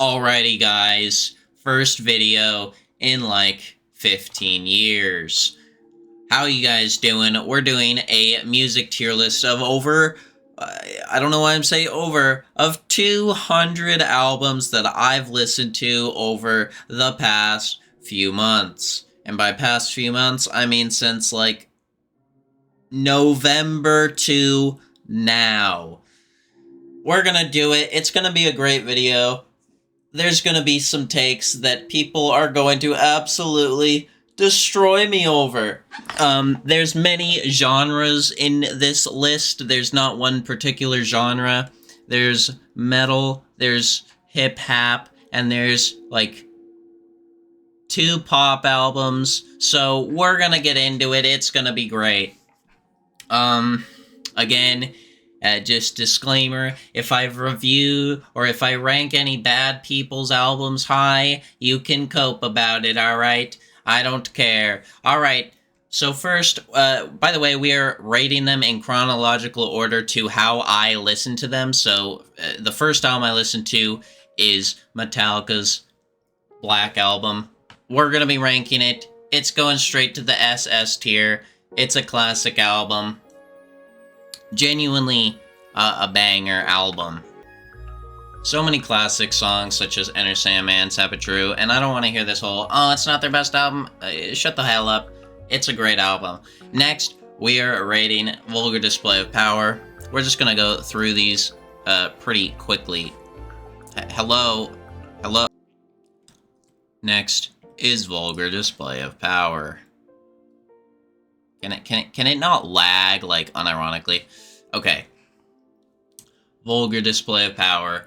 Alrighty, guys. First video in like 15 years. How you guys doing? We're doing a music tier list of I don't know why I'm saying over, of 200 albums that I've listened to over the past few months. And by past few months, I mean since like November to now. We're gonna do it. It's gonna be a great video. There's going to be some takes that people are going to absolutely destroy me over. There's many genres in this list. There's not one particular genre. There's metal, there's hip hop, and there's like 2 pop albums. So we're going to get into it. It's going to be great. Again, just disclaimer, if I review or if I rank any bad people's albums high, you can cope about it, alright? I don't care. Alright, so first, by the way, we are rating them in chronological order to how I listen to them. So the first album I listened to is Metallica's Black Album. We're going to be ranking it. It's going straight to the SS tier. It's a classic album. Genuinely a banger album. So many classic songs such as Enter Sandman, Sapphire, and I don't want to hear this whole, oh, it's not their best album. Shut the hell up. It's a great album. Next, we are rating Vulgar Display of Power. We're just going to go through these pretty quickly. Hello. Next is Vulgar Display of Power. Can it not lag, like, unironically? Okay. Vulgar Display of Power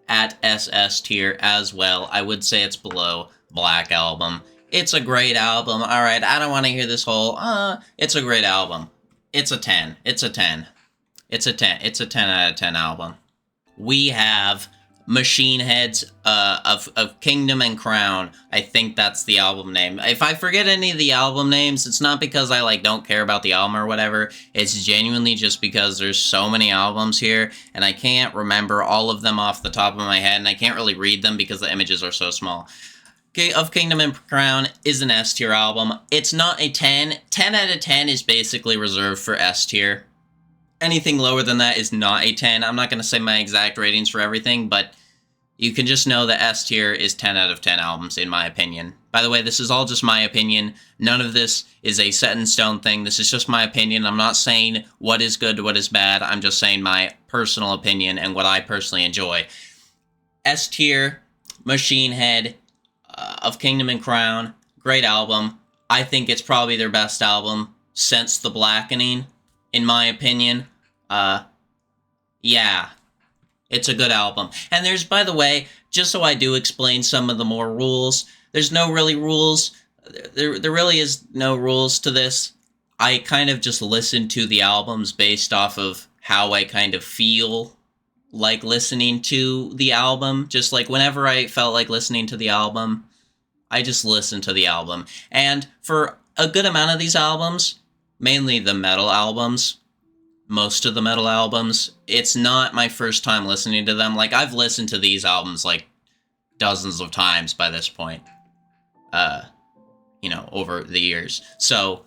at SS tier as well. I would say it's below Black Album. It's a great album. Alright, I don't want to hear this whole, it's a great album. It's a 10. It's a 10. It's a 10. It's a 10 out of 10 album. We have Machine Head's of Kingdom and Crown. I think that's the album name. If I forget any of the album names, it's not because I like don't care about the album or whatever. It's genuinely just because there's so many albums here and I can't remember all of them off the top of my head, and I can't really read them because the images are so small. Of Kingdom and Crown is an S tier album. It's not a 10. 10 out of 10 is basically reserved for S tier. Anything lower than that is not a 10. I'm not going to say my exact ratings for everything, but you can just know that S tier is 10 out of 10 albums, in my opinion. By the way, this is all just my opinion. None of this is a set-in-stone thing. This is just my opinion. I'm not saying what is good, what is bad. I'm just saying my personal opinion and what I personally enjoy. S tier, Machine Head, of Kingdom and Crown, great album. I think it's probably their best album since The Blackening, in my opinion. Yeah, it's a good album. And there's, by the way, just so I do explain some of the more rules, there's no really rules. There really is no rules to this. I kind of just listen to the albums based off of how I kind of feel like listening to the album. Just like whenever I felt like listening to the album, I just listened to the album. And for a good amount of these albums, mainly the metal albums, most of the metal albums, it's not my first time listening to them. Like, I've listened to these albums, like, dozens of times by this point. Over the years. So,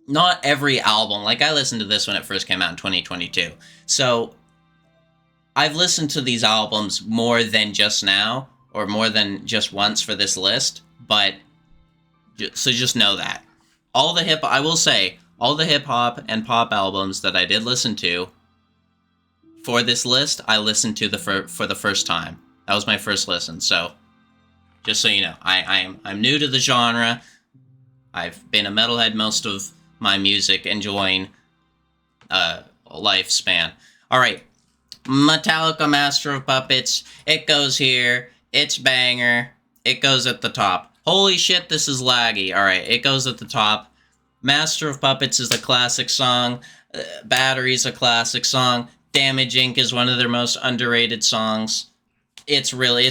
not every album, like, I listened to this when it first came out in 2022. So, I've listened to these albums more than just now, or more than just once for this list, but, so just know that. I will say, all the hip-hop and pop albums that I did listen to for this list, I listened to for the first time. That was my first listen, so just so you know, I'm new to the genre. I've been a metalhead most of my music enjoying lifespan. Alright, Metallica Master of Puppets, it goes here, it's banger, it goes at the top. Holy shit, this is laggy. Alright, it goes at the top. Master of Puppets is a classic song. Battery's a classic song. Damage Inc. is one of their most underrated songs. It's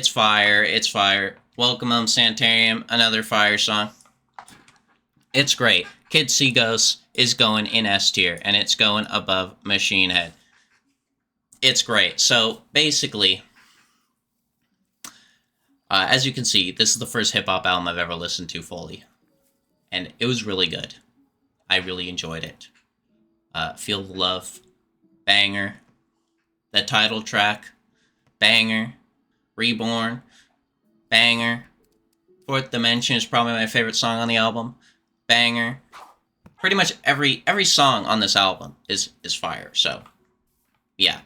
fire. It's fire. Welcome Home Sanitarium, another fire song. It's great. Kids See Ghosts is going in S tier, and it's going above Machine Head. It's great. So, basically, As you can see, this is the first hip-hop album I've ever listened to fully. And it was really good. I really enjoyed it. Feel the Love, banger. The title track, banger. Reborn, banger. Fourth Dimension is probably my favorite song on the album, banger. Pretty much every song on this album is fire, so yeah.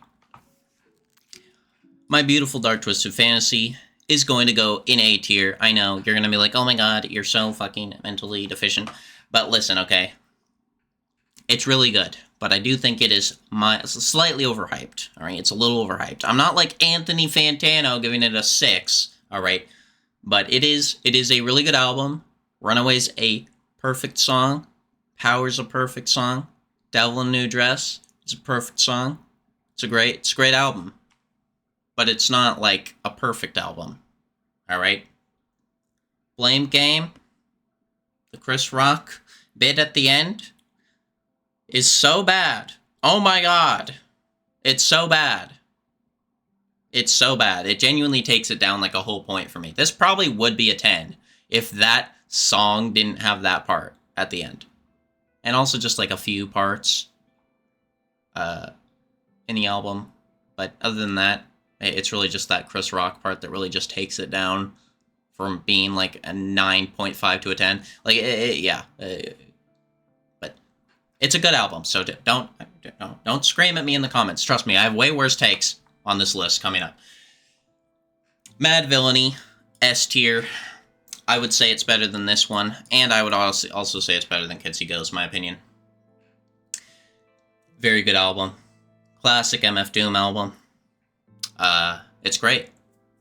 My Beautiful Dark Twisted Fantasy is going to go in A tier. I know, you're going to be like, oh my god, you're so fucking mentally deficient. But listen, okay? It's really good, but I do think it is slightly overhyped, alright? It's a little overhyped. I'm not like Anthony Fantano giving it a 6, alright? But it is a really good album. Runaway's a perfect song. Power's a perfect song. Devil in a New Dress is a perfect song. It's a great album. But it's not like a perfect album. Alright? Blame Game, the Chris Rock bit at the end, is so bad. Oh my god. It's so bad. It's so bad. It genuinely takes it down like a whole point for me. This probably would be a 10 if that song didn't have that part at the end. And also just like a few parts in the album. But other than that, it's really just that Chris Rock part that really just takes it down from being like a 9.5 to a 10. Like, yeah. But it's a good album, so don't scream at me in the comments. Trust me, I have way worse takes on this list coming up. Mad Villainy, S tier. I would say it's better than this one, and I would also say it's better than Kids See Ghosts, in my opinion. Very good album. Classic MF Doom album. It's great.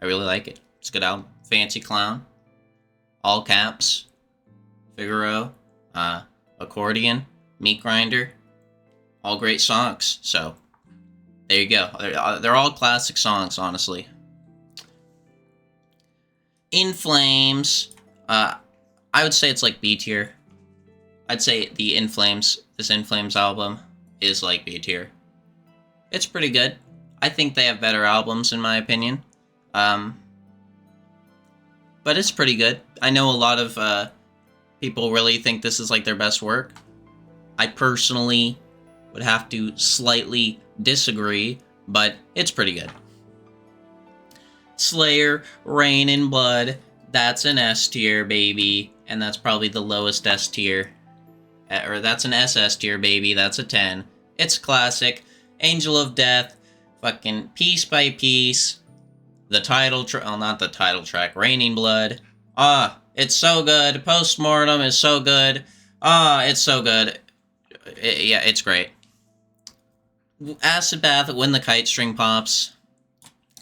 I really like it. It's a good album. Fancy Clown. All Caps. Figaro. Accordion. Meat Grinder. All great songs, so there you go. They're all classic songs, honestly. In Flames, I would say it's like B tier. I'd say this In Flames album is like B tier. It's pretty good. I think they have better albums, in my opinion. But it's pretty good. I know a lot of people really think this is like their best work. I personally would have to slightly disagree, but it's pretty good. Slayer, Rain in Blood, that's an S tier, baby, and that's probably the lowest S tier. Or that's an SS tier, baby, that's a 10. It's classic. Angel of Death, fucking Piece by Piece, the title track, oh, not the title track, Raining Blood. It's so good. Postmortem is so good. It's so good. Yeah, it's great. Acid Bath, When the Kite String Pops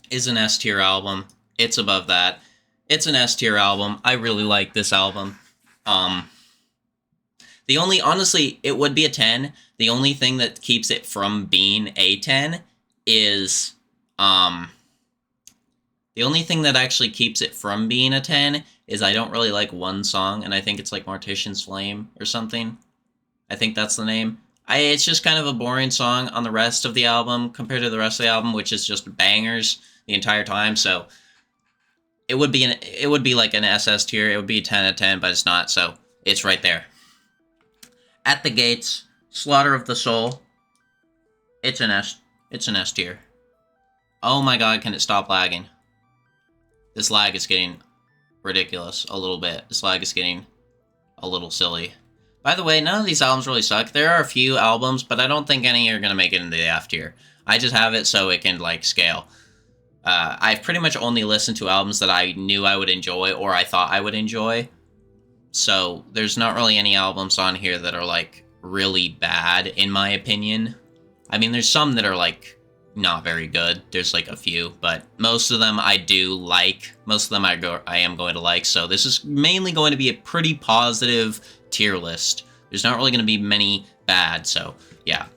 is an S tier album. It's above that. It's an S tier album. I really like this album. Honestly, it would be a 10. The only thing that keeps it from being a 10 is, the only thing that actually keeps it from being a 10 is I don't really like one song, and I think it's like Mortician's Flame or something. I think that's the name. It's just kind of a boring song on the rest of the album compared to the rest of the album, which is just bangers the entire time. So it would be like an SS tier. It would be 10 out of 10, but it's not. So it's right there. At the Gates, Slaughter of the Soul. It's an S tier. Oh my god, can it stop lagging? This lag is getting ridiculous a little bit. This lag is getting a little silly. By the way, none of these albums really suck. There are a few albums, but I don't think any are going to make it into the F tier. I just have it so it can, like, scale. I've pretty much only listened to albums that I knew I would enjoy or I thought I would enjoy. So there's not really any albums on here that are, like, really bad, in my opinion. I mean, there's some that are, like, not very good. There's, like, a few, but most of them I do like. Most of them I am going to like, so this is mainly going to be a pretty positive tier list. There's not really going to be many bad, so yeah.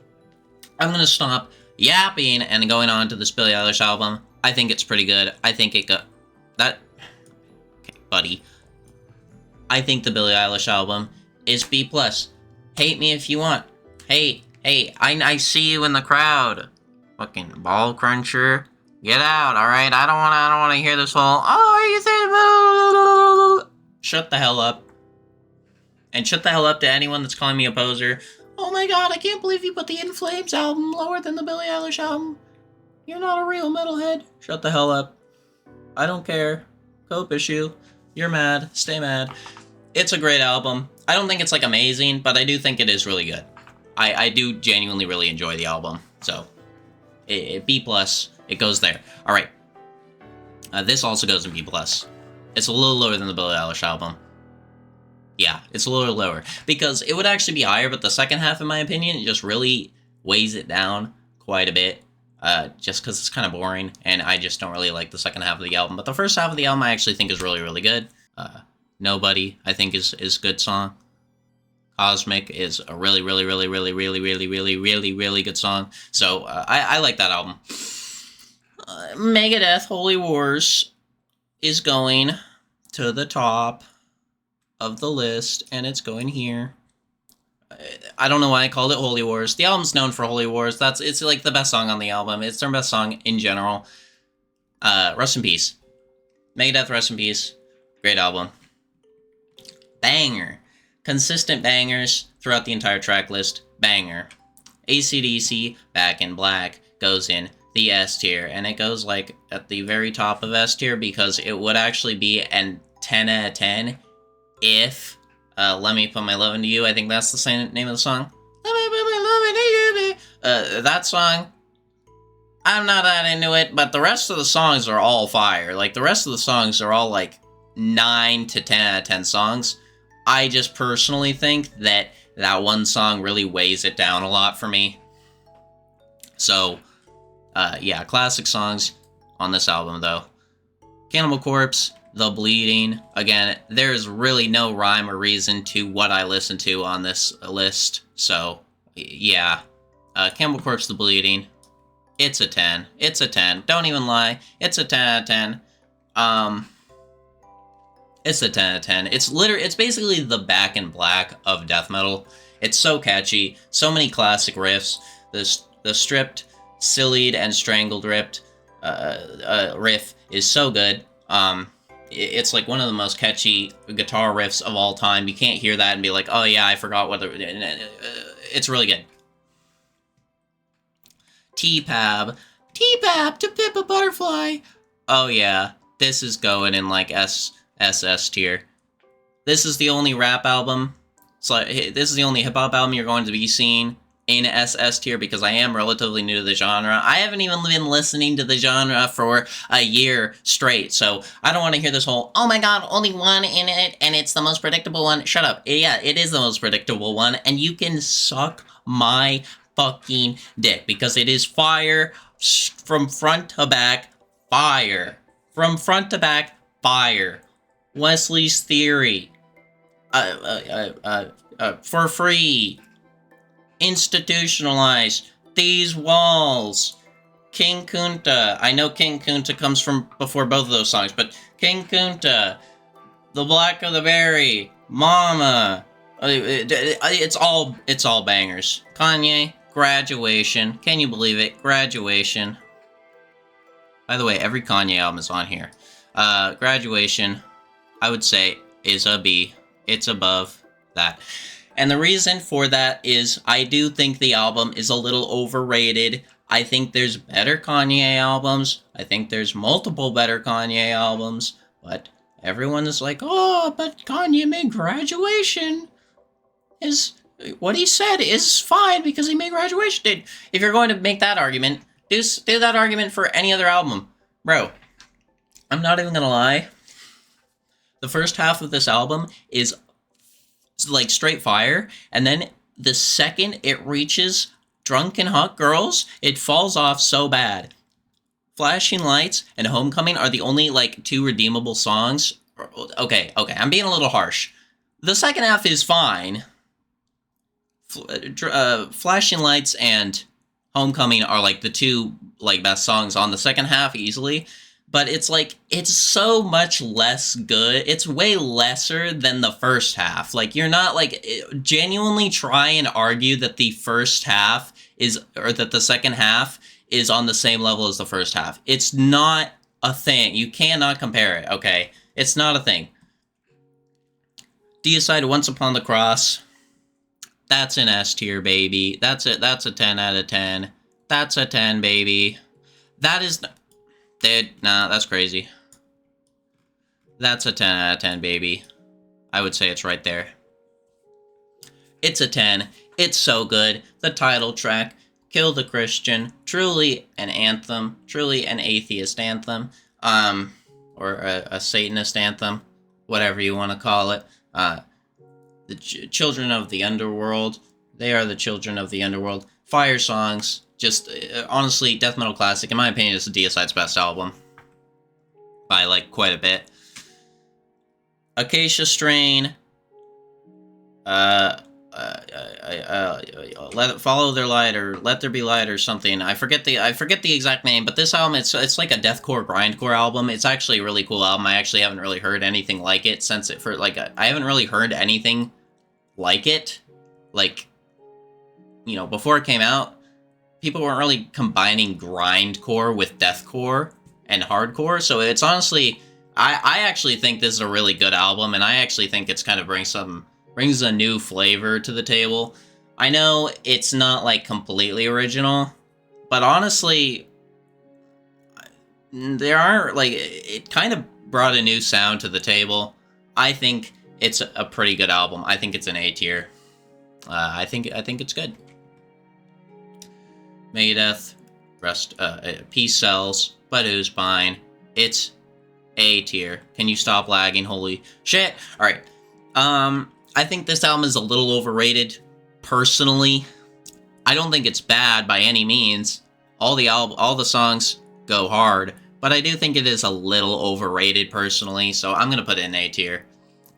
I'm going to stop yapping and going on to this Billie Eilish album. I think it's pretty good. I think it got... Okay, buddy. I think the Billie Eilish album is B+. Hate me if you want. Hey, I see you in the crowd. Fucking ball cruncher. Get out, alright? I don't wanna hear this whole, oh, you say, shut the hell up. And shut the hell up to anyone that's calling me a poser. Oh my god, I can't believe you put the In Flames album lower than the Billie Eilish album. You're not a real metalhead. Shut the hell up. I don't care. Cope issue. You're mad. Stay mad. It's a great album. I don't think it's like amazing, but I do think it is really good. I do genuinely really enjoy the album. So, B+, it goes there. Alright. This also goes in B+. It's a little lower than the Billie Eilish album. Yeah, it's a little lower. Because it would actually be higher, but the second half, in my opinion, it just really weighs it down quite a bit. Just because it's kind of boring, and I just don't really like the second half of the album. But the first half of the album I actually think is really, really good. Nobody, I think, is a good song. Cosmic is a really, really, really, really, really, really, really, really, really good song. So, I like that album. Megadeth, Holy Wars is going to the top of the list, and it's going here. I don't know why I called it Holy Wars. The album's known for Holy Wars. It's like the best song on the album. It's their best song in general. Rest in peace. Megadeth, rest in peace. Great album. Banger. Consistent bangers throughout the entire track list. Banger. AC/DC, Back in Black, goes in the S tier. And it goes like at the very top of S tier because it would actually be a 10 out of 10 if... Let Me Put My Love Into You, I think that's the same name of the song. Let me put my love into you, baby. That song, I'm not that into it, but the rest of the songs are all fire. Like, the rest of the songs are all, like, 9 to 10 out of 10 songs. I just personally think that that one song really weighs it down a lot for me. So, yeah, classic songs on this album, though. Cannibal Corpse, The Bleeding. Again, there's really no rhyme or reason to what I listen to on this list. So, yeah. Cannibal Corpse, The Bleeding. It's a 10. It's a 10. Don't even lie. It's a 10 out of 10. It's a 10 out of 10. It's basically the Back in Black of death metal. It's so catchy. So many classic riffs. The stripped, sillied, and strangled riff is so good. It's like one of the most catchy guitar riffs of all time. You can't hear that and be like, oh yeah, I forgot what it's really good. T-Pab to Pip a Butterfly. Oh yeah, this is going in like SS tier. This is the only rap album. So this is the only hip-hop album you're going to be seeing in SS tier because I am relatively new to the genre. I haven't even been listening to the genre for a year straight, so I don't want to hear this whole, oh my god, only one in it, and it's the most predictable one. Shut up. Yeah, it is the most predictable one, and you can suck my fucking dick, because it is fire from front to back, fire. From front to back, fire. Wesley's Theory. For Free. Institutionalized, These Walls, King Kunta. I know King Kunta comes from before both of those songs, but King Kunta, The Black of the Berry, Mama. It's all bangers. Kanye, Graduation. Can you believe it? Graduation. By the way, every Kanye album is on here. Graduation, I would say, is a B. It's above that. And the reason for that is I do think the album is a little overrated. I think there's better Kanye albums. I think there's multiple better Kanye albums. But everyone is like, oh, but Kanye made Graduation. What he said is fine because he made Graduation. Dude, if you're going to make that argument, do that argument for any other album. Bro, I'm not even gonna lie. The first half of this album is like straight fire, and then the second it reaches Drunken Hot Girls, it falls off so bad. Flashing Lights and Homecoming are the only like two redeemable songs. Okay, I'm being a little harsh. The second half is fine. Flashing Lights and Homecoming are like the two like best songs on the second half easily. But it's like, it's so much less good. It's way lesser than the first half. Like, you're not, like, genuinely try and argue that the first half is, or that the second half is on the same level as the first half. It's not a thing. You cannot compare it, okay? It's not a thing. Deicide Once Upon the Cross. That's an S tier, baby. That's it. That's a 10 out of 10. That's a 10, baby. That is... Dude, nah, that's crazy. That's a 10 out of 10, baby. I would say it's right there. It's a 10. It's so good. The title track, Kill the Christian, truly an anthem, truly an atheist anthem, or a Satanist anthem, whatever you want to call it. The children of the underworld, they are the children of the underworld. Fire songs, just, honestly, death metal classic. In my opinion, it's Deicide's best album. By, like, quite a bit. Acacia Strain, let it follow their light, or let there be light, or something. I forget the exact name, but this album, it's like a deathcore grindcore album. It's actually a really cool album. I actually haven't really heard anything like it since it I haven't really heard anything like it, like, you know, before it came out. People weren't really combining grindcore with deathcore and hardcore, so it's honestly, I actually think this is a really good album, and I actually think it's kind of brings a new flavor to the table. I know it's not, like, completely original, but honestly, there are, like, it kind of brought a new sound to the table. I think it's a pretty good album. I think it's an A tier. I think it's good. Megadeth, Peace Cells, Badoo's Spine. It's A tier. Can you stop lagging? Holy shit. Alright. I think this album is a little overrated, personally. I don't think it's bad by any means. All the songs go hard, but I do think it is a little overrated, personally, so I'm gonna put it in A tier.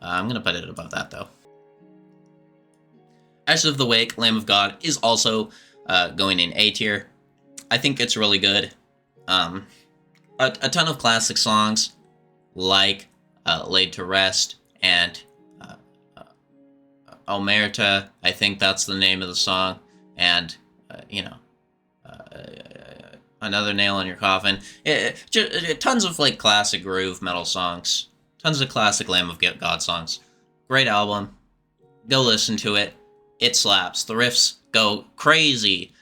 I'm gonna put it above that, though. Ashes of the Wake, Lamb of God, is also going in A tier. I think it's really good. A ton of classic songs, like Laid to Rest and Omerta, I think that's the name of the song, and, Another Nail in Your Coffin. Tons of, like, classic groove metal songs. Tons of classic Lamb of God songs. Great album. Go listen to it. It slaps. The riffs go crazy.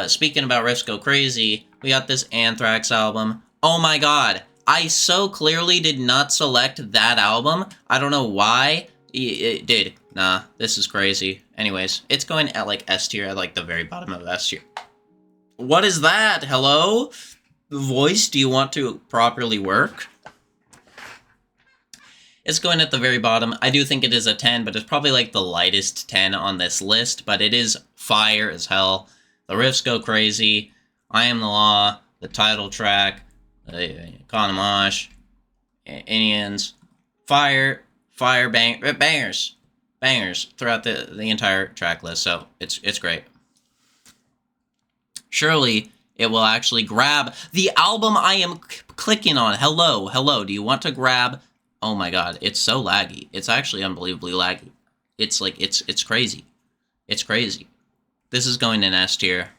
Speaking about riffs go crazy, we got this Anthrax album. Oh my god, I so clearly did not select that album. I don't know why. It did. Nah, this is crazy. Anyways, it's going at, like, S tier, at, like, the very bottom of S tier. What is that? Hello? Voice, do you want to properly work? It's going at the very bottom. I do think it is a 10, but it's probably, like, the lightest 10 on this list, but it is fire as hell. The riffs go crazy. I Am the Law, the title track, Economosh, Indians, bangers throughout the entire track list, so it's great. Surely it will actually grab the album I am clicking on. Hello, do you want to grab? Oh my god, it's so laggy. It's actually unbelievably laggy. It's like, it's crazy. It's crazy. This is going in S tier.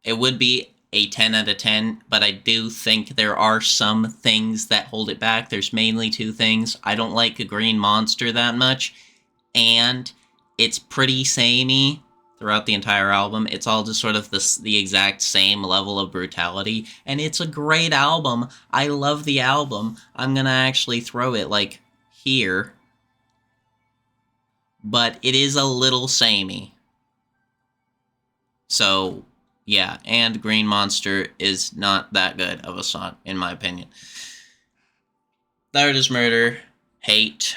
It would be a 10 out of 10, but I do think there are some things that hold it back. There's mainly two things. I don't like a Green Monster that much, and it's pretty samey throughout the entire album. It's all just sort of the exact same level of brutality, and it's a great album. I love the album. I'm gonna actually throw it, like, here, but it is a little samey. So, yeah, and Green Monster is not that good of a song, in my opinion. Third is Murder, Hate.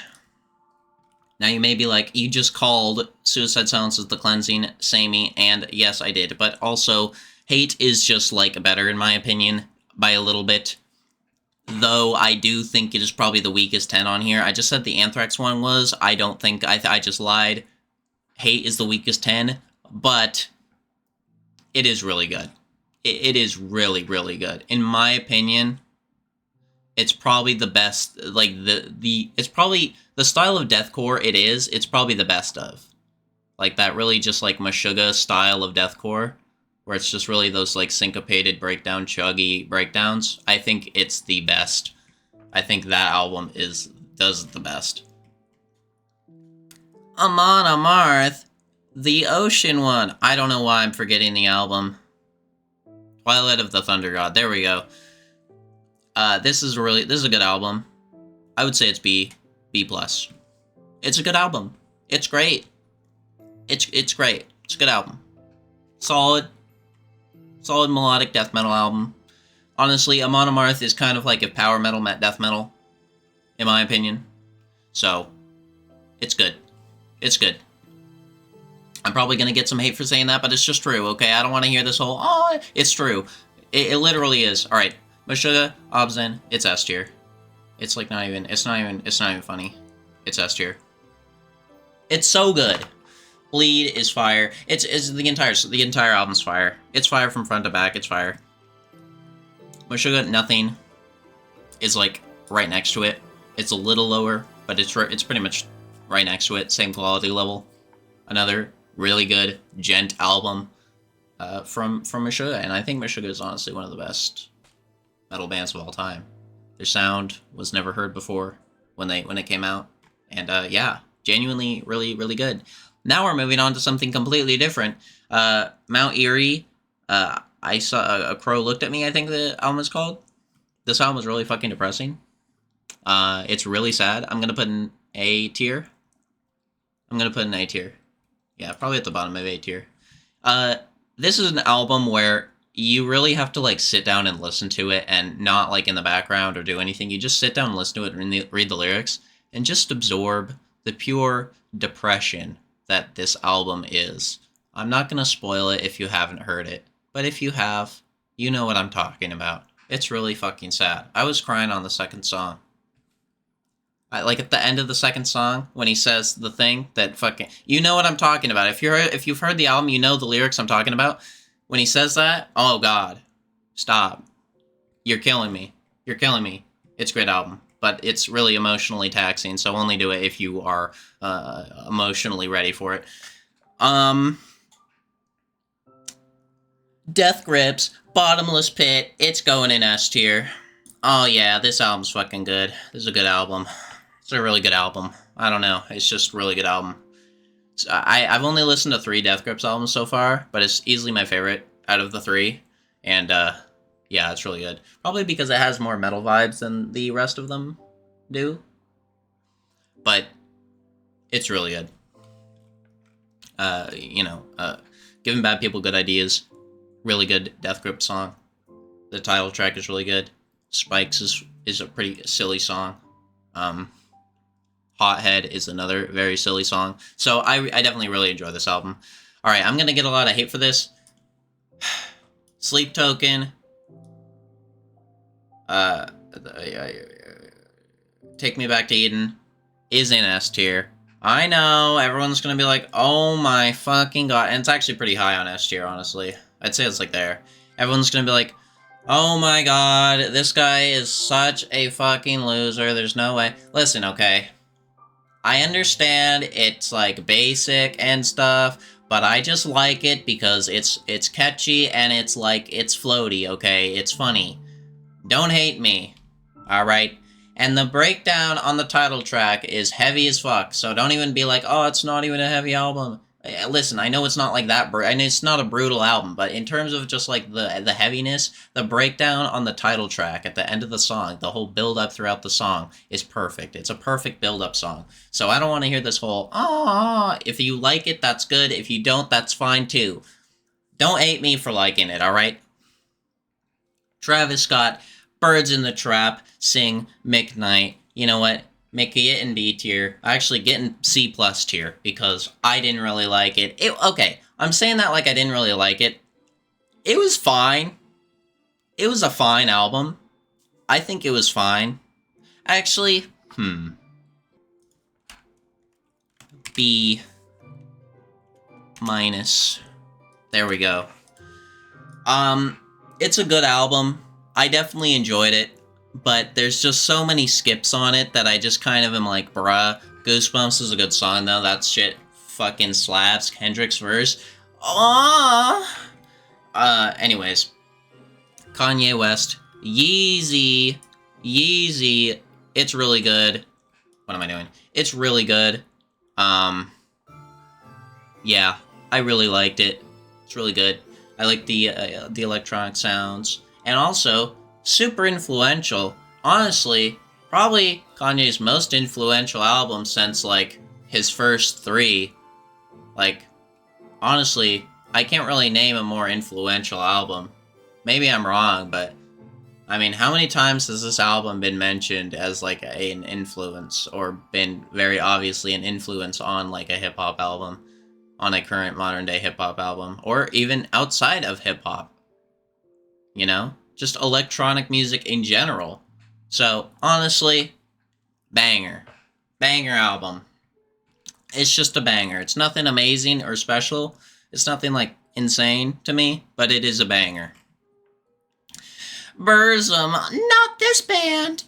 Now you may be like, you just called Suicide Silences the Cleansing samey, and yes, I did, but also, Hate is just, like, better, in my opinion, by a little bit. Though I do think it is probably the weakest 10 on here. I just said the Anthrax one was. I don't think, I just lied. Hate is the weakest 10, but it is really good. It is really, really good. In my opinion, it's probably the best, like, it's probably, the style of deathcore it's probably the best of. Like, that really just, like, Meshuggah style of deathcore. where it's just really those like syncopated breakdown, chuggy breakdowns. I think it's the best. I think that album does the best. Amon Amarth, the Ocean one. I don't know why I'm forgetting the album. Twilight of the Thunder God. There we go. This is a good album. I would say it's B+. It's a good album. It's great. It's great. It's a good album. Solid melodic death metal album. Honestly, Amon Amarth is kind of like if power metal met death metal, in my opinion. So, it's good. It's good. I'm probably gonna get some hate for saying that, but it's just true, okay? I don't want to hear this whole, oh, it's true. It literally is. Alright, Meshuggah, Obzin, it's S tier. It's like it's not even funny. It's S tier. It's so good. Bleed is fire. It's the entire album's fire. It's fire from front to back. It's fire. Meshuggah, Nothing is like right next to it. It's a little lower, but it's pretty much right next to it. Same quality level. Another really good gent album from Meshuggah, and I think Meshuggah is honestly one of the best metal bands of all time. Their sound was never heard before when it came out, and yeah, genuinely really good. Now we're moving on to something completely different. Mount Eerie. I saw a crow looked at me. I think the album is called. This album was really fucking depressing. It's really sad. I'm gonna put an A tier. Yeah, probably at the bottom of A tier. This is an album where you really have to like sit down and listen to it, and not like in the background or do anything. You just sit down and listen to it and read the lyrics and just absorb the pure depression that this album is. I'm not gonna spoil it if you haven't heard it, but if you have, you know what I'm talking about. It's really fucking sad. I was crying on the second song. Like at the end of the second song, when he says the thing that fucking... You know what I'm talking about. If you've heard the album, you know the lyrics I'm talking about. When he says that, oh god. Stop. You're killing me. You're killing me. It's a great album. But it's really emotionally taxing, so only do it if you are emotionally ready for it. Death Grips, Bottomless Pit, it's going in S tier. Oh yeah, this album's fucking good. This is a good album. It's a really good album. I don't know, it's just a really good album. So I've only listened to 3 Death Grips albums so far, but it's easily my favorite out of the 3. And yeah, it's really good. Probably because it has more metal vibes than the rest of them do. But it's really good. Giving Bad People Good Ideas. Really good Death Grip song. The title track is really good. Spikes is a pretty silly song. Hothead is another very silly song. So I definitely really enjoy this album. Alright, I'm gonna get a lot of hate for this. Sleep Token. Take Me Back to Eden is in S tier. I know, everyone's gonna be like, oh my fucking god. And it's actually pretty high on S tier, honestly. I'd say it's like there. Everyone's gonna be like, oh my god, this guy is such a fucking loser, there's no way. Listen, okay. I understand it's like basic and stuff, but I just like it because it's catchy and it's like, it's floaty, okay? It's funny. Don't hate me, alright? And the breakdown on the title track is heavy as fuck, so don't even be like, oh, it's not even a heavy album. Listen, I know it's not like that, I know it's not a brutal album, but in terms of just like the heaviness, the breakdown on the title track at the end of the song, the whole build-up throughout the song is perfect. It's a perfect build-up song. So I don't want to hear this whole, if you like it, that's good. If you don't, that's fine too. Don't hate me for liking it, alright? Travis Scott, Birds in the Trap, sing Mick Knight. You know what? Mickey it in B tier. Actually, getting C+ tier because I didn't really like it. Okay, I'm saying that like I didn't really like it. It was fine. It was a fine album. I think it was fine. Actually, B-. There we go. It's a good album. I definitely enjoyed it. But there's just so many skips on it that I just kind of am like, bruh. Goosebumps is a good song, though. That shit fucking slaps. Kendrick's verse. Aww. Anyways, Kanye West, Yeezy, Yeezy. It's really good. What am I doing? It's really good. Yeah, I really liked it. It's really good. I like the electronic sounds, and also super influential. Honestly, probably Kanye's most influential album since like his first three. Like, honestly, I can't really name a more influential album. Maybe I'm wrong, but I mean, how many times has this album been mentioned as like an influence, or been very obviously an influence on like a hip hop album, on a current modern day hip hop album, or even outside of hip hop? You know, just electronic music in general. So honestly, banger, banger album. It's just a banger. It's nothing amazing or special. It's nothing like insane to me, but it is a banger. Burzum, not this band.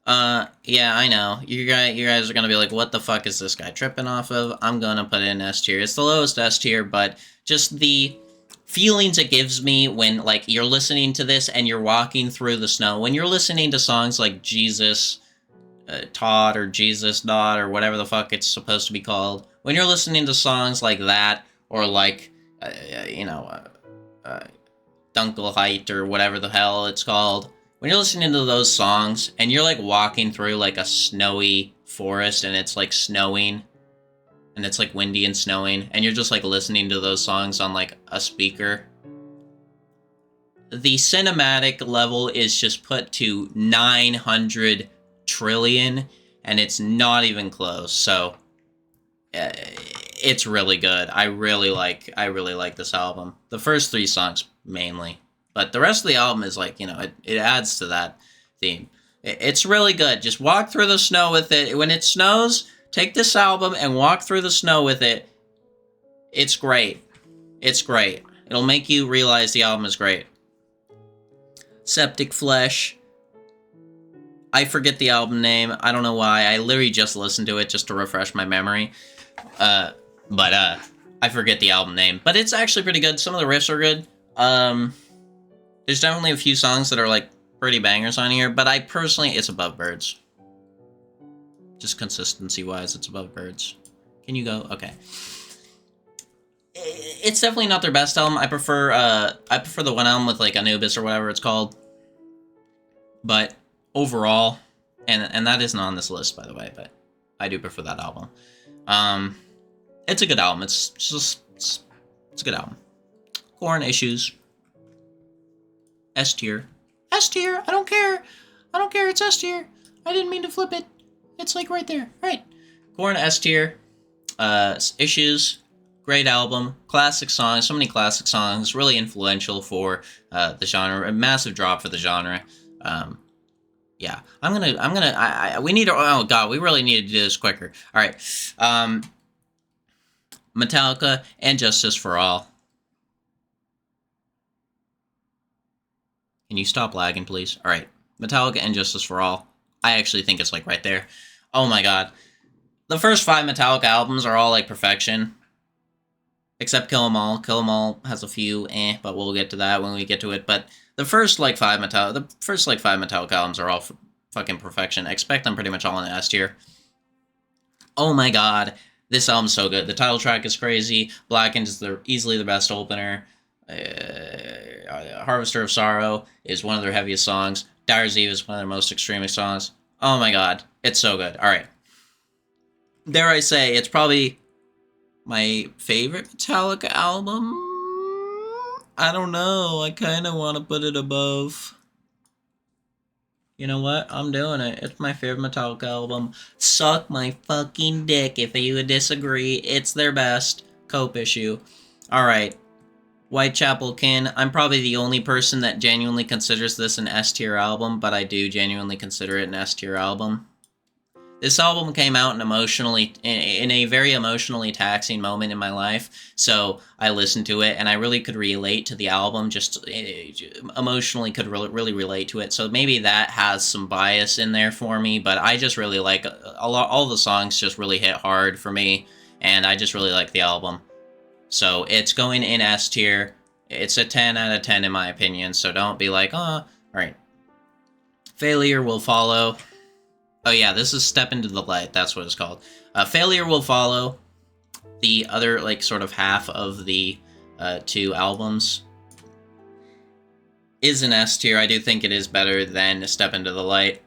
Yeah, I know. You guys are gonna be like, what the fuck is this guy tripping off of? I'm gonna put it in S tier. It's the lowest S tier, but just the feelings it gives me when, like, you're listening to this and you're walking through the snow. When you're listening to songs like Jesus Todd or Jesus Dot or whatever the fuck it's supposed to be called. When you're listening to songs like that, or like, you know, Dunkelheit or whatever the hell it's called. When you're listening to those songs and you're like walking through like a snowy forest and it's like snowing and it's like windy and snowing and you're just like listening to those songs on like a speaker, the cinematic level is just put to 900 trillion and it's not even close. So it's really good. I really like this album. The first three songs mainly, but the rest of the album is like, you know, it adds to that theme. It's really good. Just walk through the snow with it. When it snows, take this album and walk through the snow with it. It's great. It's great. It'll make you realize the album is great. Septic Flesh. I forget the album name. I don't know why. I literally just listened to it just to refresh my memory. But I forget the album name. But it's actually pretty good. Some of the riffs are good. There's definitely a few songs that are like pretty bangers on here, but I personally, it's above Birds. Just consistency-wise, it's above Birds. Can you go? Okay. It's definitely not their best album. I prefer the one album with like Anubis or whatever it's called. But overall, and that isn't on this list, by the way, but I do prefer that album. It's a good album. It's a good album. Korn Issues. S tier. S tier. I don't care. I don't care. It's S tier. I didn't mean to flip it. It's like right there. All right. Korn S tier. Issues. Great album. Classic songs. So many classic songs. Really influential for the genre. A massive drop for the genre. Yeah. We need to, oh god, we really need to do this quicker. All right. Metallica and Justice for All. Can you stop lagging, please? All right. Metallica and Justice for All. I actually think it's like right there. Oh my god. The first 5 Metallica albums are all like perfection. Except Kill 'Em All. Kill 'Em All has a few, but we'll get to that when we get to it. But the first like 5 Metallica albums are all fucking perfection. I expect them pretty much all in S tier. Oh my god. This album's so good. The title track is crazy. Blackened is easily the best opener. Harvester of Sorrow is one of their heaviest songs. Dyer's Eve is one of their most extreme songs. Oh my god, it's so good. Alright. Dare I say, it's probably my favorite Metallica album? I don't know. I kind of want to put it above. You know what? I'm doing it. It's my favorite Metallica album. Suck my fucking dick if you would disagree. It's their best. Cope Issue. Alright. Whitechapel Kin. I'm probably the only person that genuinely considers this an S tier album, but I do genuinely consider it an S tier album. This album came out in a very emotionally taxing moment in my life, so I listened to it and I really could relate to the album, just emotionally could really relate to it, so maybe that has some bias in there for me, but I just really like, all the songs just really hit hard for me, and I just really like the album. So it's going in S tier. It's a 10 out of 10 in my opinion, so don't be like, oh, alright. Failure will follow. Oh yeah, this is Step Into the Light, that's what it's called. Failure will follow. The other, like, sort of half of the 2 albums is an S tier. I do think it is better than Step Into the Light.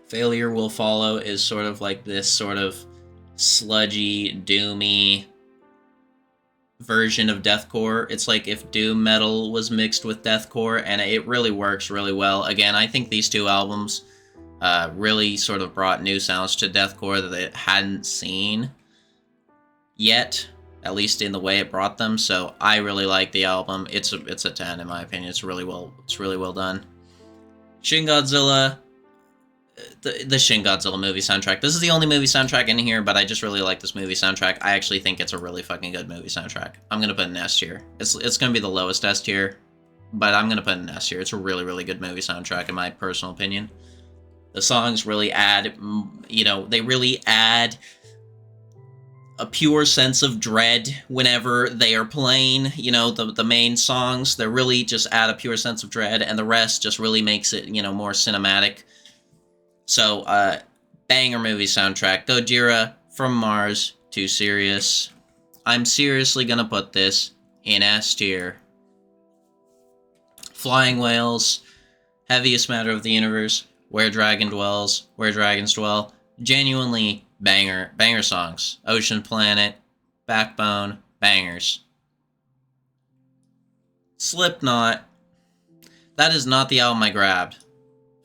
Failure Will Follow is sort of like this sort of sludgy, doomy version of deathcore. It's like if doom metal was mixed with deathcore, and it really works really well. Again, I think these 2 albums really sort of brought new sounds to deathcore that it hadn't seen yet, at least in the way it brought them. So I really like the album. It's a 10 in my opinion. It's really well done. Shin Godzilla, the Shin Godzilla movie soundtrack. This is the only movie soundtrack in here, but I just really like this movie soundtrack. I actually think it's a really fucking good movie soundtrack. I'm gonna put an S tier. It's gonna be the lowest S tier, but I'm gonna put an S tier. It's a really good movie soundtrack in my personal opinion. The songs really add, they really add a pure sense of dread whenever they are playing. The main songs, they really just add a pure sense of dread, and the rest just really makes it, more cinematic. So, banger movie soundtrack. Gojira, From Mars to Sirius. I'm seriously gonna put this in S tier. Flying Whales, Heaviest Matter of the Universe, Where Dragon Dwells, Where Dragons Dwell. Genuinely banger songs. Ocean Planet, Backbone, bangers. Slipknot, that is not the album I grabbed.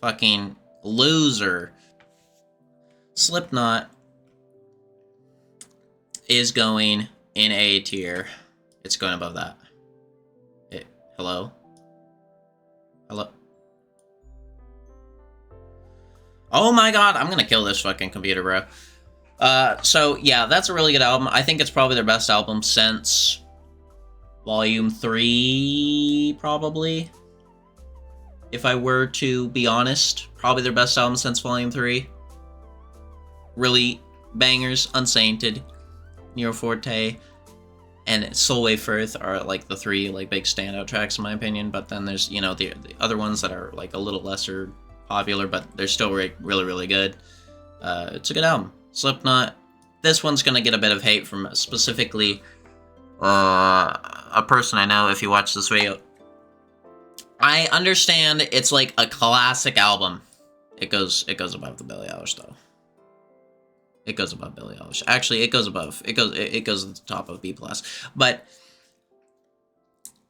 Fucking loser. Slipknot is going in A tier. It's going above that. Hello? Oh my god, I'm gonna kill this fucking computer, bro. So yeah, that's a really good album. I think it's probably their best album since Volume 3, probably. If I were to be honest, probably their best album since Volume 3. Really bangers, Unsainted, Nero Forte, and Soulwave Firth are like the 3 like big standout tracks in my opinion. But then there's the other ones that are like a little lesser popular, but they're still really good. It's a good album. Slipknot. This one's gonna get a bit of hate from specifically a person I know. If you watch this video, I understand it's like a classic album. It goes above the Billie Eilish though. It goes above Billie Eilish. Actually, it goes above. It goes at the top of B+. But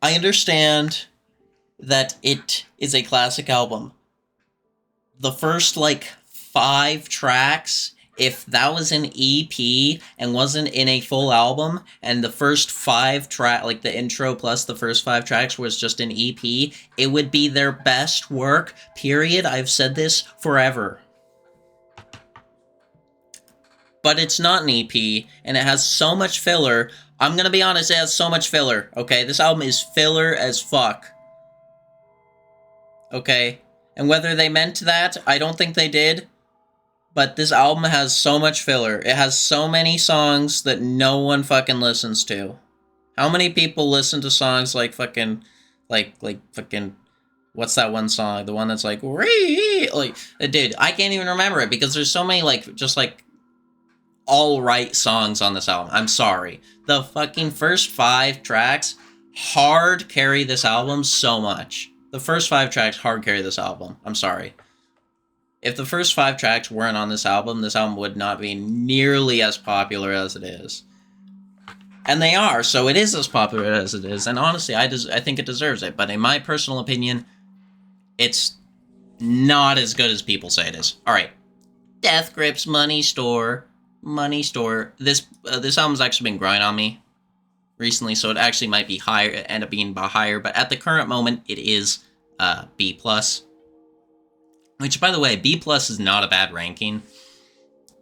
I understand that it is a classic album. The first like 5 tracks, if that was an EP and wasn't in a full album, and the first 5 track, like the intro plus the first 5 tracks was just an EP, it would be their best work, period. I've said this forever. But it's not an EP, and it has so much filler. I'm gonna be honest, it has so much filler, okay? This album is filler as fuck. Okay? And whether they meant that, I don't think they did. But this album has so much filler. It has so many songs that no one fucking listens to. How many people listen to songs like fucking... Like fucking... What's that one song? The one that's like... Like, dude, I can't even remember it because there's so many, like, just like... alright songs on this album. I'm sorry. The fucking first 5 tracks hard carry this album so much. The first 5 tracks hard carry this album. I'm sorry. If the first 5 tracks weren't on this album would not be nearly as popular as it is. And they are, so it is as popular as it is. And honestly, I think it deserves it. But in my personal opinion, it's not as good as people say it is. Alright. Death Grips Money Store. Money Store. This album's actually been growing on me recently, so it actually might be higher, end up being higher, but at the current moment, it is B+. Which, by the way, B+ is not a bad ranking.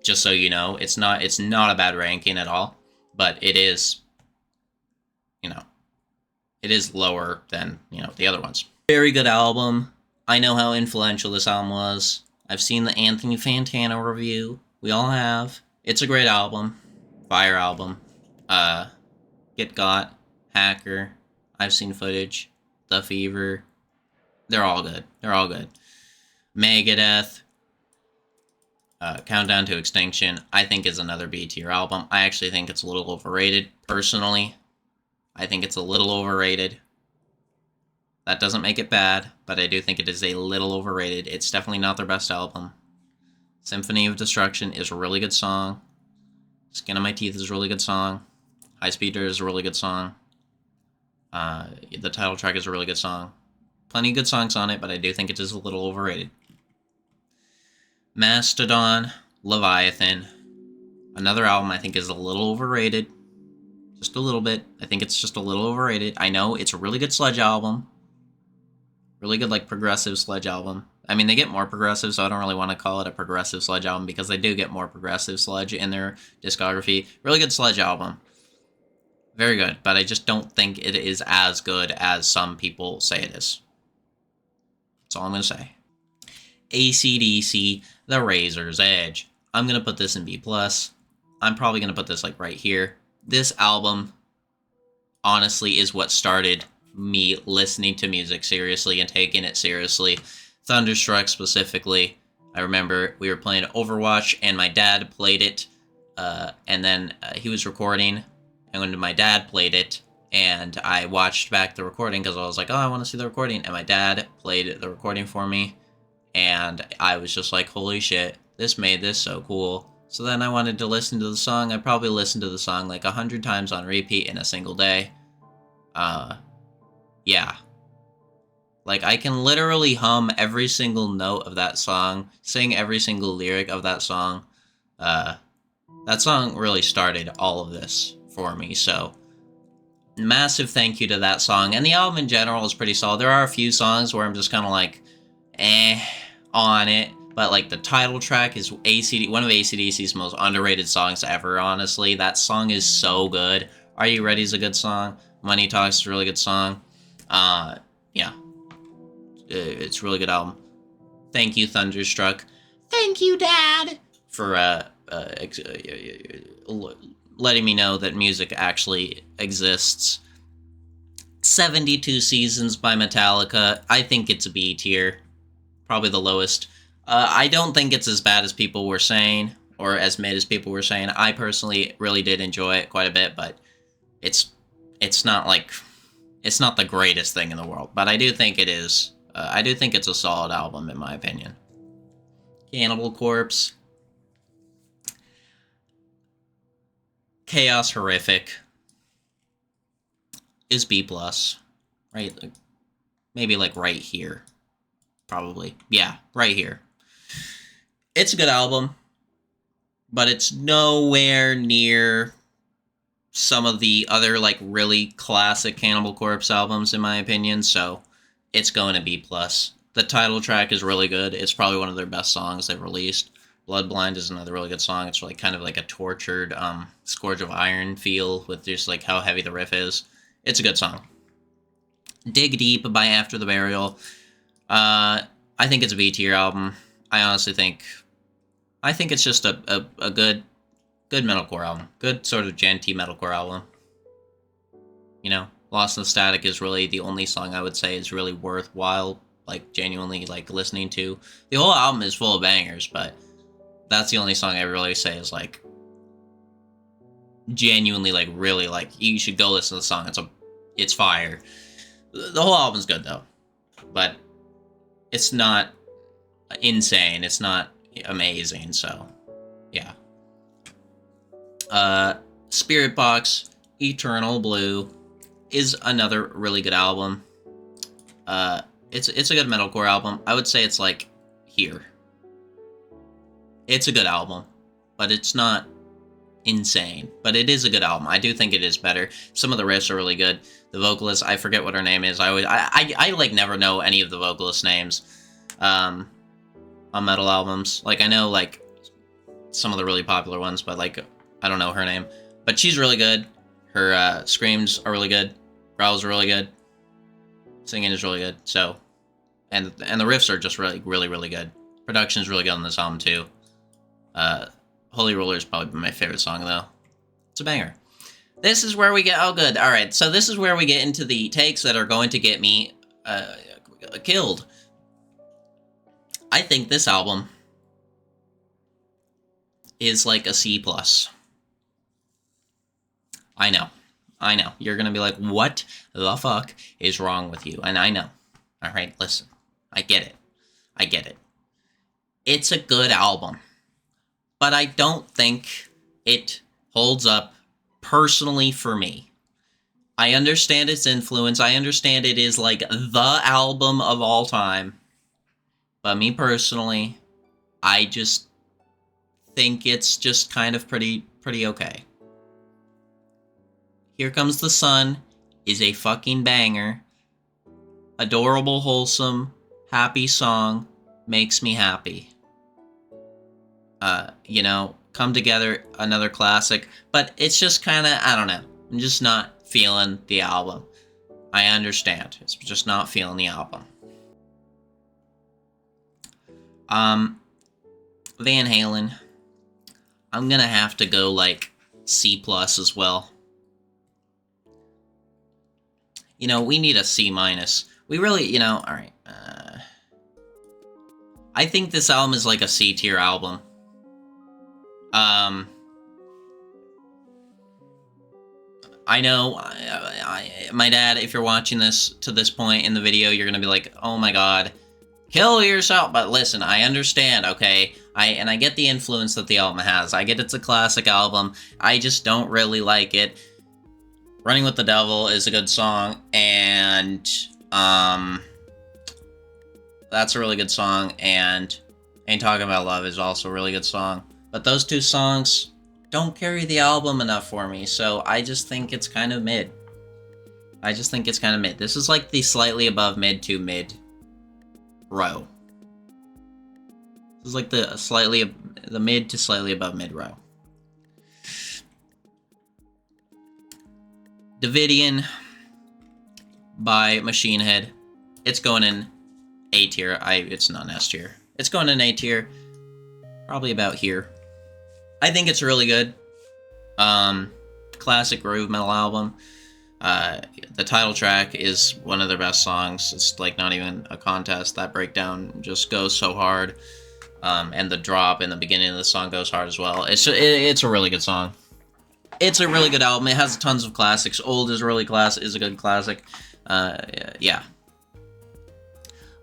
Just so you know, it's not a bad ranking at all, but it is, it is lower than, the other ones. Very good album. I know how influential this album was. I've seen the Anthony Fantano review. We all have. It's a great album. Fire album. Get Got, Hacker. I've seen footage. The Fever. They're all good. They're all good. Megadeth. Countdown to Extinction, I think is another B tier album. I actually think it's a little overrated, personally. I think it's a little overrated. That doesn't make it bad, but I do think it is a little overrated. It's definitely not their best album. Symphony of Destruction is a really good song. Skin on My Teeth is a really good song. High Speeder is a really good song. The title track is a really good song. Plenty of good songs on it, but I do think it is a little overrated. Mastodon, Leviathan. Another album I think is a little overrated. Just a little bit. I think it's just a little overrated. I know it's a really good sludge album. Really good, like, progressive sludge album. I mean, they get more progressive, so I don't really want to call it a progressive sludge album because they do get more progressive sludge in their discography. Really good sludge album. Very good, but I just don't think it is as good as some people say it is. That's all I'm going to say. AC/DC, The Razor's Edge. I'm going to put this in B+. I'm probably going to put this, like, right here. This album, honestly, is what started me listening to music seriously and taking it seriously. Thunderstruck, specifically. I remember we were playing Overwatch, and my dad played it, and then he was recording, and when my dad played it, and I watched back the recording, because I was like, oh, I want to see the recording, and my dad played the recording for me, and I was just like, holy shit, this made this so cool. So then I wanted to listen to the song. I probably listened to the song like 100 times on repeat in a single day. Yeah. Like, I can literally hum every single note of that song, sing every single lyric of that song. That song really started all of this for me, so massive thank you to that song. And the album in general is pretty solid. There are a few songs where I'm just kind of like, on it. But, like, the title track is one of AC/DC's most underrated songs ever, honestly. That song is so good. Are You Ready is a good song. Money Talks is a really good song. Yeah. It's a really good album. Thank you, Thunderstruck. Thank you, Dad! For, letting me know that music actually exists. 72 Seasons by Metallica. I think it's a B tier. Probably the lowest. I don't think it's as bad as people were saying, or as mid as people were saying. I personally really did enjoy it quite a bit, but it's not like, it's not the greatest thing in the world. But I do think it is. I do think it's a solid album, in my opinion. Cannibal Corpse. Chaos Horrific is B+. Right? Maybe, like, right here. Probably. Yeah, right here. It's a good album, but it's nowhere near some of the other, like, really classic Cannibal Corpse albums, in my opinion, so it's going to B+. The title track is really good. It's probably one of their best songs they've released. Bloodblind is another really good song. It's like kind of like a tortured Scourge of Iron feel with just like how heavy the riff is. It's a good song. Dig Deep by After the Burial. I think it's a B tier album. I honestly think it's just a good metalcore album. Good sort of genty metalcore album. You know, Lost in the Static is really the only song I would say is really worthwhile, like, genuinely, like, listening to. The whole album is full of bangers, but that's the only song I really say is, like, genuinely, like, really, like, you should go listen to the song. It's fire. The whole album's good, though. But it's not insane. It's not amazing, so, yeah. Spiritbox, Eternal Blue is another really good album. It's a good metalcore album. I would say it's, like, here. It's a good album, but it's not insane. But it is a good album. I do think it is better. Some of the riffs are really good. The vocalist, I forget what her name is. I like never know any of the vocalist names on metal albums. Like, I know, like, some of the really popular ones, but, like, I don't know her name. But she's really good. Her screams are really good. Growls are really good. Singing is really good. So, and the riffs are just really, really, really good. Production's really good on this album, too. Holy Roller is probably my favorite song, though. It's a banger. This is where we get... Oh, good. All right, so this is where we get into the takes that are going to get me killed. I think this album is like a C+. I know. You're gonna be like, what the fuck is wrong with you? And I know. All right, listen. I get it. It's a good album. But I don't think it holds up personally for me. I understand its influence. I understand it is like the album of all time. But me personally, I just think it's just kind of pretty okay. Here Comes the Sun is a fucking banger. Adorable, wholesome, happy song. Makes me happy. Come Together, another classic. But it's just kind of, I don't know. I'm just not feeling the album. I understand. It's just not feeling the album. Van Halen. I'm gonna have to go, like, C+ as well. We need a C-. We really, alright. I think this album is like a C-tier album. I know, my dad, if you're watching this to this point in the video, you're gonna be like, oh my god, kill yourself. But listen, I understand, okay? I get the influence that the album has. I get it's a classic album. I just don't really like it. Running with the Devil is a good song, and, that's a really good song, and Ain't Talking About Love is also a really good song. But those two songs don't carry the album enough for me, so I just think it's kind of mid. This is like the slightly above mid to mid row. This is like the mid to slightly above mid row. Davidian by Machine Head. It's going in A tier. It's not an S tier. It's going in A tier. Probably about here. I think it's really good. Classic groove metal album. The title track is one of their best songs. It's like not even a contest. That breakdown just goes so hard. And the drop in the beginning of the song goes hard as well. It's a really good song. It's a really good album. It has tons of classics. Old is a good classic. Yeah.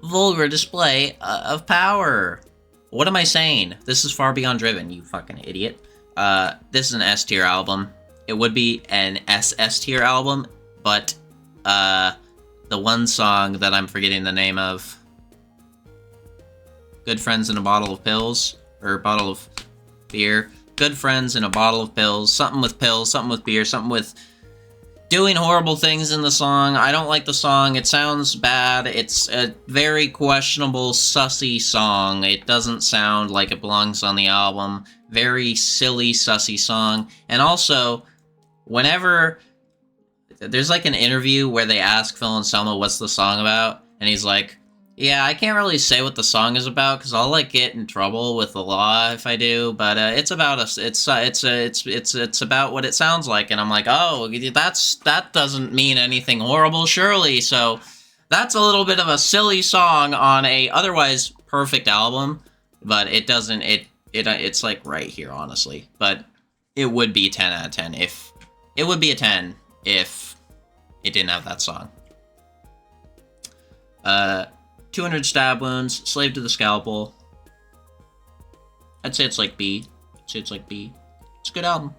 Vulgar Display of Power. What am I saying? This is Far Beyond Driven, you fucking idiot. This is an S tier album. It would be an SS tier album, but the one song that I'm forgetting the name of, Good Friends in a Bottle of Pills, or Bottle of Beer. Good Friends in a Bottle of Pills, something with beer, something with doing horrible things in the song. I don't like the song. It sounds bad. It's a very questionable, sussy song. It doesn't sound like it belongs on the album. Very silly, sussy song. And also, whenever there's like an interview where they ask Phil Anselmo what's the song about, and he's like, yeah, I can't really say what the song is about because I'll like get in trouble with the law if I do. But it's about it's about what it sounds like, and I'm like, oh, that doesn't mean anything horrible, surely. So that's a little bit of a silly song on a otherwise perfect album, but it doesn't. It's like right here, honestly. But it would be 10 out of 10 if it would be a 10 if it didn't have that song. 200 Stab Wounds, Slave to the Scalpel. I'd say it's like B. It's a good album.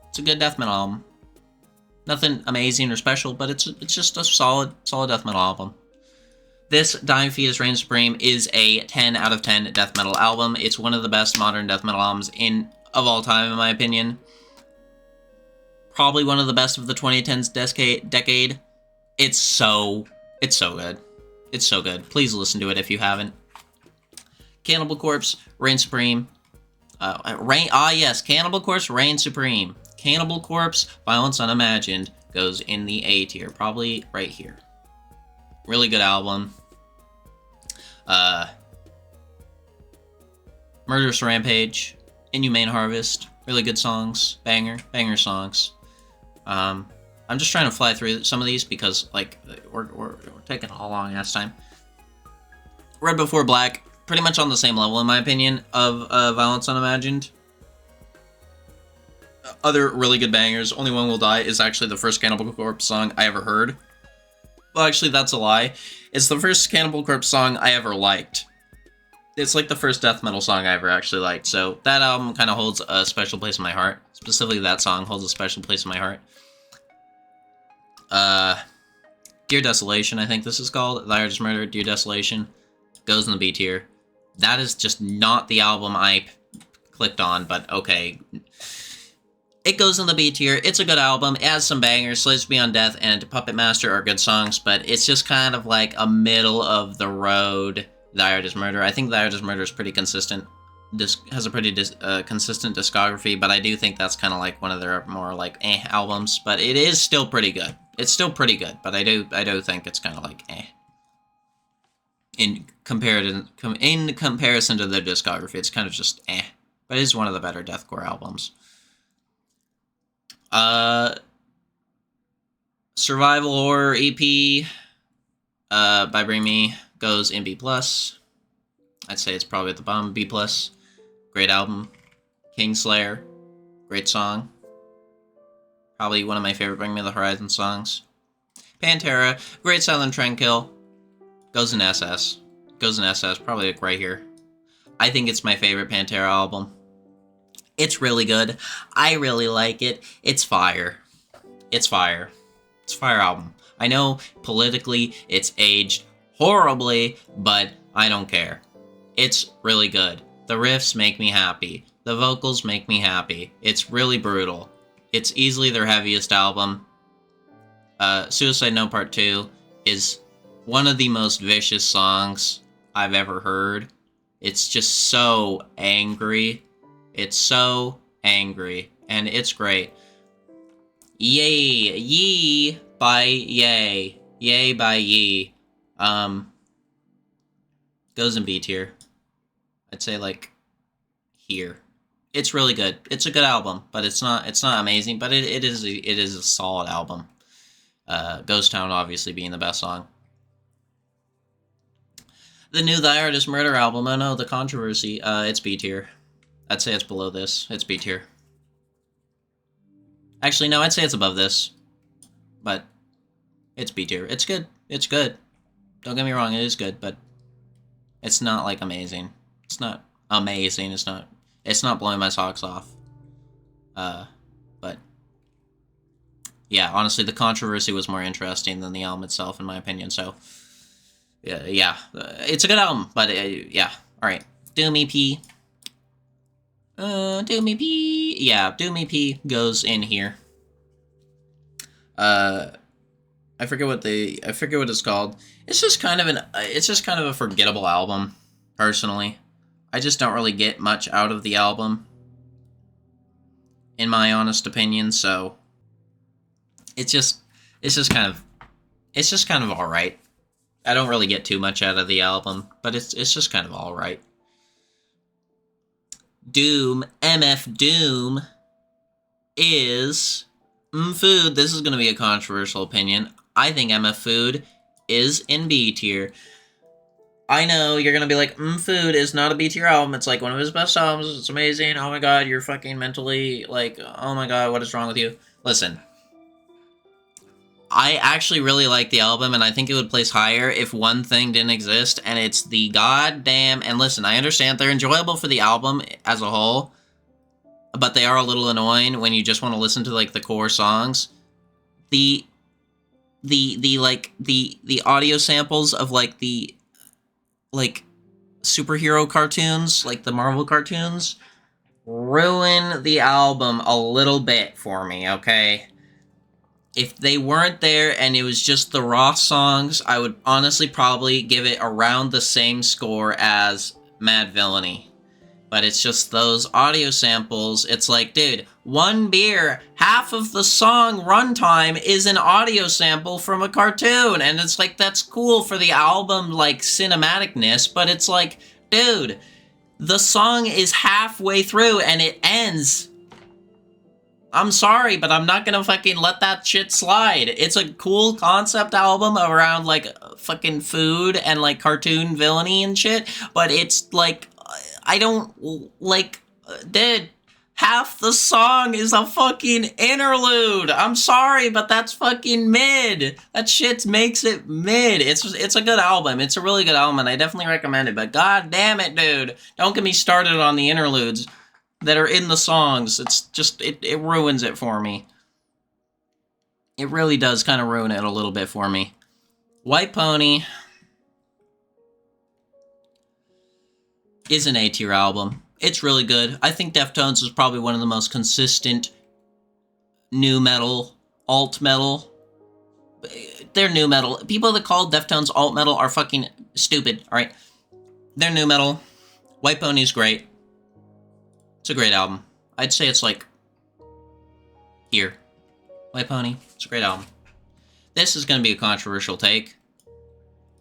It's a good death metal album. Nothing amazing or special, but it's just a solid death metal album. This Dying Fetus Reign Supreme is a 10 out of 10 death metal album. It's one of the best modern death metal albums of all time, in my opinion. Probably one of the best of the 2010s decade. It's so good. It's so good. Please listen to it if you haven't. Cannibal Corpse, Reign Supreme. Yes, Cannibal Corpse, Reign Supreme. Cannibal Corpse, Violence Unimagined, goes in the A tier. Probably right here. Really good album. Murderous Rampage, Inhumane Harvest. Really good songs. Banger songs. I'm just trying to fly through some of these because, like, we're taking a long ass time. Red Before Black, pretty much on the same level, in my opinion, of Violence Unimagined. Other really good bangers. Only One Will Die is actually the first Cannibal Corpse song I ever heard. Well, actually, that's a lie. It's the first Cannibal Corpse song I ever liked. It's like the first death metal song I ever actually liked. So that album kind of holds a special place in my heart. Specifically, that song holds a special place in my heart. Dear Desolation, I think this is called. Thy Art Is Murder, Dear Desolation. Goes in the B tier. That is just not the album I clicked on, but okay. It goes in the B tier. It's a good album. It has some bangers. Slaves Beyond Death and Puppet Master are good songs, but it's just kind of like a middle of the road Thy Art Is Murder. I think Thy Art Is Murder is pretty consistent. This has a pretty consistent discography, but I do think that's kind of like one of their more like albums. But it is still pretty good. It's still pretty good, but I do think it's kind of like in comparison to their discography. It's kind of just but it is one of the better deathcore albums. Survival Horror EP by Bring Me goes in B+. I'd say it's probably at the bottom, B+. Great album. Kingslayer, great song. Probably one of my favorite Bring Me the Horizon songs. Pantera, great Silent Tranquil, goes in SS. Goes in SS, probably like right here. I think it's my favorite Pantera album. It's really good. I really like it. It's fire. It's fire. It's a fire album. I know politically it's aged horribly, but I don't care. It's really good. The riffs make me happy. The vocals make me happy. It's really brutal. It's easily their heaviest album. Suicide Note Part 2 is one of the most vicious songs I've ever heard. It's just so angry. It's so angry, and it's great. Yay, Ye by Yay. Yay by Ye. Goes in B tier. I'd say like here. It's really good. It's a good album, but it's not amazing, but it is a solid album. Ghost Town obviously being the best song. The new Thy Art Is Murder album, oh no, the controversy, it's B tier. I'd say it's below this. It's B tier. Actually, no, I'd say it's above this. But it's B tier. It's good. It's good. Don't get me wrong, it is good, but it's not like amazing. It's not amazing. It's not blowing my socks off. But yeah, honestly, the controversy was more interesting than the album itself, in my opinion. So yeah, it's a good album, but yeah. All right, Doom EP. Doom EP. Yeah, Doom EP goes in here. I forget what it's called. It's just kind of a forgettable album, personally. I just don't really get much out of the album, in my honest opinion, so it's just kind of all right. I don't really get too much out of the album, but it's just kind of all right. Doom, MF Doom, is Food. This is going to be a controversial opinion. I think MF Food is in B tier. I know you're going to be like, Food is not a B tier album. It's like one of his best albums. It's amazing. Oh my god, you're fucking mentally, like, oh my god, what is wrong with you? Listen. I actually really like the album, and I think it would place higher if one thing didn't exist, and it's the goddamn... And listen, I understand they're enjoyable for the album as a whole, but they are a little annoying when you just want to listen to, like, the core songs. The audio samples of, like, the, like, superhero cartoons, like the Marvel cartoons, ruin the album a little bit for me, okay? If they weren't there and it was just the raw songs, I would honestly probably give it around the same score as Mad Villainy. But it's just those audio samples. It's like, dude, one beer, half of the song runtime is an audio sample from a cartoon. And it's like, that's cool for the album, like, cinematicness. But it's like, dude, the song is halfway through and it ends. I'm sorry, but I'm not gonna fucking let that shit slide. It's a cool concept album around, like, fucking food and, like, cartoon villainy and shit, but it's, like, I don't, like, dude, half the song is a fucking interlude. I'm sorry, but that's fucking mid. That shit makes it mid. It's a good album. It's a really good album, and I definitely recommend it, but god damn it, dude. Don't get me started on the interludes that are in the songs. It's just, it ruins it for me. It really does kind of ruin it a little bit for me. White Pony is an A-tier album. It's really good. I think Deftones is probably one of the most consistent new metal, alt metal. They're new metal. People that call Deftones alt metal are fucking stupid, alright? They're new metal. White Pony's great. It's a great album. I'd say it's like here. White Pony. It's a great album. This is going to be a controversial take.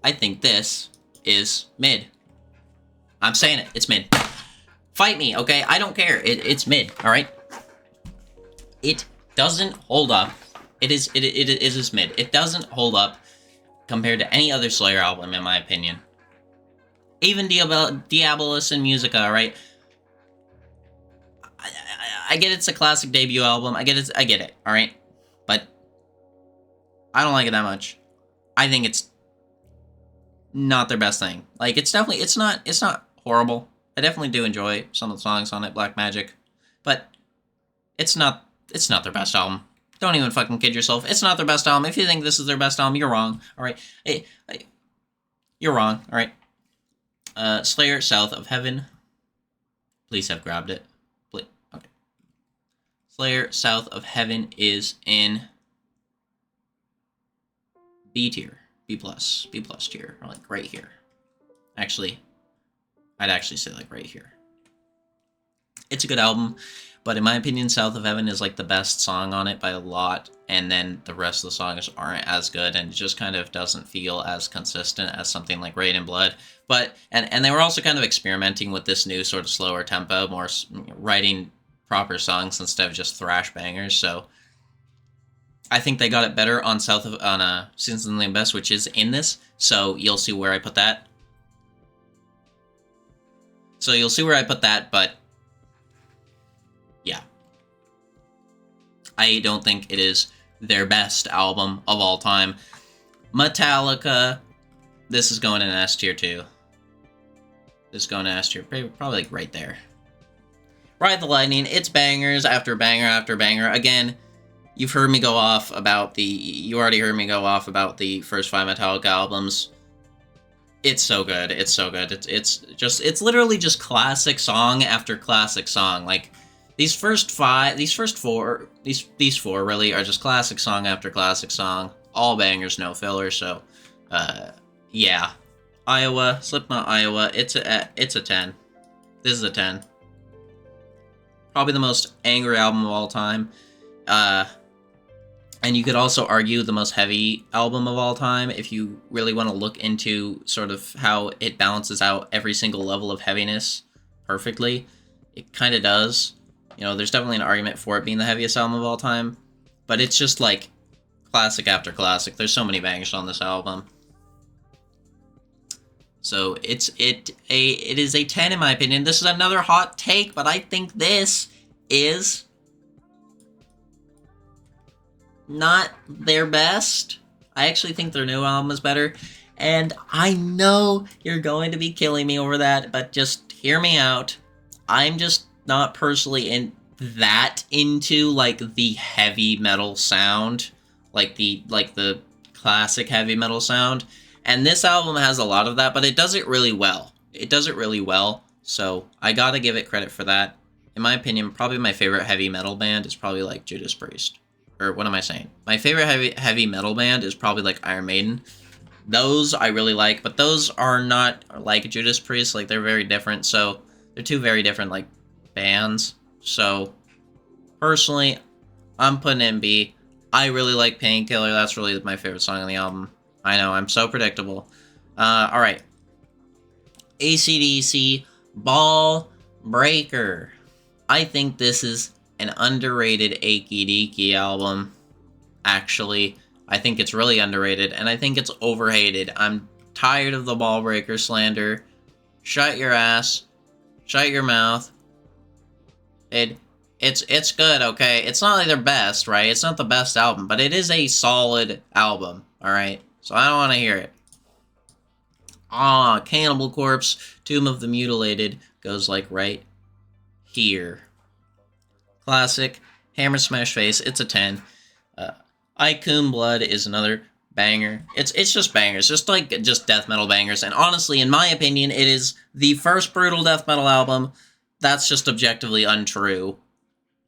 I think this is mid. I'm saying it. It's mid. Fight me, okay? I don't care. It's mid, alright? It doesn't hold up. It is mid. It doesn't hold up compared to any other Slayer album, in my opinion. Even Diabolus and Musica, alright? I get it's a classic debut album. I get it, alright? But I don't like it that much. I think it's not their best thing. Like, it's not horrible. I definitely do enjoy some of the songs on it, Black Magic. But it's not their best album. Don't even fucking kid yourself. It's not their best album. If you think this is their best album, you're wrong, alright? You're wrong, alright? Slayer, South of Heaven. Please have grabbed it. Okay. Slayer, South of Heaven is in B tier. B plus tier. Or like right here. Actually, I'd actually say like right here. It's a good album, but in my opinion, South of Heaven is like the best song on it by a lot, and then the rest of the songs aren't as good, and it just kind of doesn't feel as consistent as something like Rain and Blood. But, and they were also kind of experimenting with this new sort of slower tempo, more writing proper songs instead of just thrash bangers, so I think they got it better on Seasons in the Abyss, which is in this, so you'll see where I put that. So you'll see where I put that, but yeah. I don't think it is their best album of all time. Metallica, this is going in S tier too. This is going in S tier, probably like right there. Ride the Lightning, it's bangers after banger after banger. Again, you've heard me go off about you already heard me go off about the first 5 Metallica albums. It's so good. It's so good. It's literally just classic song after classic song. Like, these four really are just classic song after classic song. All bangers, no filler. So, yeah. Iowa, Slipknot, Iowa. It's a 10. This is a 10. Probably the most angry album of all time. And you could also argue the most heavy album of all time if you really want to look into sort of how it balances out every single level of heaviness perfectly. It kind of does. You know, there's definitely an argument for it being the heaviest album of all time, but it's just like classic after classic. There's so many bangers on this album. So it is a 10 in my opinion. This is another hot take, but I think this is not their best. I actually think their new album is better, and I know you're going to be killing me over that, but just hear me out. I'm just not personally into like the heavy metal sound, like the classic heavy metal sound, and this album has a lot of that, but it does it really well. It does it really well, so I gotta give it credit for that. In my opinion, probably my favorite heavy metal band is probably like Judas Priest. Or what am I saying? My favorite heavy metal band is probably like Iron Maiden. Those I really like, but those are not like Judas Priest. Like, they're very different. So they're two very different like bands. So personally, I'm putting it in B. I really like Painkiller. That's really my favorite song on the album. I know, I'm so predictable. All right. AC/DC Ball Breaker. I think this is an underrated Achy Deaky album, actually. I think it's really underrated, and I think it's overhated. I'm tired of the ball breaker slander. Shut your ass. Shut your mouth. It's good, okay? It's not like their best, right? It's not the best album, but it is a solid album, alright? So I don't want to hear it. Cannibal Corpse, Tomb of the Mutilated, goes like right here. Classic. Hammer Smash Face, it's a 10. Icon Blood is another banger. It's just bangers, just death metal bangers. And honestly, in my opinion, it is the first brutal death metal album. That's just objectively untrue.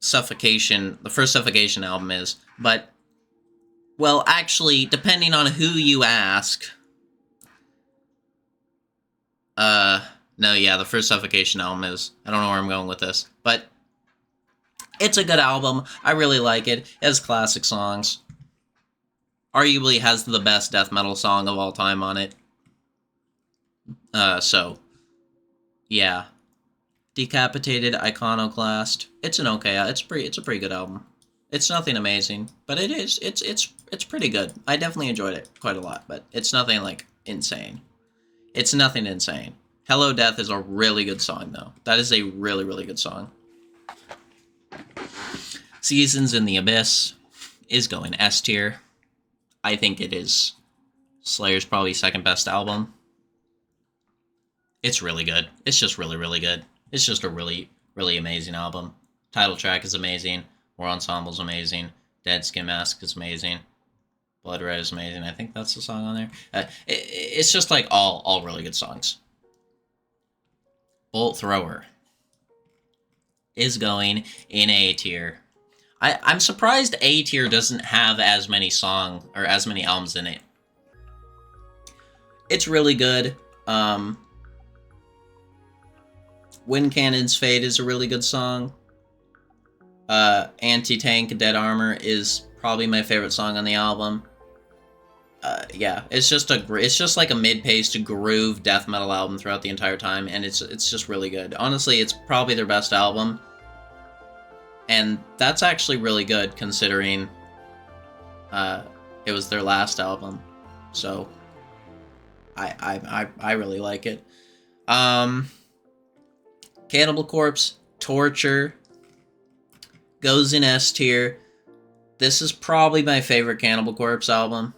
Suffocation, the first Suffocation album is. But, well, actually, depending on who you ask... no, yeah, the first Suffocation album is. I don't know where I'm going with this. But, it's a good album. I really like it. It has classic songs. Arguably has the best death metal song of all time on it. So, yeah. Decapitated Iconoclast. It's an okay, it's a pretty good album. It's nothing amazing, but it's pretty good. I definitely enjoyed it quite a lot, but it's nothing like insane. It's nothing insane. Hello Death is a really good song though. That is a really, really good song. Seasons in the Abyss is going S tier. I think it is Slayer's probably second best album. It's really good. It's just really, really good. It's just a really, really amazing album. Title track is amazing. War Ensemble's amazing. Dead Skin Mask is amazing. Blood Red is amazing. I think that's the song on there. It's just like all really good songs. Bolt Thrower is going in A tier. I'm surprised A tier doesn't have as many songs or as many albums in it. It's really good. Wind Cannon's Fate is a really good song. Anti-Tank Dead Armor is probably my favorite song on the album. Yeah, it's just like a mid-paced groove death metal album throughout the entire time, and it's just really good. Honestly, it's probably their best album. And that's actually really good considering it was their last album. So I really like it. Cannibal Corpse, Torture, goes in S tier. This is probably my favorite Cannibal Corpse album.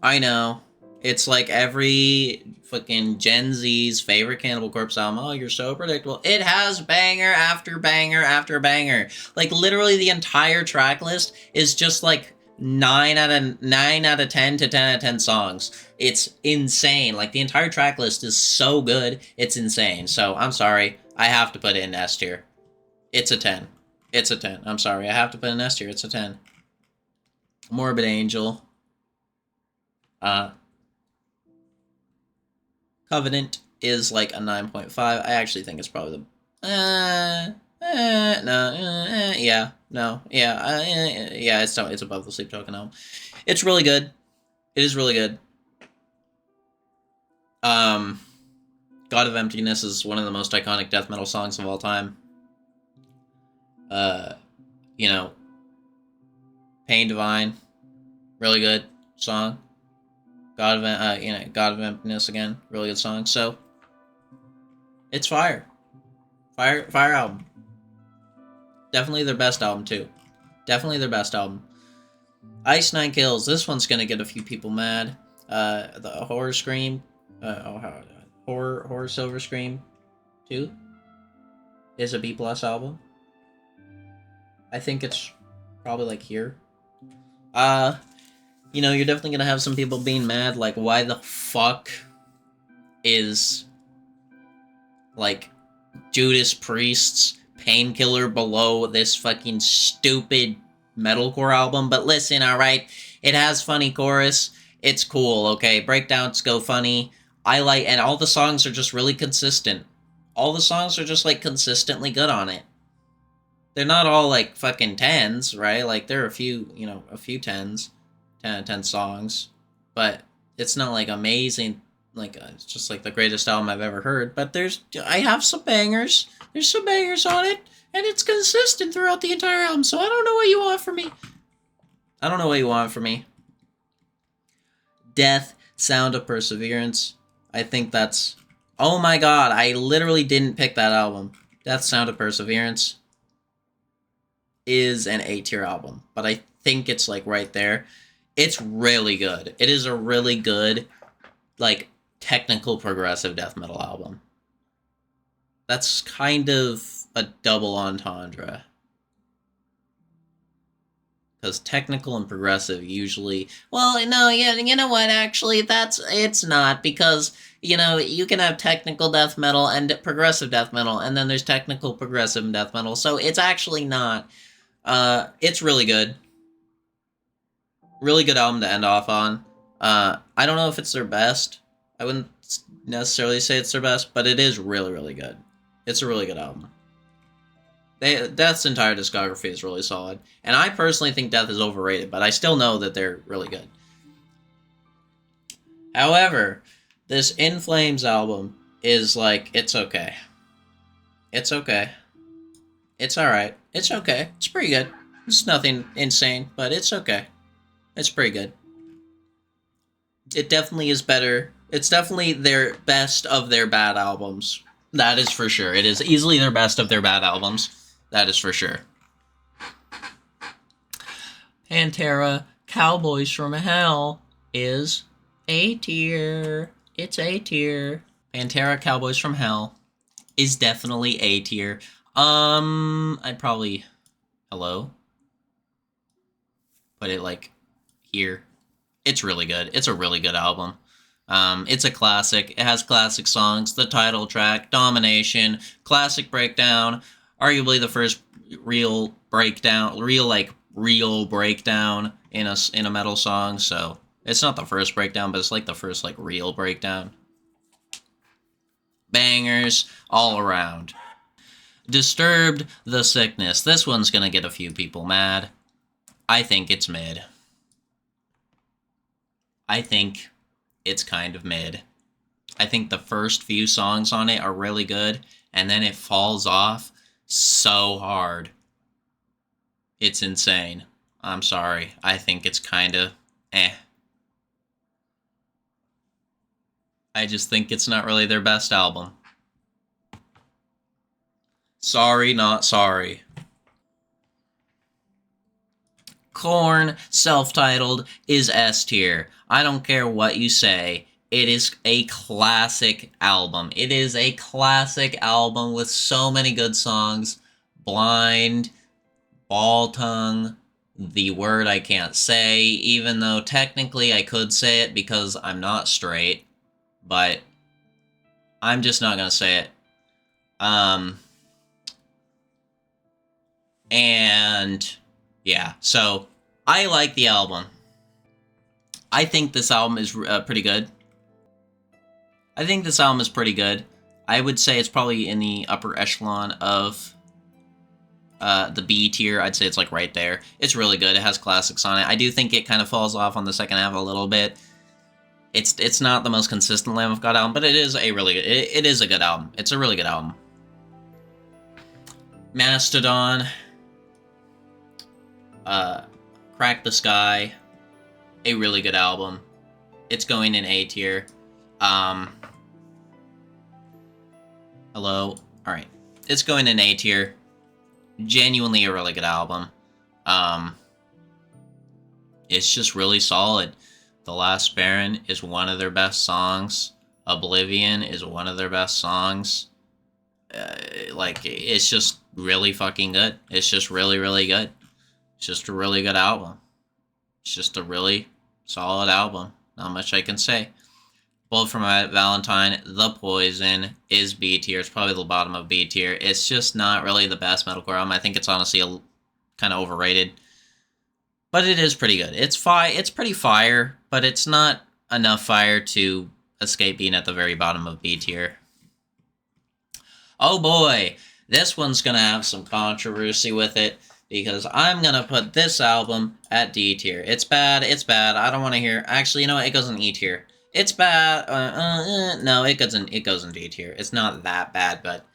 I know. It's like every fucking Gen Z's favorite Cannibal Corpse album. Oh, you're so predictable. It has banger after banger after banger. Like, literally the entire track list is just like 9 out of 10 to 10 out of 10 songs. It's insane. Like, the entire track list is so good, it's insane. So, I'm sorry. I have to put it in S tier. It's a 10. It's a 10. I'm sorry. I have to put it in S tier. It's a 10. Morbid Angel. Covenant is like a 9.5. I actually think it's probably the... yeah, it's above the Sleep Token album. It's really good. It is really good. God of Emptiness is one of the most iconic death metal songs of all time. You know, Pain Divine, really good song. God of Emptiness again, really good song. So, it's fire album. Definitely their best album too. Definitely their best album. Ice Nine Kills. This one's gonna get a few people mad. The Horror Scream. Horror Silver Scream 2 is a B+ album. I think it's probably like here. You know, you're definitely gonna have some people being mad, like, why the fuck is, like, Judas Priest's Painkiller below this fucking stupid metalcore album? But listen, alright, it has funny chorus, it's cool, okay, breakdowns go funny, and all the songs are just really consistent. All the songs are just, like, consistently good on it. They're not all, like, fucking 10s, right? Like, there are a few, you know, a few 10s. 10 out of 10 songs, but it's not like amazing, like it's just like the greatest album I've ever heard. But I have some bangers. There's some bangers on it. and it's consistent throughout the entire album, so I don't know what you want from me. I don't know what you want from me. Death, Sound of Perseverance. I think that's... Oh my god, I literally didn't pick that album. Death, Sound of Perseverance is an A-tier album, but I think it's, like, right there. It's really good. It is a really good, like, technical progressive death metal album. That's kind of a double entendre. Because technical and progressive usually... Well, no, yeah, you know what, actually, it's not, because, you know, you can have technical death metal and progressive death metal, and then there's technical progressive death metal, so it's actually not. It's really good. Really good album to end off on. I don't know if it's their best. I wouldn't necessarily say it's their best, but it is really, really good. It's a really good album. Death's entire discography is really solid. And I personally think Death is overrated, but I still know that they're really good. However, this In Flames album is like, it's okay. It's okay. It's alright. It's okay. It's pretty good. It's nothing insane, but it's okay. It's pretty good. It definitely is better. It's definitely their best of their bad albums. That is for sure. It is easily their best of their bad albums. That is for sure. Pantera, Cowboys from Hell is A tier. It's A tier. Pantera, Cowboys from Hell is definitely A tier. I'd probably... Hello? Put it, like, here. It's really good. It's a really good album. It's a classic. It has classic songs. The title track, Domination, classic breakdown, arguably the first real breakdown in a metal song. So it's not the first breakdown, but it's like the first like real breakdown. Bangers all around. Disturbed, The Sickness. This one's gonna get a few people mad. I think it's mid. I think it's kind of mid. I think the first few songs on it are really good, and then it falls off so hard. It's insane. I'm sorry. I think it's kind of eh. I just think it's not really their best album. Sorry, not sorry. Korn, self-titled, is S tier. I don't care what you say. It is a classic album. It is a classic album with so many good songs. Blind, Ball Tongue, The Word I Can't Say, even though technically I could say it because I'm not straight, but I'm just not gonna say it. And yeah, so I like the album. I think this album is pretty good. I think this album is pretty good. I would say it's probably in the upper echelon of the B tier. I'd say it's like right there. It's really good. It has classics on it. I do think it kind of falls off on the second half a little bit. It's not the most consistent Lamb of God album, but it is a really good, it is a good album. It's a really good album. Mastodon, Crack the Sky, a really good album. It's going in A tier. Hello? Alright. It's going in A tier. Genuinely a really good album. It's just really solid. The Last Baron is one of their best songs. Oblivion is one of their best songs. Like, it's just really fucking good. It's just really, really good. It's just a really good album. It's just a really solid album. Not much I can say. Bullet for My Valentine, The Poison, is B tier. It's probably the bottom of B tier. It's just not really the best metalcore album. I think it's honestly kind of overrated. But it is pretty good. It's pretty fire, but it's not enough fire to escape being at the very bottom of B tier. Oh boy, this one's gonna have some controversy with it, because I'm gonna put this album at D tier. It's bad, I don't want to hear... Actually, you know what? It goes in E tier. It's bad, no, it goes in D tier. It's not that bad, but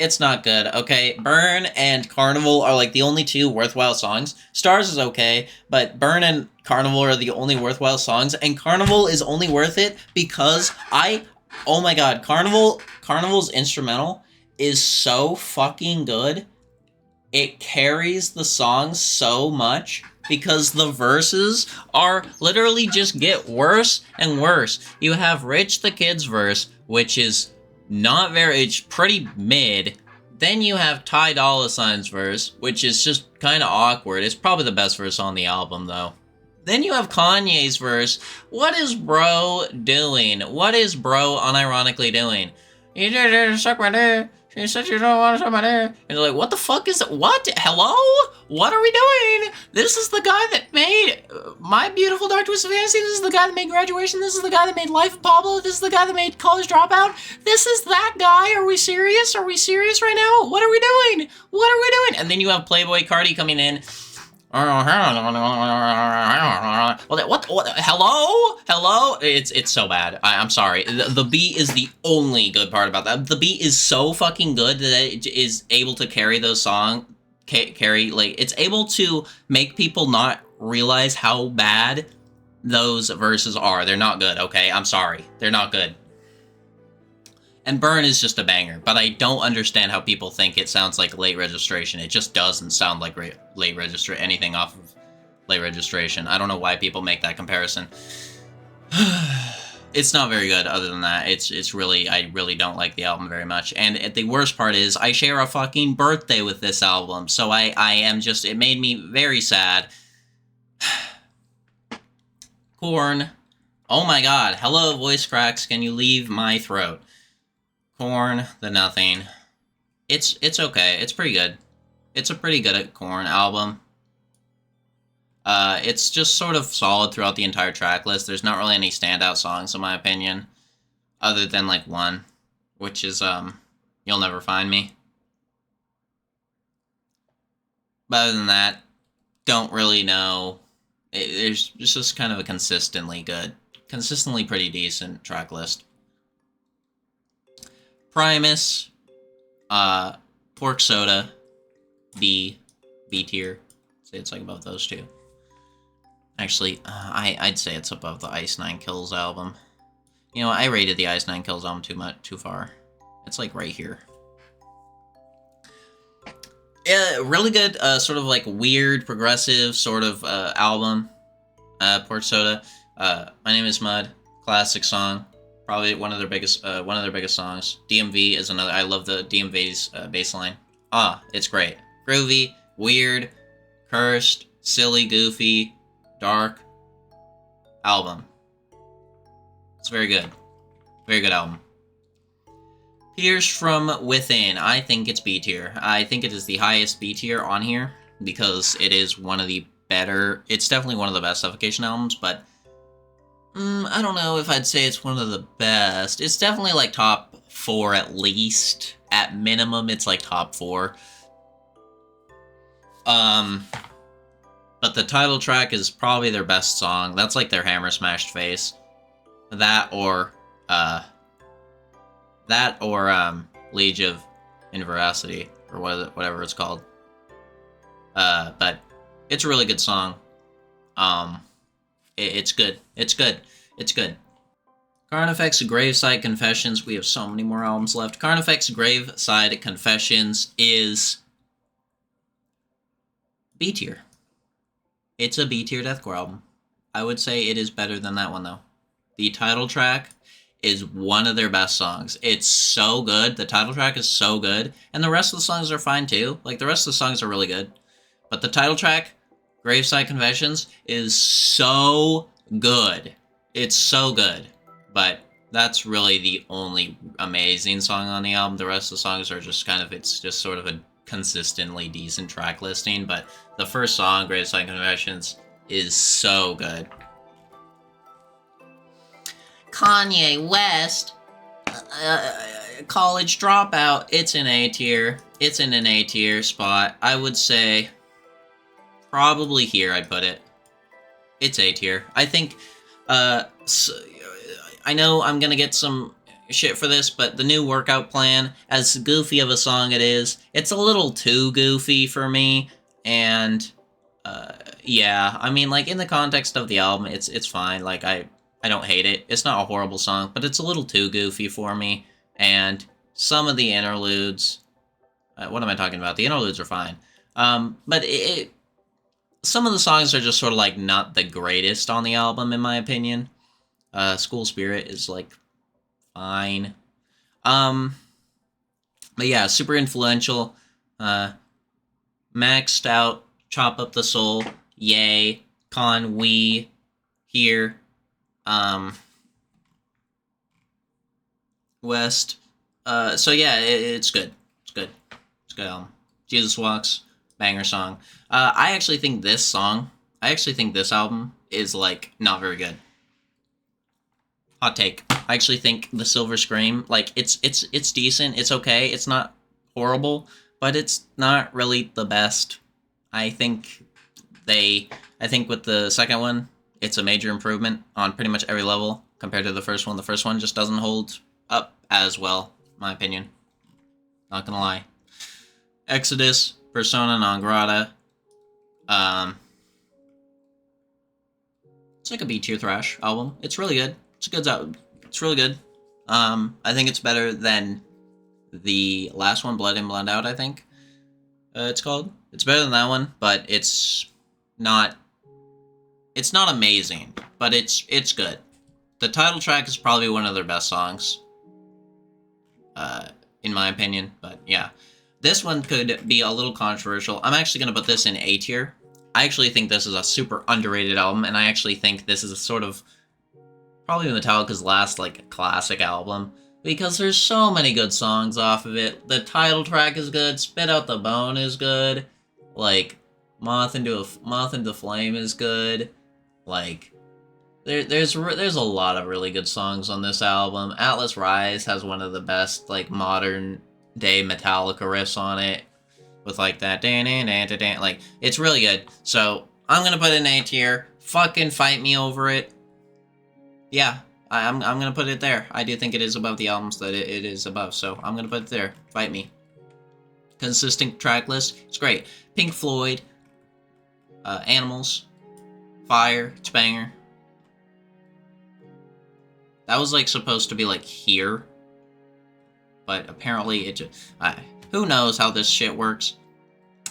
It's not good, okay? Burn and Carnival are like the only two worthwhile songs. Stars is okay, but Burn and Carnival are the only worthwhile songs, and Carnival is only worth it because oh my god, Carnival's instrumental is so fucking good. It carries the song so much because the verses are literally just get worse and worse. You have Rich the Kid's verse, which is not very, it's pretty mid. Then you have Ty Dolla $ign's verse, which is just kind of awkward. It's probably the best verse on the album, though. Then you have Kanye's verse. What is bro doing? What is bro unironically doing? You just suck my dick. She said you don't want to suck my dick. And you're like, what the fuck is it? What? Hello? What are we doing? This is the guy that made My Beautiful Dark Twisted Fantasy. This is the guy that made Graduation. This is the guy that made Life of Pablo. This is the guy that made College Dropout. This is that guy. Are we serious? Are we serious right now? What are we doing? What are we doing? And then you have Playboy Cardi coming in. What? Hello? It's so bad. I'm sorry. The beat is the only good part about that. The beat is so fucking good that it is able to carry those songs. It's able to make people not realize how bad those verses are. They're not good, okay? I'm sorry. They're not good. And Burn is just a banger, but I don't understand how people think it sounds like Late Registration. It just doesn't sound like Late Registration, anything off of Late Registration. I don't know why people make that comparison. It's not very good other than that. It's really, I really don't like the album very much. And the worst part is, I share a fucking birthday with this album, so I am just, it made me very sad. Korn. Oh my god. Hello, voice cracks. Can you leave my throat? Korn, The Nothing. It's okay. It's pretty good. It's a pretty good Korn album. It's just sort of solid throughout the entire track list. There's not really any standout songs, in my opinion, other than, like, one, which is, You'll Never Find Me. But other than that, don't really know. It's just kind of a consistently pretty decent track list. Primus, Pork Soda, B tier. Say it's like above those two. Actually, I'd say it's above the Ice Nine Kills album. You know, I rated the Ice Nine Kills album too far. It's like right here. Yeah, really good, sort of like weird, progressive sort of album. Pork Soda. My Name Is Mud. Classic song. Probably one of their biggest songs. DMV is another. I love the DMV's bass line. It's great. Groovy, weird, cursed, silly, goofy, dark album. It's very good. Very good album. Pierce from Within. I think it's B tier. I think it is the highest B tier on here because it is one of the better. It's definitely one of the best Suffocation albums, but I don't know if I'd say it's one of the best. It's definitely like top 4 at least. At minimum, it's like top 4. But the title track is probably their best song. That's like their hammer smashed face. That or Liege of Inveracity, or whatever it's called. But it's a really good song. It's good. It's good. It's good. Carnifex Graveside Confessions. We have so many more albums left. Carnifex Graveside Confessions is B tier. It's a B tier deathcore album. I would say it is better than that one, though. The title track is one of their best songs. It's so good. The title track is so good. And the rest of the songs are fine, too. Like, the rest of the songs are really good. But the title track, Graveside Confessions, is so good. It's so good. But that's really the only amazing song on the album. The rest of the songs are just kind of, it's just sort of a consistently decent track listing. But the first song, Graveside Confessions, is so good. Kanye West, College Dropout, it's an A tier. It's in an A tier spot. I would say probably here I'd put it. It's A tier. I think, I know I'm gonna get some shit for this, but the new workout plan, as goofy of a song it is, it's a little too goofy for me, and yeah, I mean, like, in the context of the album, it's fine. Like, I don't hate it. It's not a horrible song, but it's a little too goofy for me, and some of the interludes, what am I talking about? The interludes are fine, but some of the songs are just sort of, like, not the greatest on the album, in my opinion. School Spirit is, like, fine. But yeah, super influential. Maxed out, Chop Up the Soul, yay. Con, we, here. West. So yeah, it's good. It's good. It's a good album. Jesus Walks, banger song. I actually think this album is, like, not very good. Hot take. I actually think the Silver Scream, like, it's decent. It's okay. It's not horrible, but it's not really the best. I think with the second one, it's a major improvement on pretty much every level compared to the first one. The first one just doesn't hold up as well, in my opinion. Not gonna lie. Exodus, Persona non grata. It's like a B-tier thrash album. It's really good. It's a good album. It's really good. I think it's better than the last one, Blood In, Blood Out, I think it's called. It's better than that one, but it's not amazing, but it's good. The title track is probably one of their best songs, in my opinion, but yeah. This one could be a little controversial. I'm actually going to put this in A tier. I actually think this is a super underrated album, and I actually think this is a sort of probably Metallica's last, like, classic album, because there's so many good songs off of it. The title track is good, Spit Out the Bone is good, like, Moth into Flame is good, like, there's a lot of really good songs on this album. Atlas Rise has one of the best, like, modern day Metallica riffs on it, with, like, that like, it's really good. So I'm gonna put it in A tier. Fucking fight me over it. Yeah, I'm gonna put it there. I do think it is above the albums that it is above, so I'm gonna put it there. Fight me. Consistent track list, it's great. Pink Floyd, Animals, Fire, it's banger. That was, like, supposed to be, like, here, but apparently it just, who knows how this shit works.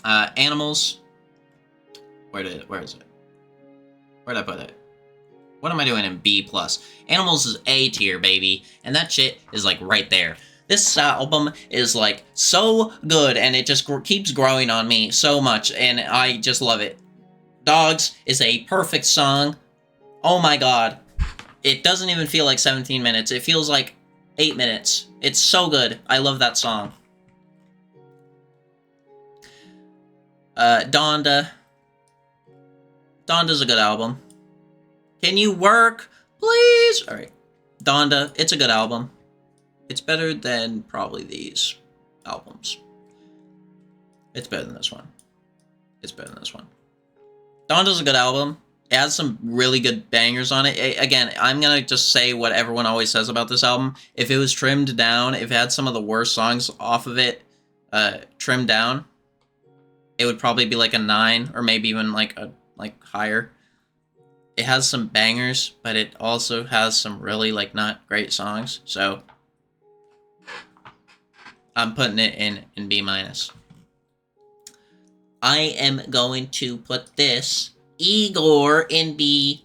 Animals, where is it? Where'd I put it? What am I doing in B+? Animals is A tier, baby, and that shit is, like, right there. This album is, like, so good, and it just keeps growing on me so much, and I just love it. Dogs is a perfect song. Oh my god. It doesn't even feel like 17 minutes. It feels like 8 minutes. It's so good. I love that song. Donda. Donda's a good album. Can you work, please? Alright. Donda, it's a good album. It's better than probably these albums. It's better than this one. It's better than this one. Donda's a good album. It has some really good bangers on it. Again, I'm going to just say what everyone always says about this album. If it was trimmed down, if it had some of the worst songs off of it trimmed down, it would probably be like a 9 or maybe even like higher. It has some bangers, but it also has some really, like, not great songs. So I'm putting it in B-. I am going to put this Igor in B+.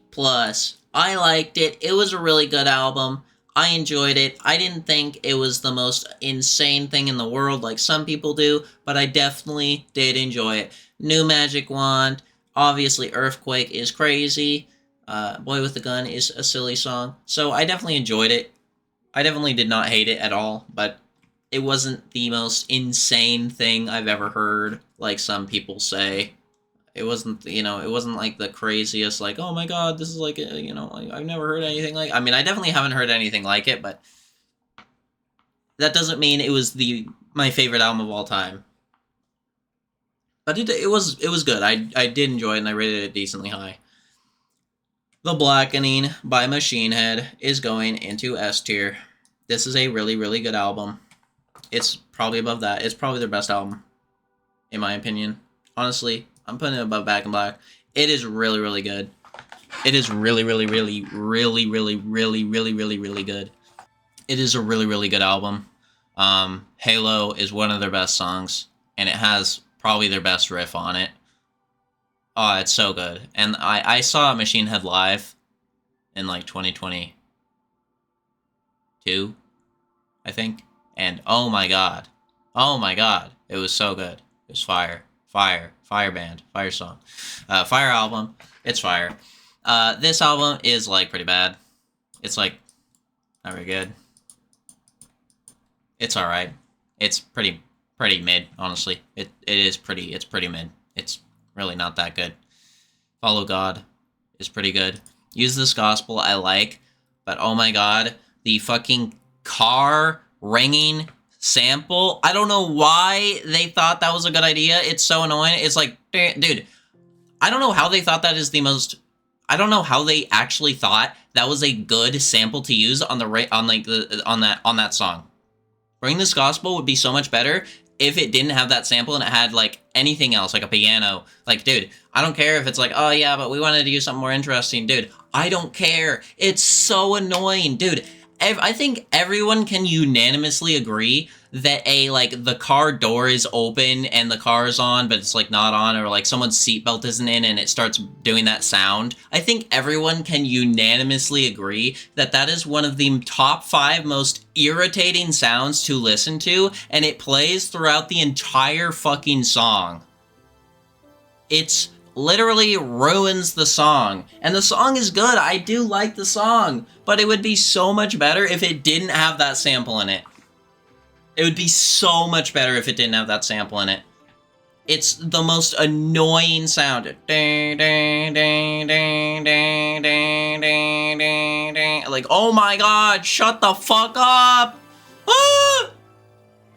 I liked it. It was a really good album. I enjoyed it. I didn't think it was the most insane thing in the world like some people do, but I definitely did enjoy it. New Magic Wand. Obviously, Earthquake is crazy. Boy with the Gun is a silly song. So I definitely enjoyed it. I definitely did not hate it at all, but it wasn't the most insane thing I've ever heard, like some people say. It wasn't, it wasn't like the craziest, like, oh my god, this is like, I've never heard anything like, I mean, I definitely haven't heard anything like it, but that doesn't mean it was my favorite album of all time. But it was good. I did enjoy it, and I rated it decently high. The Blackening by Machine Head is going into S tier. This is a really, really good album. It's probably above that. It's probably their best album, in my opinion. Honestly, I'm putting it above Back in Black. It is really, really good. It is really, really, really, really, really, really, really, really, really good. It is a really, really good album. Halo is one of their best songs, and it has probably their best riff on it. Oh, it's so good. And I saw Machine Head live in like 2022, I think. And oh my god. Oh my god. It was so good. It was fire. Fire. Fire band. Fire song. Fire album. It's fire. This album is like pretty bad. It's like not very good. It's alright. It's pretty mid, honestly. It's pretty mid. It's really not that good. Follow God is pretty good. Use This Gospel I like, but oh my god, the fucking car ringing sample. I don't know why they thought that was a good idea. It's so annoying. It's like, dude, I don't know how they thought that is the most. I don't know how they actually thought that was a good sample to use on the on that song. Bring This Gospel would be so much better if it didn't have that sample and it had like anything else, like a piano. Like, dude, I don't care if it's like, oh yeah, but we wanted to use something more interesting. Dude, I don't care. It's so annoying. Dude, I think everyone can unanimously agree that the car door is open and the car is on, but it's like not on, or like someone's seatbelt isn't in and it starts doing that sound. I think everyone can unanimously agree that that is one of the top 5 most irritating sounds to listen to, and it plays throughout the entire fucking song. It's literally ruins the song. And the song is good. I do like the song. But it would be so much better if it didn't have that sample in it. It would be so much better if it didn't have that sample in it. It's the most annoying sound. Like, oh my god, shut the fuck up! Ah!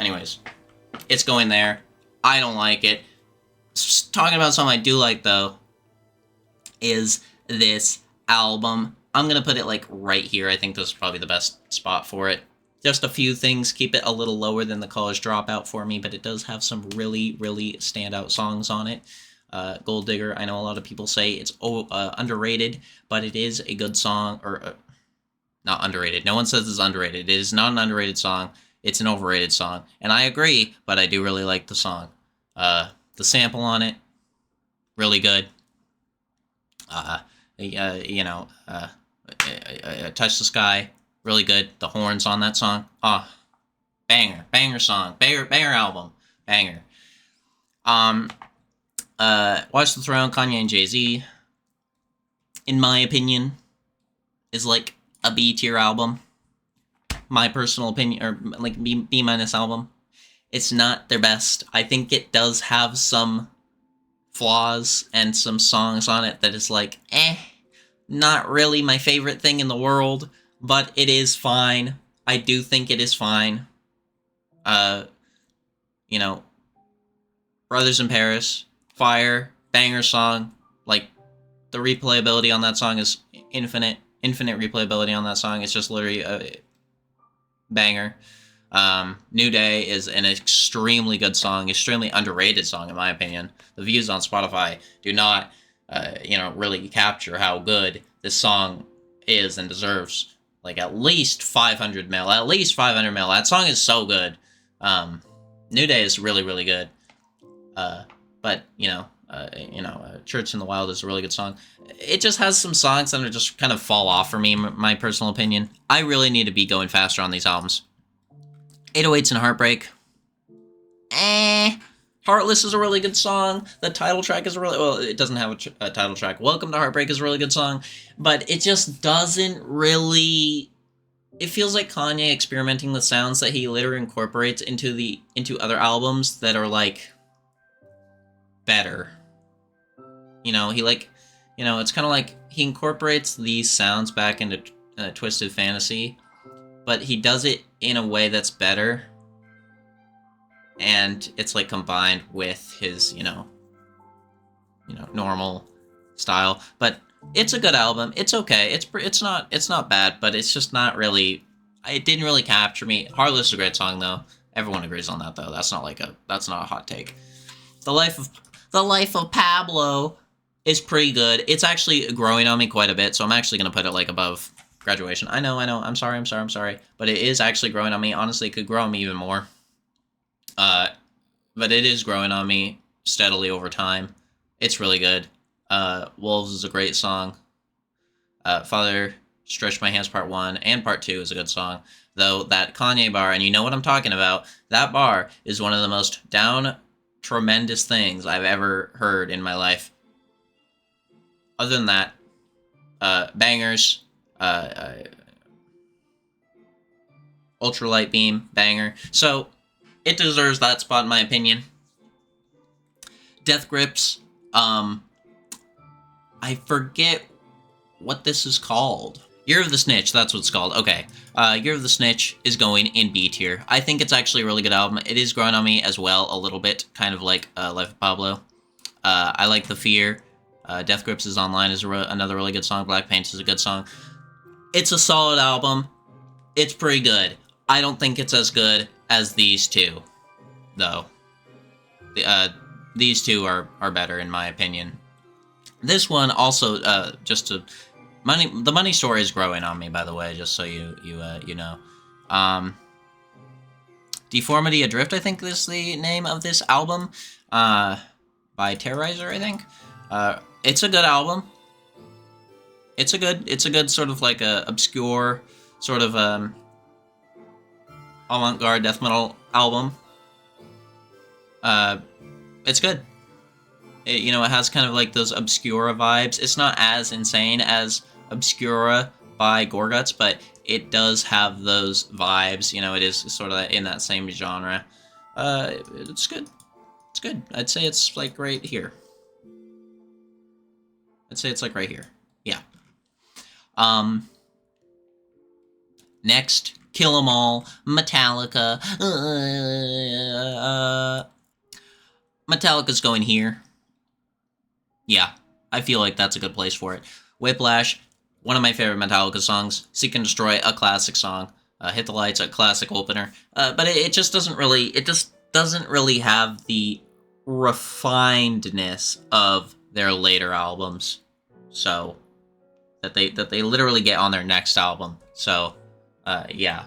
Anyways, it's going there. I don't like it. Talking about something I do like, though, is this album. I'm gonna put it like right here. I think this is probably the best spot for it. Just a few things keep it a little lower than the College Dropout for me, but it does have some really, really standout songs on it. Gold Digger, I know a lot of people say it's underrated, but it is a good song, or not underrated. No one says it's underrated. It is not an underrated song. It's an overrated song, and I agree, but I do really like the song. The sample on it, really good. Touch the Sky, really good. The horns on that song, banger song, banger album, banger. Watch the Throne, Kanye and Jay-Z, in my opinion, is like a B tier album. My personal opinion, or like B minus album. It's not their best. I think it does have some flaws and some songs on it that is like, not really my favorite thing in the world, but it is fine. I do think it is fine. Brothers in Paris, fire, banger song. Like, the replayability on that song is infinite replayability on that song. It's just literally a banger. New Day is an extremely good song, extremely underrated song in my opinion. The views on Spotify do not, really capture how good this song is and deserves. Like at least 500 mil. That song is so good. New Day is really, really good. But Church in the Wild is a really good song. It just has some songs that are just kind of fall off for me, my personal opinion. I really need to be going faster on these albums. 808s and Heartbreak. Heartless is a really good song. The title track is it doesn't have a title track. Welcome to Heartbreak is a really good song, but it just doesn't really. It feels like Kanye experimenting with sounds that he later incorporates into other albums that are like better. It's kind of like he incorporates these sounds back into Twisted Fantasy, but he does it in a way that's better, and it's like combined with his normal style. But it's a good album. It's okay. It's not bad, but it's just not really It didn't really capture me. Heartless is a great song though. Everyone agrees on that though. That's not a hot take. The Life of Pablo is pretty good. It's actually growing on me quite a bit, so I'm actually gonna put it like above Graduation. I know. I'm sorry. But it is actually growing on me. Honestly, it could grow on me even more. But it is growing on me steadily over time. It's really good. Wolves is a great song. Father Stretch My Hands Part 1 and Part 2 is a good song. Though that Kanye bar, and you know what I'm talking about, that bar is one of the most down tremendous things I've ever heard in my life. Other than that, bangers, Ultralight Beam, banger. So, it deserves that spot in my opinion. Death Grips, I forget what this is called. Year of the Snitch, that's what it's called. Okay. Year of the Snitch is going in B tier. I think it's actually a really good album. It is growing on me as well a little bit, kind of like Life of Pablo. I like The Fear. Death Grips is Online is another really good song. Black Paint is a good song. It's a solid album. It's pretty good. I don't think it's as good as these two, though. These two are better in my opinion. This one also, the Money Story is growing on me, by the way, just so you know. Deformity Adrift, I think is the name of this album, by Terrorizer, I think. It's a good album. It's a good sort of like a obscure sort of avant-garde death metal album. It's good. It has kind of like those Obscura vibes. It's not as insane as Obscura by Gorguts, but it does have those vibes. It is sort of in that same genre. It's good. It's good. I'd say it's like right here. Yeah. Next, Kill 'Em All, Metallica. Metallica's going here. Yeah, I feel like that's a good place for it. Whiplash, one of my favorite Metallica songs. Seek and Destroy, a classic song. Hit the Lights, a classic opener. But it just doesn't really have the refinedness of their later albums. So that they literally get on their next album. So yeah.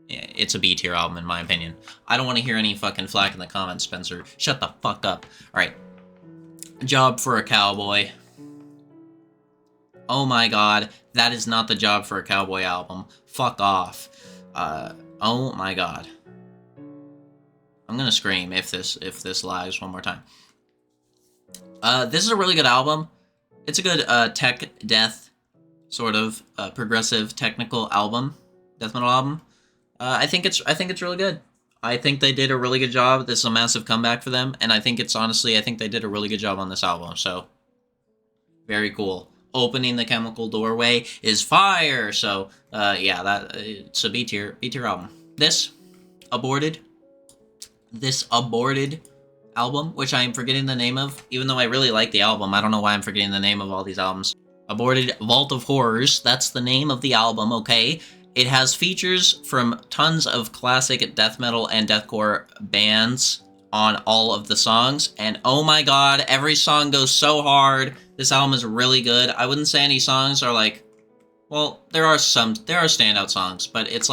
It's a B tier album in my opinion. I don't want to hear any fucking flack in the comments, Spencer. Shut the fuck up. Alright. Job for a Cowboy. Oh my god, that is not the Job for a Cowboy album. Fuck off. Oh my god. I'm gonna scream if this lags one more time. This is a really good album. It's a good tech death sort of progressive technical album, death metal album. I think it's really good. I think they did a really good job. This is a massive comeback for them, and I think they did a really good job on this album. So, very cool. Opening the Chemical Doorway is fire. So, yeah, it's a B tier album. This aborted album, which I am forgetting the name of, even though I really like the album. I don't know why I'm forgetting the name of all these albums. Aborted Vault of Horrors. That's the name of the album. Okay. It has features from tons of classic death metal and deathcore bands on all of the songs, and oh my god, every song goes so hard. This album is really good. I wouldn't say any songs are like, well, there are standout songs, but it's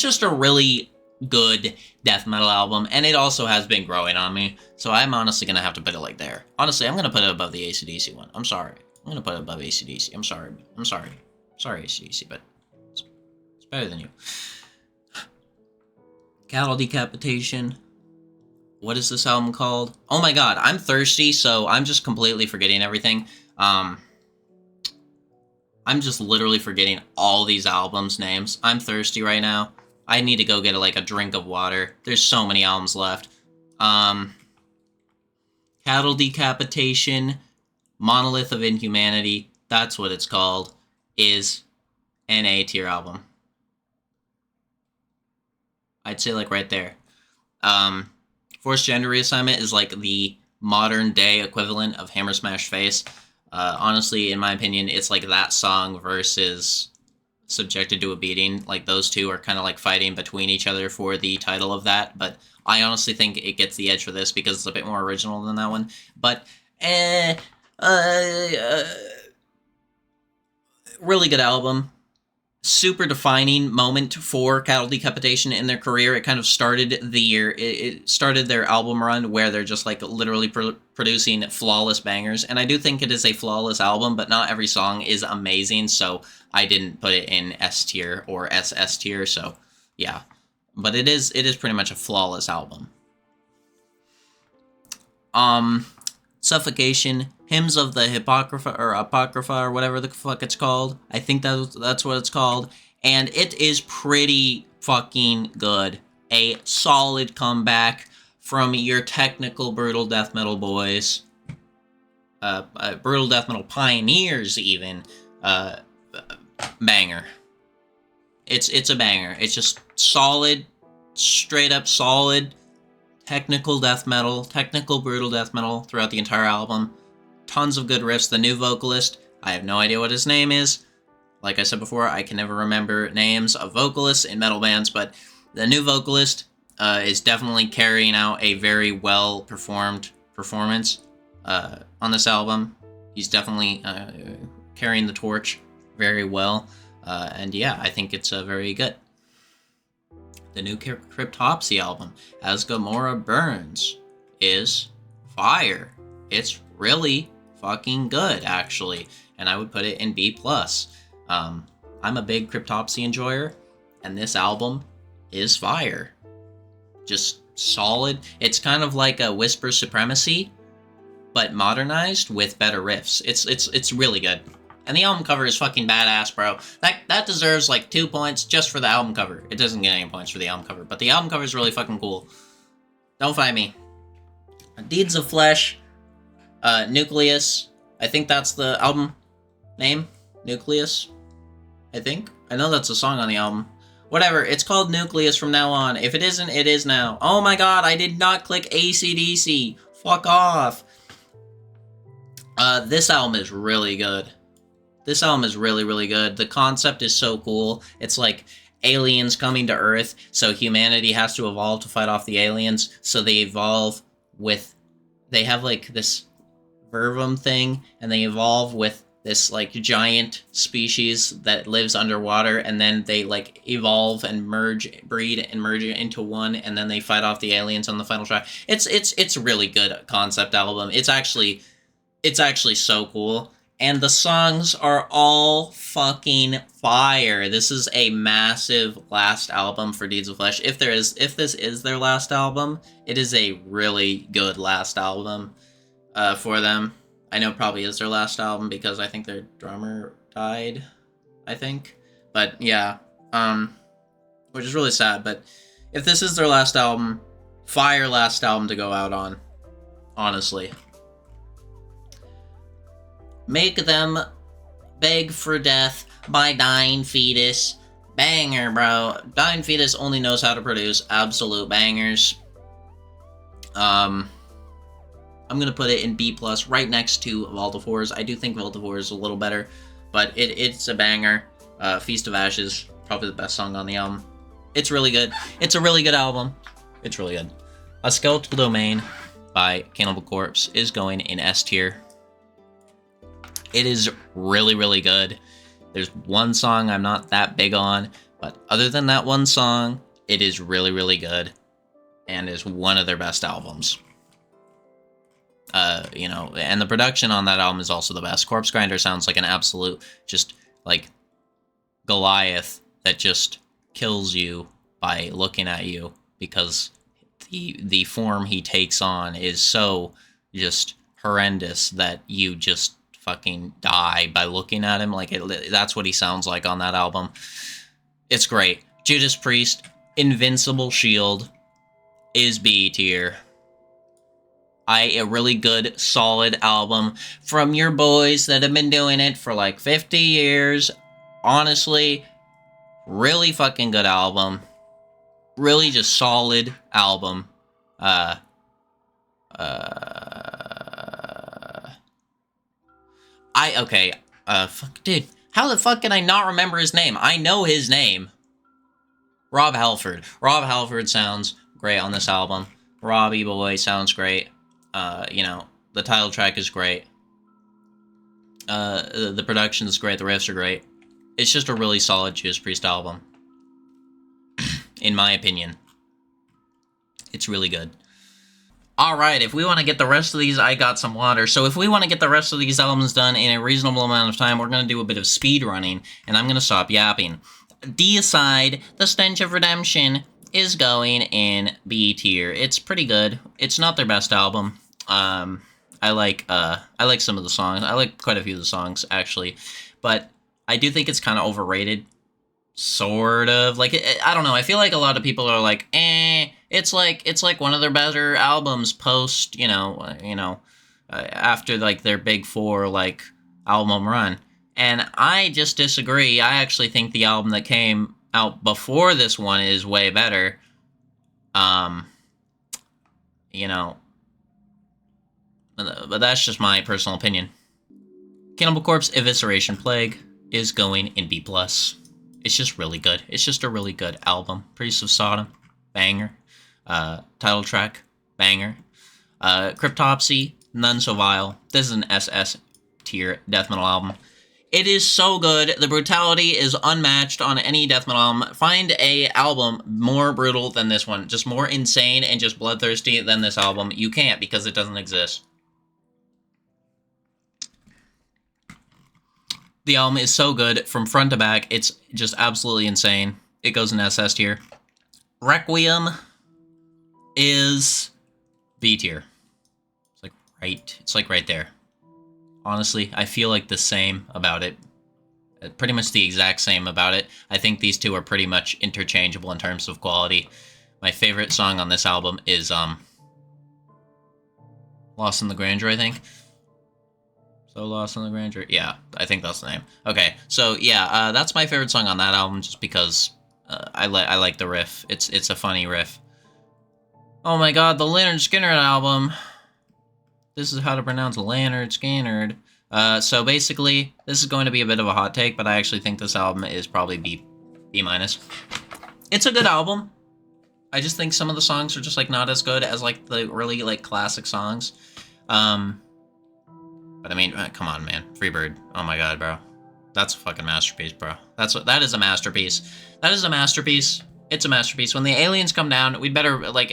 just a really good death metal album, and it also has been growing on me, so I'm honestly gonna have to put it like there. Honestly, I'm gonna put it above the AC/DC one. I'm sorry. I'm gonna put it above AC/DC. I'm sorry. Sorry, AC/DC, but better than you. Cattle Decapitation. What is this album called? Oh my god, I'm thirsty, so I'm just completely forgetting everything. I'm just literally forgetting all these albums' names. I'm thirsty right now. I need to go get a drink of water. There's so many albums left. Cattle Decapitation, Monolith of Inhumanity, that's what it's called, is an A tier album. I'd say right there. Forced Gender Reassignment is the modern day equivalent of Hammer Smash Face. Honestly, in my opinion, it's that song versus Subjected to a Beating. Like, those two are kind of like fighting between each other for the title of that, but I honestly think it gets the edge for this because it's a bit more original than that one. But, really good album. Super defining moment for Cattle Decapitation in their career. It kind of started the year. It started their album run where they're just like literally producing flawless bangers. And I do think it is a flawless album, but not every song is amazing. So I didn't put it in S tier or SS tier. So yeah, but it is pretty much a flawless album. Suffocation, Hymns of the Apocrypha, or whatever the fuck it's called. I think that's what it's called. And it is pretty fucking good. A solid comeback from your technical brutal death metal boys. Brutal death metal pioneers, even. Banger. It's a banger. It's just solid, straight up solid technical death metal, technical brutal death metal throughout the entire album. Tons of good riffs. The new vocalist, I have no idea what his name is. Like I said before, I can never remember names of vocalists in metal bands, but the new vocalist is definitely carrying out a very well performed performance on this album. He's definitely carrying the torch very well. And yeah, I think it's very good. The new Cryptopsy album, As Gomorrah Burns, is fire. It's really fucking good, actually, and I would put it in B+. I'm a big Cryptopsy enjoyer, and this album is fire. Just solid. It's kind of like a Whisper Supremacy, but modernized with better riffs. It's really good. And the album cover is fucking badass, bro. That deserves like 2 points just for the album cover. It doesn't get any points for the album cover, but the album cover is really fucking cool. Don't fight me. Deeds of Flesh, Nucleus. I think that's the album name. Nucleus. I think. I know that's a song on the album. Whatever, it's called Nucleus from now on. If it isn't, it is now. Oh my god, I did not click AC/DC. Fuck off. This album is really good. This album is really, really good. The concept is so cool. It's like aliens coming to Earth, so humanity has to evolve to fight off the aliens. So they evolve with... They have, like, this vervum thing, and they evolve with this, like, giant species that lives underwater, and then they, like, evolve and breed and merge into one, and then they fight off the aliens on the final track. It's a really good concept album. It's actually so cool. And the songs are all fucking fire. This is a massive last album for Deeds of Flesh. If this is their last album, it is a really good last album for them. I know it probably is their last album because I think their drummer died, I think. But yeah, which is really sad. But if this is their last album, fire last album to go out on, honestly. Make Them Beg for Death by Dying Fetus. Banger, bro. Dying Fetus only knows how to produce absolute bangers. I'm gonna put it in B+, right next to Voltivores. I do think Voltivores is a little better, but it's a banger. Feast of Ashes, probably the best song on the album. It's really good. It's a really good album. It's really good. A Skeletal Domain by Cannibal Corpse is going in S tier. It is really, really good. There's one song I'm not that big on, but other than that one song, it is really, really good, and is one of their best albums. And the production on that album is also the best. Corpse Grinder sounds like an absolute, just, like, Goliath that just kills you by looking at you, because the form he takes on is so just horrendous that you just fucking die by looking at him. Like, that's what he sounds like on that album. It's great. Judas Priest, Invincible Shield is B tier. A really good, solid album from your boys that have been doing it for like 50 years. Honestly, really fucking good album. Really just solid album. Fuck, dude, How the fuck can I not remember his name? I know his name. Rob Halford. Rob Halford sounds great on this album. Robbie Boy sounds great. You know, the title track is great. The production is great. The riffs are great. It's just a really solid Judas Priest album. In my opinion. It's really good. Alright, if we want to get the rest of these, I got some water. So if we want to get the rest of these albums done in a reasonable amount of time, we're going to do a bit of speed running, and I'm going to stop yapping. Deicide, The Stench of Redemption, is going in B tier. It's pretty good. It's not their best album. I like some of the songs. I like quite a few of the songs, actually. But I do think it's kind of overrated. Sort of. Like, I don't know. I feel like a lot of people are like, it's like one of their better albums post, after, like, their big four, like, album run. And I just disagree. I actually think the album that came out before this one is way better. But that's just my personal opinion. Cannibal Corpse Evisceration Plague is going in B+. It's just really good. It's just a really good album. Priest of Sodom, banger. Title track, banger. Cryptopsy, None So Vile. This is an SS tier death metal album. It is so good. The brutality is unmatched on any death metal album. Find a album more brutal than this one. Just more insane and just bloodthirsty than this album. You can't, because it doesn't exist. The album is so good from front to back. It's just absolutely insane. It goes in SS tier. Requiem is B tier. It's like right there. Honestly, I feel like the same about it. Pretty much the exact same about it. I think these two are pretty much interchangeable in terms of quality. My favorite song on this album is Lost in the Grandeur, I think. So Lost in the Grandeur? Yeah, I think that's the name. Okay, so yeah, that's my favorite song on that album, just because I like the riff. It's a funny riff. Oh my god, the Lynyrd Skynyrd album. This is how to pronounce Lynyrd Skynyrd. So basically, this is going to be a bit of a hot take, but I actually think this album is probably B-. It's a good album. I just think some of the songs are just, like, not as good as, like, the really, like, classic songs. But I mean, come on, man. Freebird. Oh my god, bro. That's a fucking masterpiece, bro. That is a masterpiece. That is a masterpiece. It's a masterpiece. When the aliens come down, we'd better, like,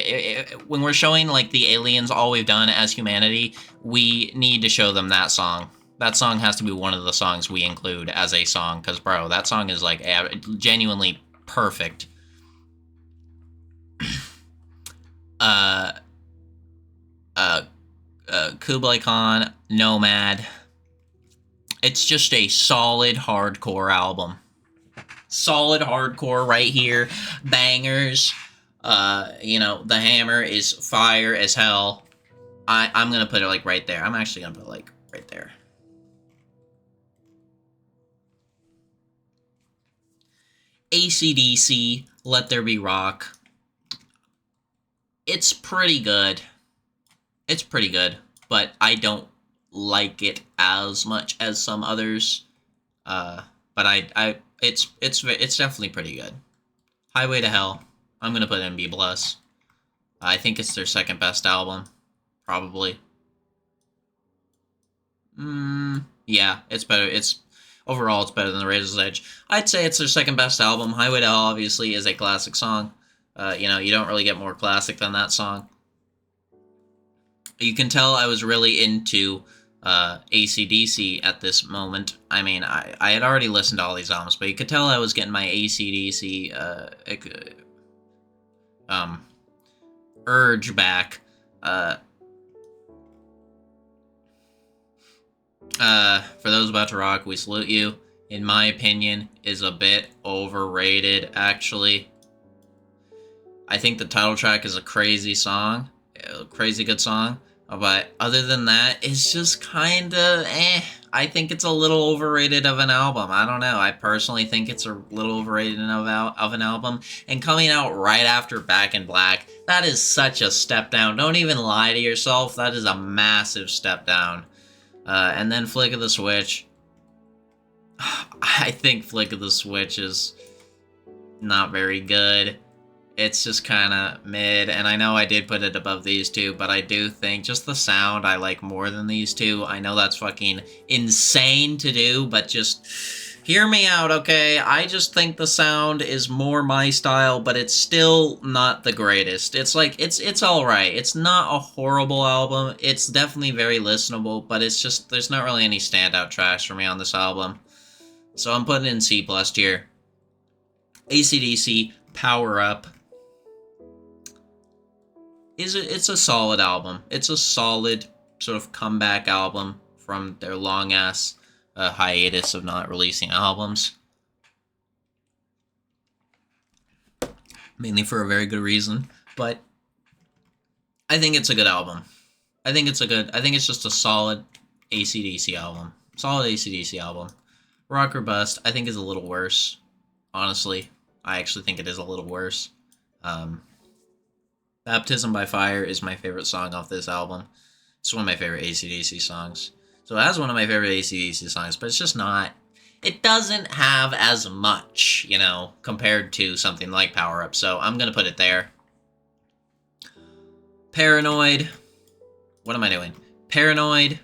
when we're showing, like, the aliens all we've done as humanity, we need to show them that song. That song has to be one of the songs we include as a song, because, bro, that song is, like, genuinely perfect. Kublai Khan, Nomad. It's just a solid hardcore album. Solid hardcore right here. Bangers. The hammer is fire as hell. I'm gonna put it, like, right there. I'm actually gonna put it, like, right there. AC/DC, Let There Be Rock. It's pretty good. It's pretty good, but I don't like it as much as some others. But it's definitely pretty good. Highway to Hell, I'm gonna put in B+. I think it's their second best album, probably. Yeah, it's better. Overall, it's better than The Razor's Edge. I'd say it's their second best album. Highway to Hell obviously is a classic song. You don't really get more classic than that song. You can tell I was really into AC/DC at this moment. I mean, I had already listened to all these albums, but you could tell I was getting my AC/DC urge back. For those about to rock, we salute you. In my opinion, is a bit overrated, actually. I think the title track is a crazy song. A crazy good song. But other than that, it's just kinda I think it's a little overrated of an album. I don't know. I personally think it's a little overrated of an album. And coming out right after Back in Black, that is such a step down. Don't even lie to yourself. That is a massive step down. And then Flick of the Switch. I think Flick of the Switch is not very good. It's just kind of mid, and I know I did put it above these two, but I do think just the sound I like more than these two. I know that's fucking insane to do, but just hear me out, okay? I just think the sound is more my style, but it's still not the greatest. It's like, it's alright. It's not a horrible album. It's definitely very listenable, but it's just, there's not really any standout tracks for me on this album. So I'm putting it in C+ tier. AC/DC, Power Up. It's a solid album. It's a solid sort of comeback album from their long-ass hiatus of not releasing albums. Mainly for a very good reason, but I think it's a good album. I think it's just a solid AC/DC album. Solid AC/DC album. Rock or Bust, I think, is a little worse. Honestly, I actually think it is a little worse. Baptism by Fire is my favorite song off this album. It's one of my favorite AC/DC songs. So it has one of my favorite AC/DC songs, but it's just not... It doesn't have as much, you know, compared to something like Power Up, so I'm gonna put it there. Paranoid. What am I doing? Paranoid.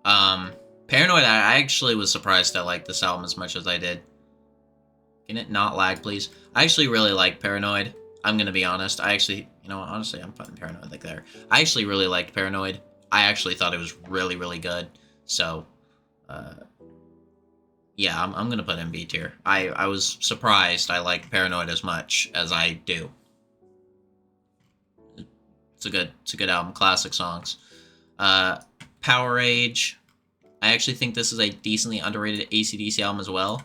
Paranoid, I actually was surprised I liked this album as much as I did. Can it not lag, please? I actually really like Paranoid. I'm gonna be honest. I actually, you know what, honestly, I'm putting Paranoid like there. I actually really liked Paranoid. I actually thought it was really, really good. So, yeah, I'm gonna put it in B tier. I was surprised I liked Paranoid as much as I do. It's a good album. Classic songs. Powerage. I actually think this is a decently underrated AC/DC album as well.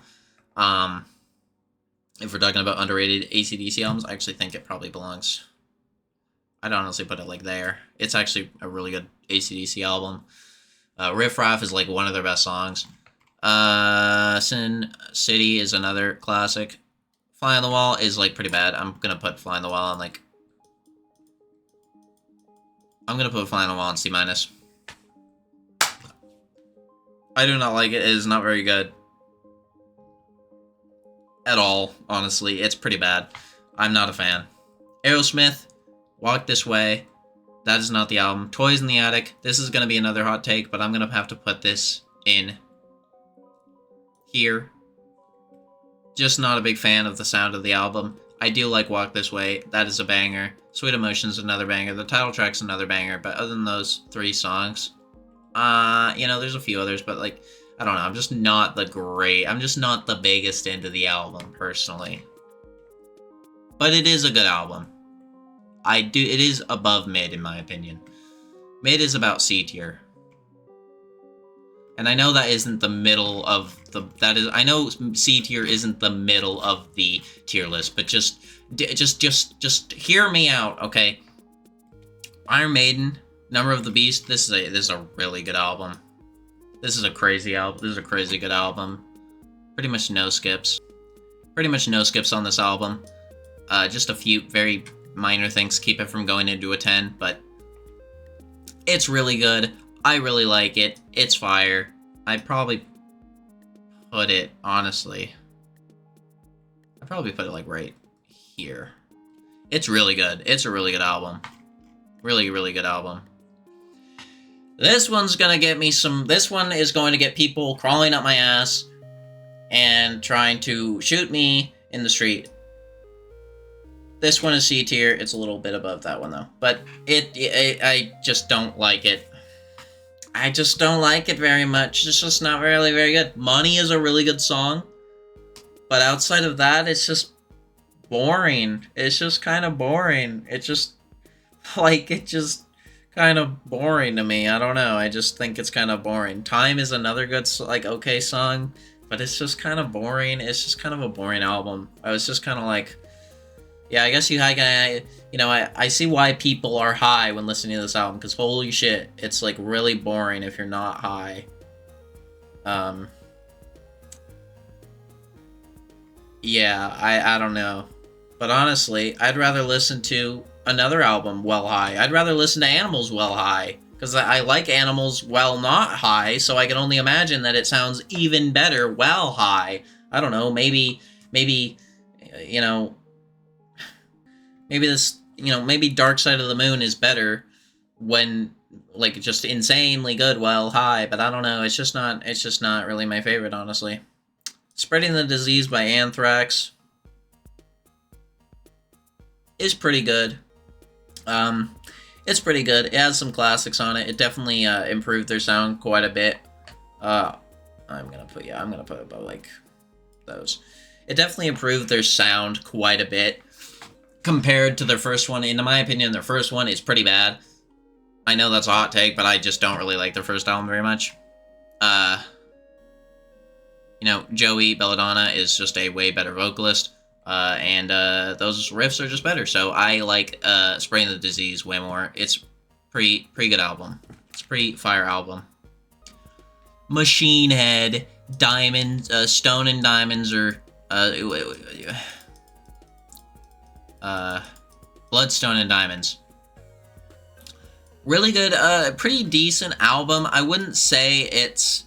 If we're talking about underrated AC/DC albums, I actually think it probably belongs... I'd honestly put it like there. It's actually a really good AC/DC album. Riff Raff is like one of their best songs. Sin City is another classic. Fly on the Wall is like pretty bad. I'm gonna put Fly on the Wall on like... I'm gonna put Fly on the Wall on C-. I do not like it. It is not very good. At all, honestly. It's pretty bad. I'm not a fan. Aerosmith, Walk This Way. That is not the album. Toys in the Attic. This is going to be another hot take, but I'm going to have to put this in here. Just not a big fan of the sound of the album. I do like Walk This Way. That is a banger. Sweet Emotions is another banger. The title track's another banger, but other than those three songs, you know, there's a few others, but like, I don't know, I'm just not the biggest into the album, personally. But it is a good album. It is above mid, in my opinion. Mid is about C tier. And I know that isn't the middle of I know C tier isn't the middle of the tier list, but just hear me out, okay? Iron Maiden, Number of the Beast, this is a really good album. This is a crazy album. This is a crazy good album. Pretty much no skips. Pretty much no skips on this album. Just a few very minor things keep it from going into a 10, but it's really good. I really like it. It's fire. I'd probably put it, honestly, I'd probably put it like right here. It's really good. It's a really good album. Really, really good album. This one's gonna get me some... This one is going to get people crawling up my ass and trying to shoot me in the street. This one is C tier. It's a little bit above that one, though. But I just don't like it. I just don't like it very much. It's just not really very good. Money is a really good song. But outside of that, it's just boring. It's just kind of boring. It's just... Like, it just... kind of boring to me. I don't know. I just think it's kind of boring. Time is another good, like, okay song, but it's just kind of boring. It's just kind of a boring album. I was just kind of like, yeah, I guess you know, I see why people are high when listening to this album, because holy shit, it's like really boring if you're not high. Yeah, I don't know. But honestly, I'd rather listen to another album while high. I'd rather listen to Animals while high, Because I like animals while not high, so I can only imagine that it sounds even better while high. I don't know, maybe, you know, maybe this, maybe Dark Side of the Moon is better when, like, just insanely good while high, but I don't know, it's just not really my favorite, honestly. Spreading the Disease by Anthrax is pretty good. It's pretty good. It has some classics on it. It definitely improved their sound quite a bit. I'm gonna put about like those. It definitely improved their sound quite a bit compared to their first one. In my opinion, their first one is pretty bad. I know that's a hot take, but I just don't really like their first album very much. Joey Belladonna is just a way better vocalist. And those riffs are just better. So I like Spreading the Disease way more. It's pretty good album. It's a pretty fire album. Machine Head, Diamonds, Stone and Diamonds, or Bloodstone and Diamonds. Really good, pretty decent album. I wouldn't say it's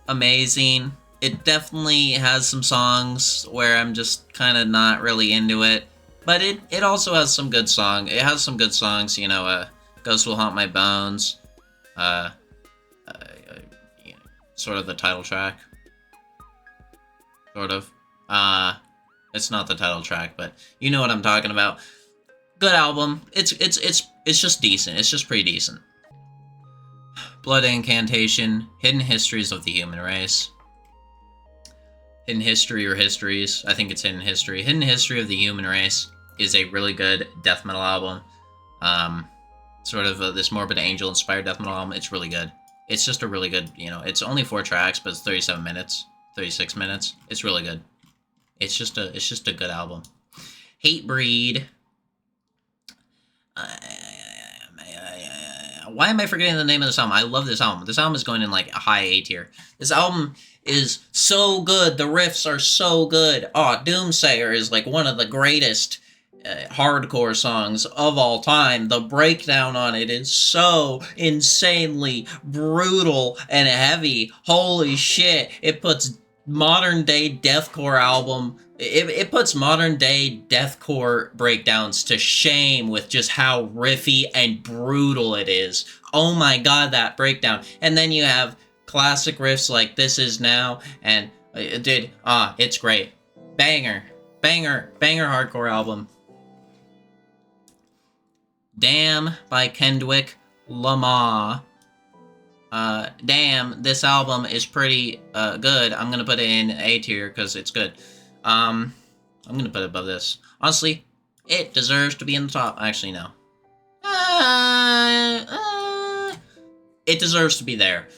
amazing. It definitely has some songs where I'm just kind of not really into it. But it also has some good songs. It has some good songs, Ghost Will Haunt My Bones. Sort of the title track. Sort of. It's not the title track, but you know what I'm talking about. Good album. It's just decent. It's just pretty decent. Blood Incantation, Hidden Histories of the Human Race. Hidden History or Histories. I think it's Hidden History. Hidden History of the Human Race is a really good death metal album. Sort of this Morbid Angel inspired death metal album. It's really good. It's just a really good, it's only 4 tracks, but it's 37 minutes, 36 minutes. It's really good. It's just a good album. Hatebreed. Why am I forgetting the name of this album? I love this album. This album is going in like a high A tier. This album is so good. The riffs are so good. Oh, Doomsayer is like one of the greatest hardcore songs of all time. The breakdown on it is so insanely brutal and heavy. Holy shit. It puts modern day deathcore album. It puts modern day deathcore breakdowns to shame with just how riffy and brutal it is. Oh my god, that breakdown. And then you have classic riffs like This Is Now, and it's great. Banger hardcore album. Damn by Kendrick Lamar. Damn, this album is pretty good. I'm gonna put it in A tier because it's good. I'm gonna put it above this. Honestly, it deserves to be in the top. Actually, no. It deserves to be there.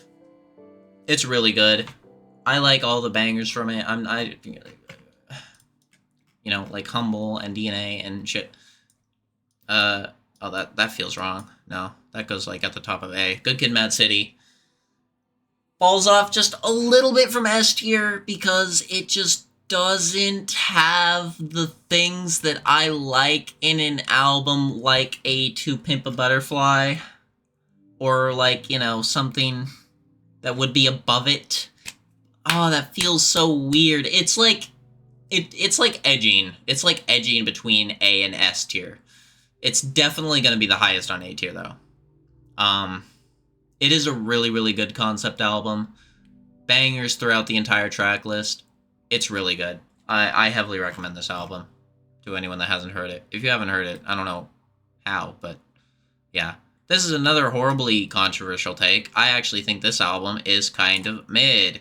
It's really good. I like all the bangers from it. Like Humble and DNA and shit. Oh, that feels wrong. No, that goes like at the top of A. Good Kid, Mad City falls off just a little bit from S tier because it just doesn't have the things that I like in an album, like a To Pimp a Butterfly, or like, something that would be above it. Oh, that feels so weird. It's like edging. It's like edging between A and S tier. It's definitely going to be the highest on A tier, though. It is a really, really good concept album. Bangers throughout the entire track list. It's really good. I heavily recommend this album to anyone that hasn't heard it. If you haven't heard it, I don't know how, but yeah. This is another horribly controversial take. I actually think this album is kind of mid.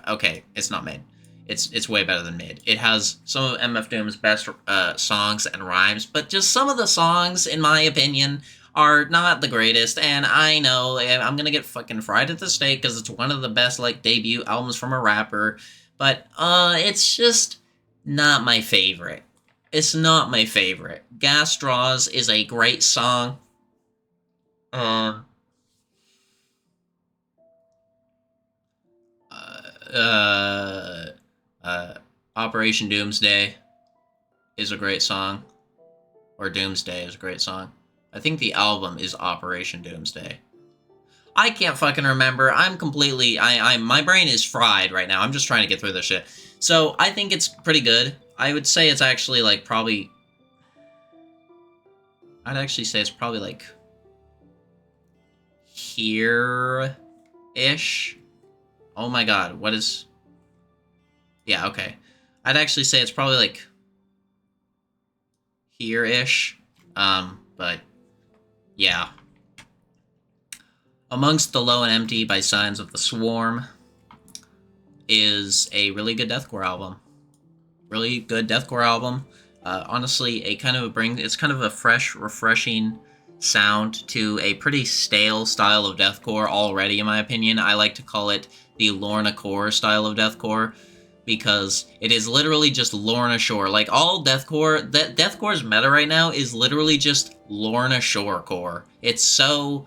Okay, it's not mid. It's way better than mid. It has some of MF Doom's best songs and rhymes, but just some of the songs, in my opinion, are not the greatest, and I know I'm gonna get fucking fried at the stake because it's one of the best, debut albums from a rapper, but, it's just not my favorite. It's not my favorite. Gas Straws is a great song. Operation Doomsday is a great song. Or Doomsday is a great song. I think the album is Operation Doomsday. I can't fucking remember. I'm completely, my brain is fried right now. I'm just trying to get through this shit. So I think it's pretty good. I would say it's actually like probably, I'd actually say it's probably like here-ish. Oh my god, what is, yeah, okay. I'd actually say it's probably like here-ish. But yeah. Amongst the Low and Empty by Signs of the Swarm is a really good deathcore album. Really good deathcore album. Honestly, it's kind of a fresh, refreshing sound to a pretty stale style of deathcore already, in my opinion. I like to call it the Lorna Core style of deathcore, because it is literally just Lorna Shore. Like, all deathcore, deathcore's meta right now is literally just Lorna Shore core. It's so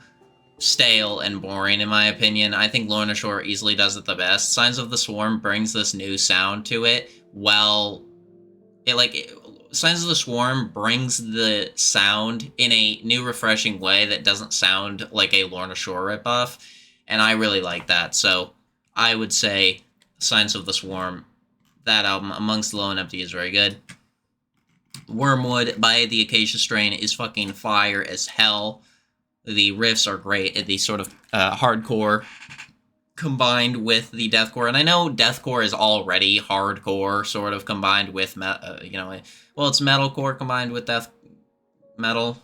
stale and boring, in my opinion. I think Lorna Shore easily does it the best. Signs of the Swarm brings this new sound to it. Signs of the Swarm brings the sound in a new, refreshing way that doesn't sound like a Lorna Shore ripoff, and I really like that. So I would say Signs of the Swarm, that album, Amongst the Low and Empty, is very good. Wormwood by the Acacia Strain is fucking fire as hell. The riffs are great. The sort of hardcore combined with the deathcore, and I know deathcore is already hardcore, sort of combined with it's metalcore combined with death metal,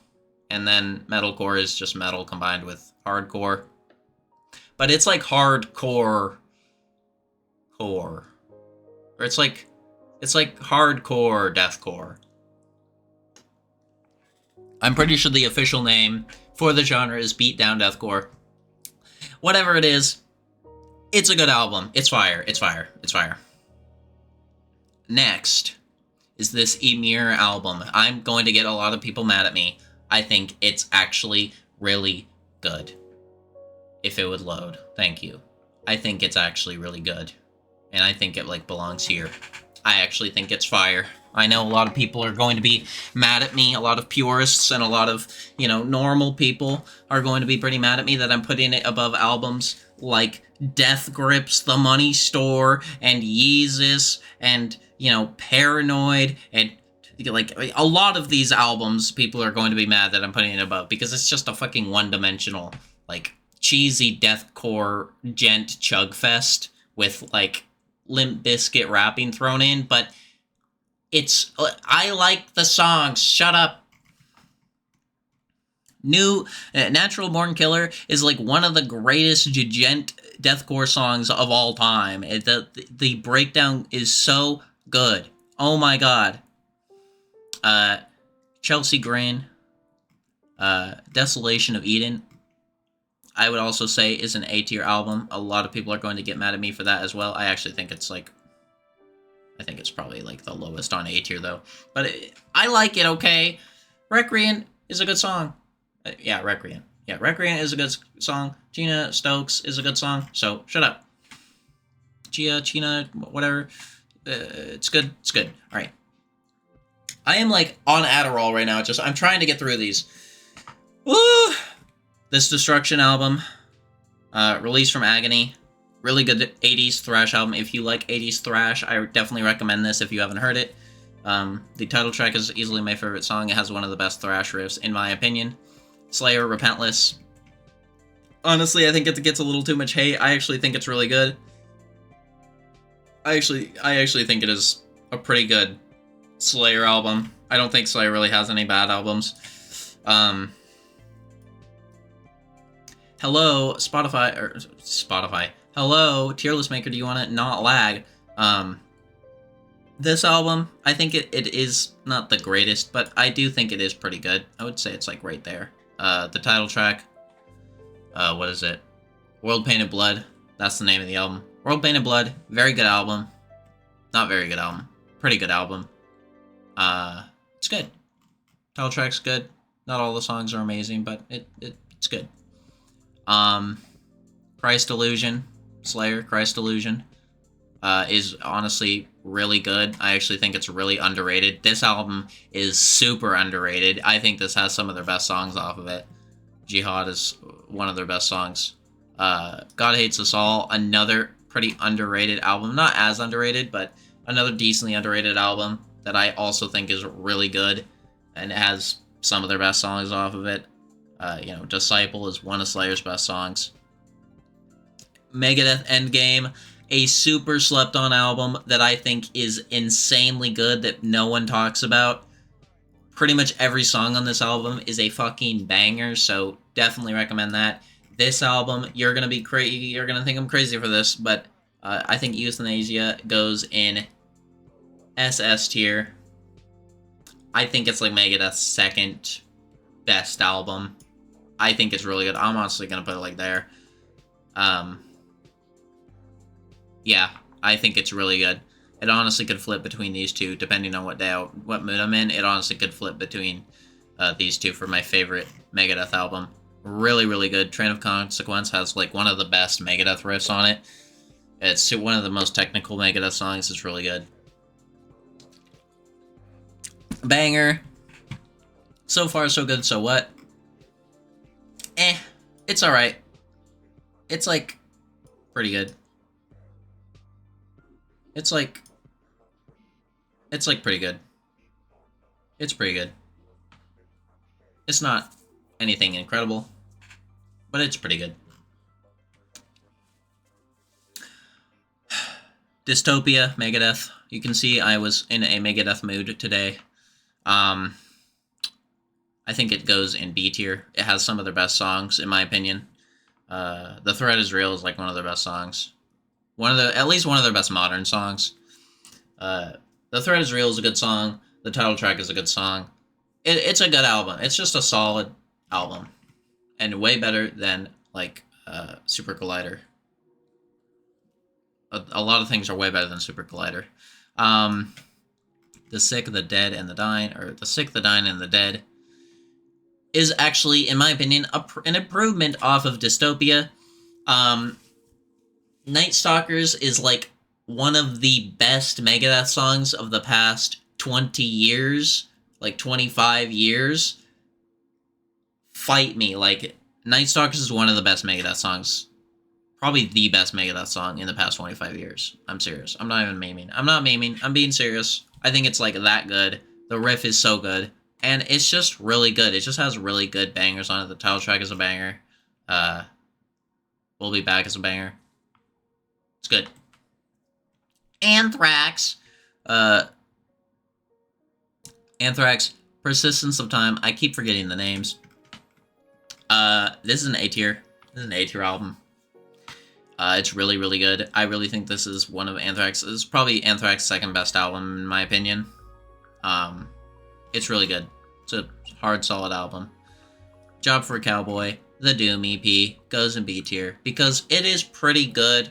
and then metalcore is just metal combined with hardcore. But it's like hardcore core, or it's like hardcore deathcore. I'm pretty sure the official name for the genre is beatdown deathcore. Whatever it is, it's a good album. It's fire. It's fire. It's fire. Next is this Ymir album. I'm going to get a lot of people mad at me. I think it's actually really good. If it would load. Thank you. I think it's actually really good. And I think it, belongs here. I actually think it's fire. I know a lot of people are going to be mad at me. A lot of purists and a lot of, normal people are going to be pretty mad at me that I'm putting it above albums like Death Grips, The Money Store, and Yeezus, and, Paranoid, and, a lot of these albums, people are going to be mad that I'm putting it above, because it's just a fucking one-dimensional, cheesy deathcore gent chugfest with, Limp Bizkit rapping thrown in, but I like the songs. Shut up. New Natural Born Killer is one of the greatest gent deathcore songs of all time. The breakdown is so good. Oh my god. Chelsea Grin, Desolation of Eden, I would also say is an A-tier album. A lot of people are going to get mad at me for that as well. I actually think it's I think it's probably the lowest on A-tier though. But I like it, okay? Recreant is a good song. Yeah, Recreant. Yeah, Recreant is a good song. Gina Stokes is a good song. So, shut up. Gina, whatever. It's good. It's good. Alright. I am on Adderall right now. I'm trying to get through these. Woo! This Destruction album, released from Agony. Really good 80s thrash album. If you like 80s thrash, I definitely recommend this if you haven't heard it. The title track is easily my favorite song. It has one of the best thrash riffs, in my opinion. Slayer, Repentless. Honestly, I think it gets a little too much hate. I actually think it's really good. I actually think it is a pretty good Slayer album. I don't think Slayer really has any bad albums. Hello, Spotify. Hello, Tier List Maker, do you want to not lag? This album, I think it is not the greatest, but I do think it is pretty good. I would say it's right there. The title track, what is it? World Painted Blood, that's the name of the album. World Painted Blood, very good album. Not very good album. Pretty good album. It's good. Title track's good. Not all the songs are amazing, but it's good. Christ Illusion, Slayer, Christ Illusion, is honestly really good. I actually think it's really underrated. This album is super underrated. I think this has some of their best songs off of it. Jihad is one of their best songs. God Hates Us All, another pretty underrated album. Not as underrated, but another decently underrated album that I also think is really good, and it has some of their best songs off of it. Disciple is one of Slayer's best songs. Megadeth Endgame, a super slept on album that I think is insanely good that no one talks about. Pretty much every song on this album is a fucking banger, so definitely recommend that. This album, you're gonna be crazy. You're gonna think I'm crazy for this, but I think Euthanasia goes in SS tier. I think it's like Megadeth's second best album. I think it's really good. I'm honestly gonna put it like there. Yeah, I think it's really good. It honestly could flip between these two, depending on what mood I'm in. It honestly could flip between these two for my favorite Megadeth album. Really, really good. Train of Consequence has like one of the best Megadeth riffs on it. It's one of the most technical Megadeth songs. It's really good. Banger. So far, so good. So what? It's alright. It's like pretty good. It's like pretty good. It's pretty good. It's not anything incredible, but it's pretty good. Dystopia, Megadeth. You can see I was in a Megadeth mood today. I think it goes in B tier. It has some of their best songs, in my opinion. The Threat Is Real is like one of their best songs. At least one of their best modern songs. The Threat Is Real is a good song. The title track is a good song. It's a good album. It's just a solid album. And way better than, like, Super Collider. A lot of things are way better than Super Collider. The Sick, the Dead, and the Dying, or The Sick, the Dying, and the Dead, is actually, in my opinion, an improvement off of Dystopia. Night Stalkers is like one of the best Megadeth songs of the past 20 years, like 25 years. Fight me. Like, Night Stalkers is one of the best Megadeth songs. Probably the best Megadeth song in the past 25 years. I'm serious. I'm not even memeing. I'm not memeing. I'm being serious. I think it's like that good. The riff is so good. And it's just really good. It just has really good bangers on it. The title track is a banger. We'll Be Back is a banger. It's good. Anthrax. Anthrax. Persistence of Time. I keep forgetting the names. This is an A tier. This is an A tier album. It's really, really good. I really think this is one of Anthrax. This is probably Anthrax's second best album, in my opinion. It's really good. It's a hard, solid album. Job for a Cowboy, the Doom EP, goes in B tier. Because it is pretty good.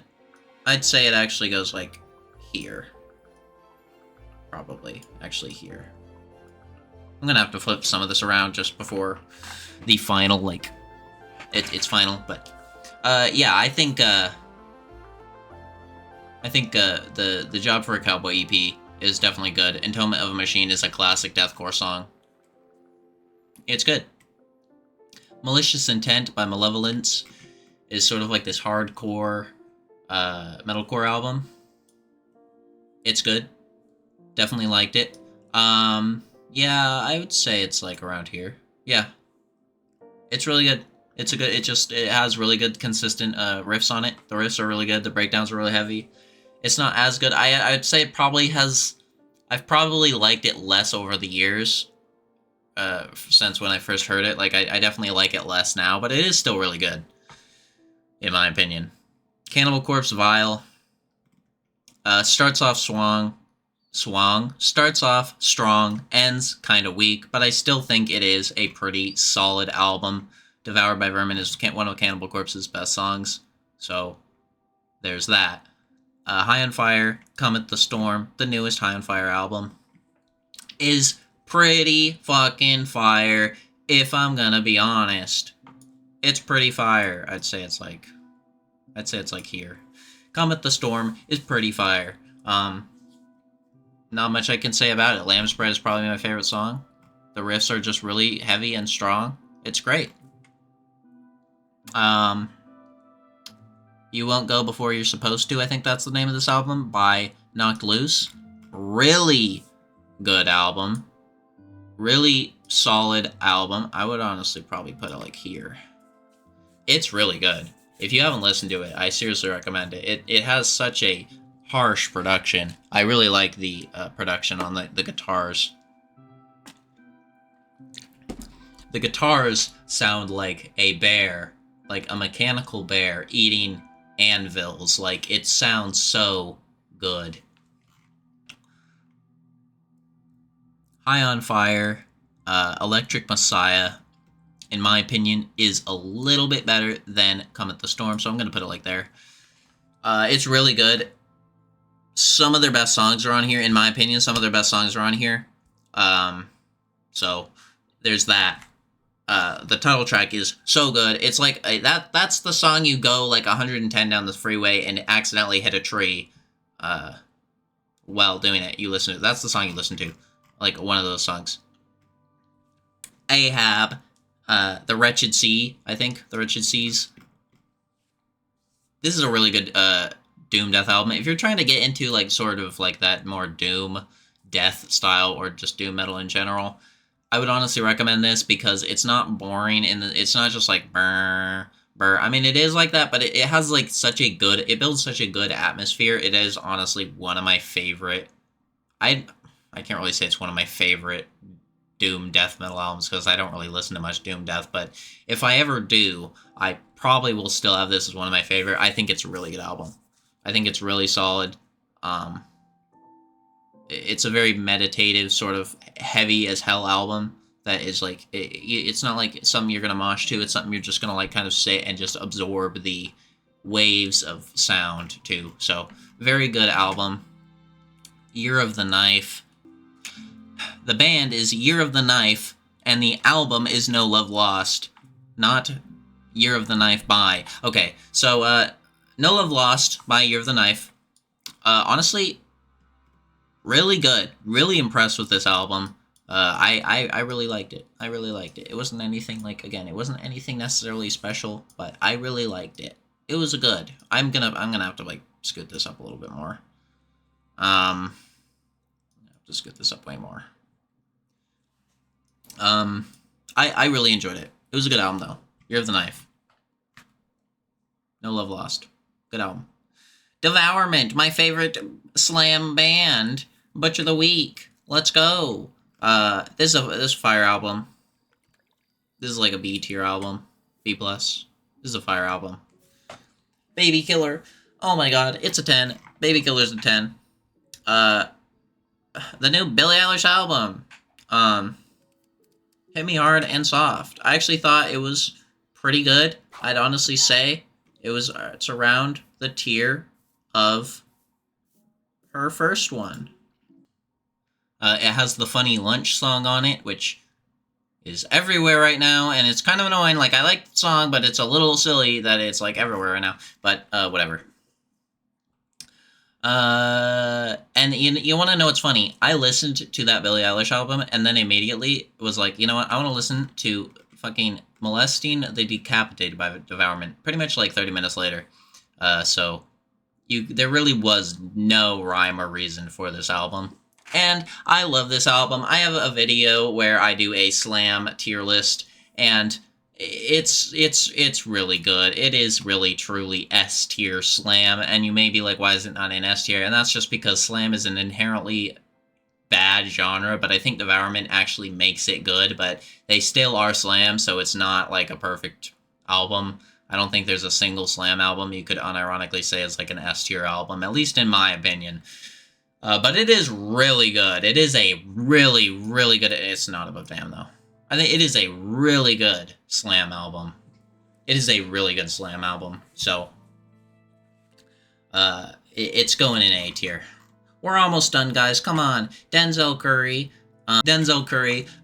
I'd say it actually goes, like, here. Probably. Actually, here. I'm gonna have to flip some of this around just before the final, like... It's final, but... yeah, I think the Job for a Cowboy EP is definitely good. Entombment of a Machine is a classic deathcore song. It's good. Malicious Intent by Malevolence is sort of like this hardcore metalcore album. It's good. Definitely liked it. Yeah, I would say it's like around here. Yeah. It's really good. It's a good, it has really good consistent riffs on it. The riffs are really good. The breakdowns are really heavy. It's not as good. I'd say it probably has, I've probably liked it less over the years since when I first heard it. Like, I definitely like it less now, but it is still really good, in my opinion. Cannibal Corpse, Vile. Starts off starts off strong, ends kind of weak, but I still think it is a pretty solid album. Devoured by Vermin is one of Cannibal Corpse's best songs, so there's that. High on Fire, Cometh the Storm, the newest High on Fire album, is pretty fucking fire, if I'm gonna be honest. It's pretty fire. I'd say it's like here. Cometh the Storm is pretty fire. Not much I can say about it. Lamb's Bread is probably my favorite song. The riffs are just really heavy and strong. It's great. You Won't Go Before You're Supposed to, I think that's the name of this album, by Knocked Loose. Really good album. Really solid album. I would honestly probably put it like here. It's really good. If you haven't listened to it, I seriously recommend it. It has such a harsh production. I really like the production on the guitars. The guitars sound like a bear, like a mechanical bear eating anvils. Like, it sounds so good. High on Fire, Electric Messiah, in my opinion, is a little bit better than Come at the Storm, so I'm going to put it like there. It's really good. Some of their best songs are on here, in my opinion. Some of their best songs are on here. So there's that. The title track is so good. It's like that's the song you go like 110 down the freeway and accidentally hit a tree while doing it. You listen to that's the song you listen to, like one of those songs. Ahab, The Wretched Sea, I think The Wretched Seas. This is a really good doom death album. If you're trying to get into like sort of like that more doom death style or just doom metal in general, I would honestly recommend this because it's not boring and it's not just like brr, brr. I mean, it is like that, but it has like it builds such a good atmosphere. It is honestly one of my favorite. I can't really say it's one of my favorite doom death metal albums because I don't really listen to much doom death, but if I ever do, I probably will still have this as one of my favorite. I think it's a really good album. I think it's really solid. It's a very meditative, sort of heavy as hell album that is like, it's not like something you're going to mosh to. It's something you're just going to like kind of sit and just absorb the waves of sound to. So, very good album. Year of the Knife. The band is Year of the Knife, and the album is No Love Lost, not Year of the Knife by. Okay, so No Love Lost by Year of the Knife. Honestly, really good. Really impressed with this album. I really liked it. I really liked it. It wasn't anything like, again, it wasn't anything necessarily special, but I really liked it. It was good. I'm gonna have to like scoot this up a little bit more. I have to scoot this up way more. I really enjoyed it. It was a good album though. Year of the Knife. No Love Lost. Good album. Devourment, my favorite slam band. Butcher the Week. Let's go. This is a fire album. This is like a B tier album. B plus. This is a fire album. Baby Killer. Oh my god, it's a 10. Baby Killer's a 10. The new Billie Eilish album. Hit Me Hard and Soft. I actually thought it was pretty good. I'd honestly say it's around the tier of her first one. It has the Funny Lunch song on it, which is everywhere right now, and it's kind of annoying. Like, I like the song, but it's a little silly that it's, like, everywhere right now. But, whatever. And you want to know what's funny? I listened to that Billie Eilish album, and then immediately was like, you know what? I want to listen to fucking Molesting the Decapitated by Devourment. Pretty much, like, 30 minutes later. So, there really was no rhyme or reason for this album. And I love this album. I have a video where I do a slam tier list, and it's really good. It is really truly S tier slam, and you may be like, why is it not in S tier? And that's just because slam is an inherently bad genre, but I think Devourment actually makes it good, but they still are slam, so it's not like a perfect album. I don't think there's a single slam album you could unironically say is like an S tier album, at least in my opinion. But it is really good. It is a really, really good... It's not above Damn, though. I think it is a really good slam album. It is a really good slam album. So, it's going in A tier. We're almost done, guys. Come on. Denzel Curry.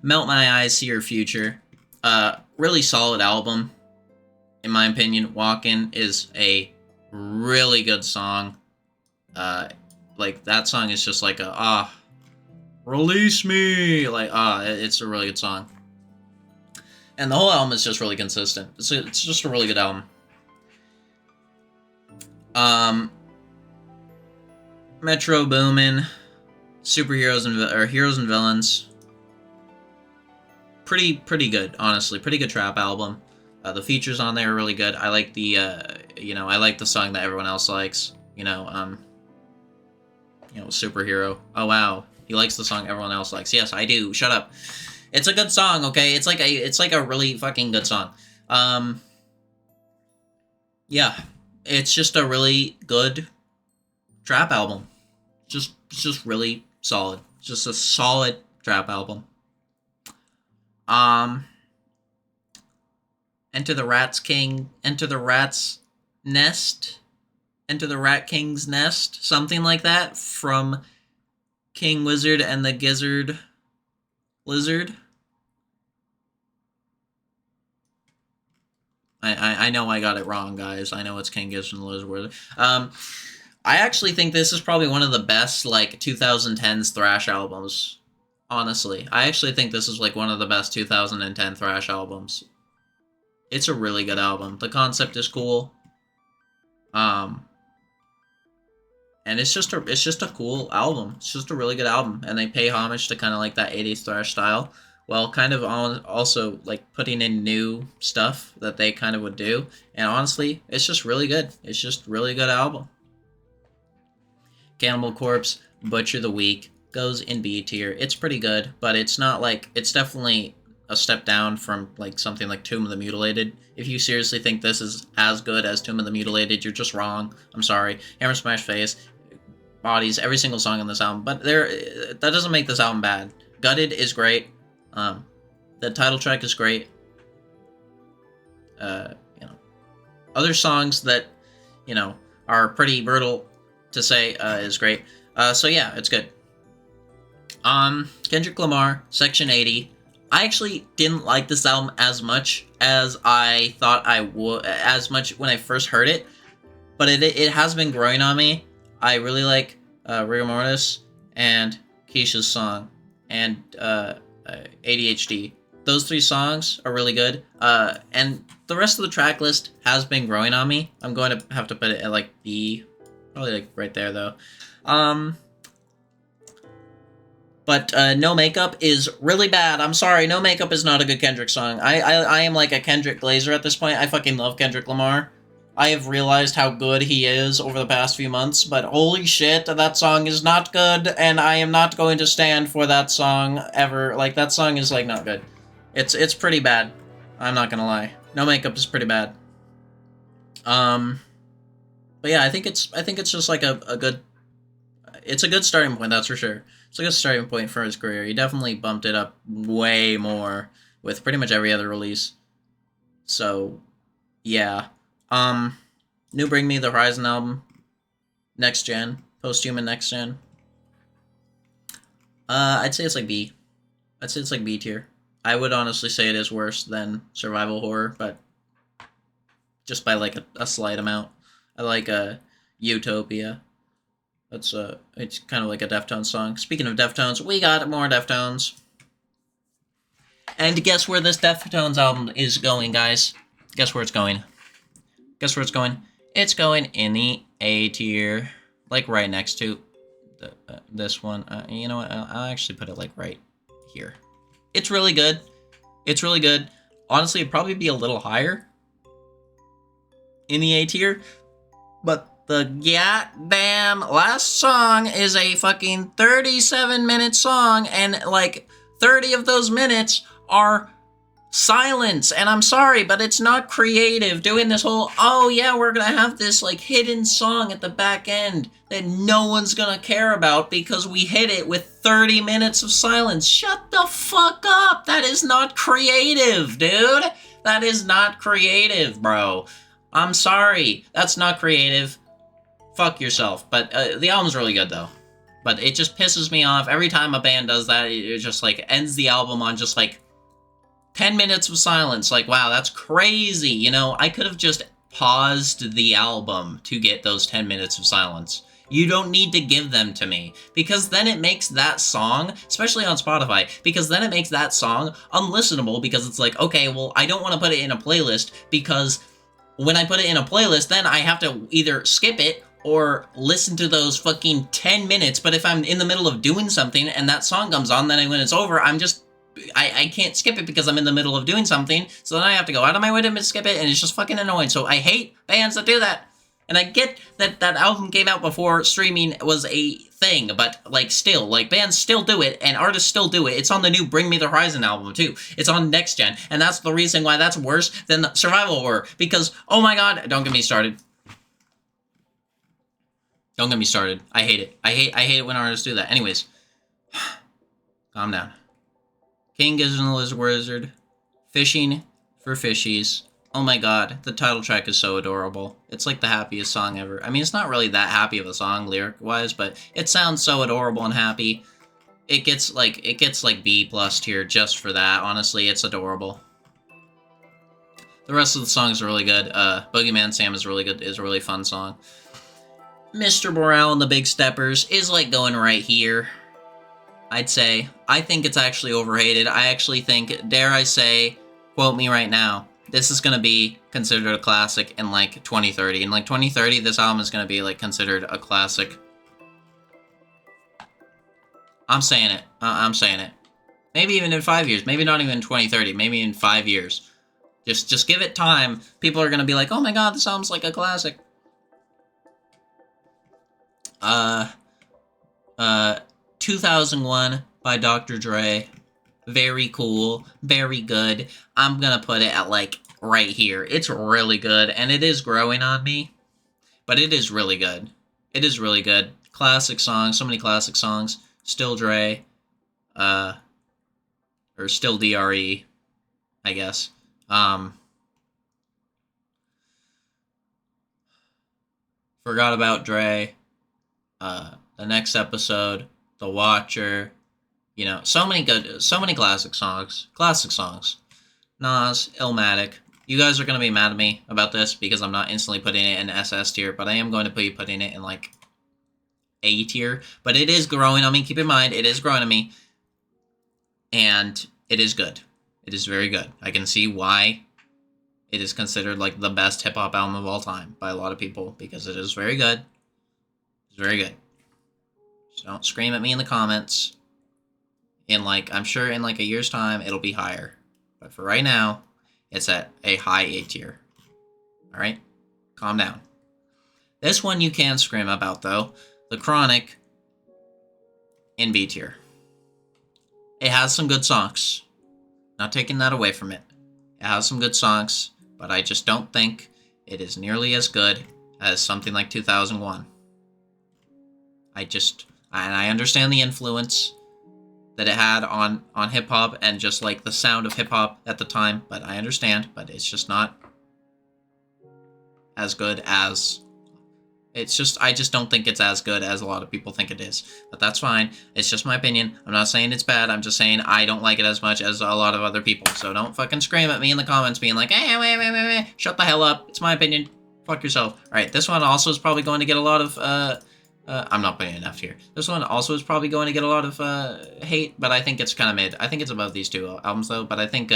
Melt My Eyes, See Your Future. Really solid album. In my opinion, Walkin' is a really good song. Like, that song is just like release me! Like, it's a really good song. And the whole album is just really consistent. It's just a really good album. Um, Metro Boomin, Superheroes and or Heroes and Villains. Pretty good, honestly. Pretty good trap album. The features on there are really good. I like the I like the song that everyone else likes. Superhero. Oh wow, he likes the song everyone else likes. Yes, I do. Shut up. It's a good song, okay? It's like a really fucking good song. Yeah, it's just a really good trap album. It's just really solid. It's just a solid trap album. Enter the Rat's Nest, Enter the Rat King's Nest, something like that, from King Wizard and the Gizzard Lizard. I know I got it wrong, guys. I know it's King Gizzard and the Lizard. I actually think this is probably one of the best, 2010s thrash albums. Honestly, I actually think this is, one of the best 2010 thrash albums. It's a really good album. The concept is cool. And it's just a cool album. It's just a really good album, and they pay homage to kind of that 80s thrash style, while kind of also putting in new stuff that they kind of would do. And honestly, it's just really good. It's just really good album. Cannibal Corpse, Butcher the Week goes in B tier. It's pretty good, but it's not it's definitely a step down from something like Tomb of the Mutilated. If you seriously think this is as good as Tomb of the Mutilated, you're just wrong. I'm sorry. Hammer Smash Face bodies every single song on this album, but that doesn't make this album bad. Gutted is great. The title track is great. Other songs that are pretty brutal to say is great. So yeah, it's good. Kendrick Lamar, Section 80. I actually didn't like this album as much as I thought I would, as much when I first heard it, but it has been growing on me. I really like Rigor Mortis and Keisha's song and ADHD. Those three songs are really good, and the rest of the track list has been growing on me. I'm going to have to put it at B, probably right there though. But No Makeup is really bad. I'm sorry, No Makeup is not a good Kendrick song. I am like a Kendrick Glazer at this point. I fucking love Kendrick Lamar. I have realized how good he is over the past few months, but holy shit, that song is not good, and I am not going to stand for that song ever. That song is, not good. It's pretty bad. I'm not gonna lie. No Makeup is pretty bad. But yeah, I think it's just a good... It's a good starting point, that's for sure. It's a good starting point for his career. He definitely bumped it up way more with pretty much every other release. So, yeah. New Bring Me the Horizon album. Next Gen. Posthuman Next Gen. I'd say it's B. I'd say it's B tier. I would honestly say it is worse than Survival Horror, but just by a slight amount. I like Utopia. It's kind of like a Deftones song. Speaking of Deftones, we got more Deftones. And guess where this Deftones album is going, guys? Guess where it's going? Guess where it's going? It's going in the A tier. Right next to this one. You know what? I'll actually put it right here. It's really good. It's really good. Honestly, it'd probably be a little higher in the A tier. But the goddamn last song is a fucking 37-minute song, and 30 of those minutes are silence. And I'm sorry, but it's not creative doing this whole, oh yeah, we're gonna have this hidden song at the back end that no one's gonna care about because we hit it with 30 minutes of silence. Shut the fuck up. That is not creative, dude. That is not creative, bro. I'm sorry. That's not creative. Fuck yourself. But the album's really good, though. But it just pisses me off. Every time a band does that, it just, ends the album on just, 10 minutes of silence. Wow, that's crazy. I could have just paused the album to get those 10 minutes of silence. You don't need to give them to me. Because then it makes that song, especially on Spotify, because then it makes that song unlistenable because it's okay, well, I don't want to put it in a playlist because when I put it in a playlist, then I have to either skip it or listen to those fucking 10 minutes. But if I'm in the middle of doing something and that song comes on, then when it's over, I can't skip it because I'm in the middle of doing something. So then I have to go out of my way to skip it, and it's just fucking annoying. So I hate bands that do that. And I get that that album came out before streaming was a thing, but like still, like bands still do it and artists still do it. It's on the new Bring Me the Horizon album too. It's on Next Gen, and that's the reason why that's worse than the Survival Horror. Because oh my god, don't get me started. Don't get me started. I hate it. I hate it when artists do that. Anyways, calm down. King Gizzard and the Lizard Wizard, Fishing for Fishies. Oh my god, the title track is so adorable. It's like the happiest song ever. I mean, it's not really that happy of a song lyric-wise, but it sounds so adorable and happy. It gets like B+ tier just for that. Honestly, it's adorable. The rest of the songs are really good. Boogeyman Sam is really good. Is a really fun song. Mr. Morale and the Big Steppers is like going right here. I'd say. I think it's actually overrated. I actually think, dare I say, quote me right now, this is going to be considered a classic in like 2030. In like 2030, this album is going to be like considered a classic. I'm saying it. I'm saying it. Maybe even in 5 years. Maybe not even in 2030. Maybe in 5 years. Just give it time. People are going to be like, oh my god, this album's like a classic. 2001 by Dr. Dre. Very cool. Very good. I'm gonna put it at like right here. It's really good, and it is growing on me. But it is really good. It is really good. Classic songs. So many classic songs. Still Dre. Or Still DRE, I guess. Forgot About Dre. The Next Episode. The Watcher. You know, so many classic songs. Classic songs. Nas, Illmatic. You guys are going to be mad at me about this because I'm not instantly putting it in SS tier, but I am going to be putting it in, like, A tier. But it is growing on me. Keep in mind, it is growing on me. And it is good. It is very good. I can see why it is considered, like, the best hip-hop album of all time by a lot of people, because it is very good. It's very good. So don't scream at me in the comments. I'm sure in like a year's time, it'll be higher. But for right now, it's at a high A tier. Alright? Calm down. This one you can scream about, though. The Chronic in B tier. It has some good songs. Not taking that away from it. It has some good songs, but I just don't think it is nearly as good as something like 2001. I understand the influence that it had on hip-hop and just like the sound of hip-hop at the time, but I understand, but it's just not as good as I just don't think it's as good as a lot of people think it is. But that's fine. It's just my opinion. I'm not saying it's bad. I'm just saying I don't like it as much as a lot of other people. So don't fucking scream at me in the comments being like, hey, wait. Shut the hell up. It's my opinion. Fuck yourself. All right, this one also is probably going to get a lot of, I'm not putting enough here. This one also is probably going to get a lot of hate, but I think it's kind of mid. I think it's above these two albums, though. But I think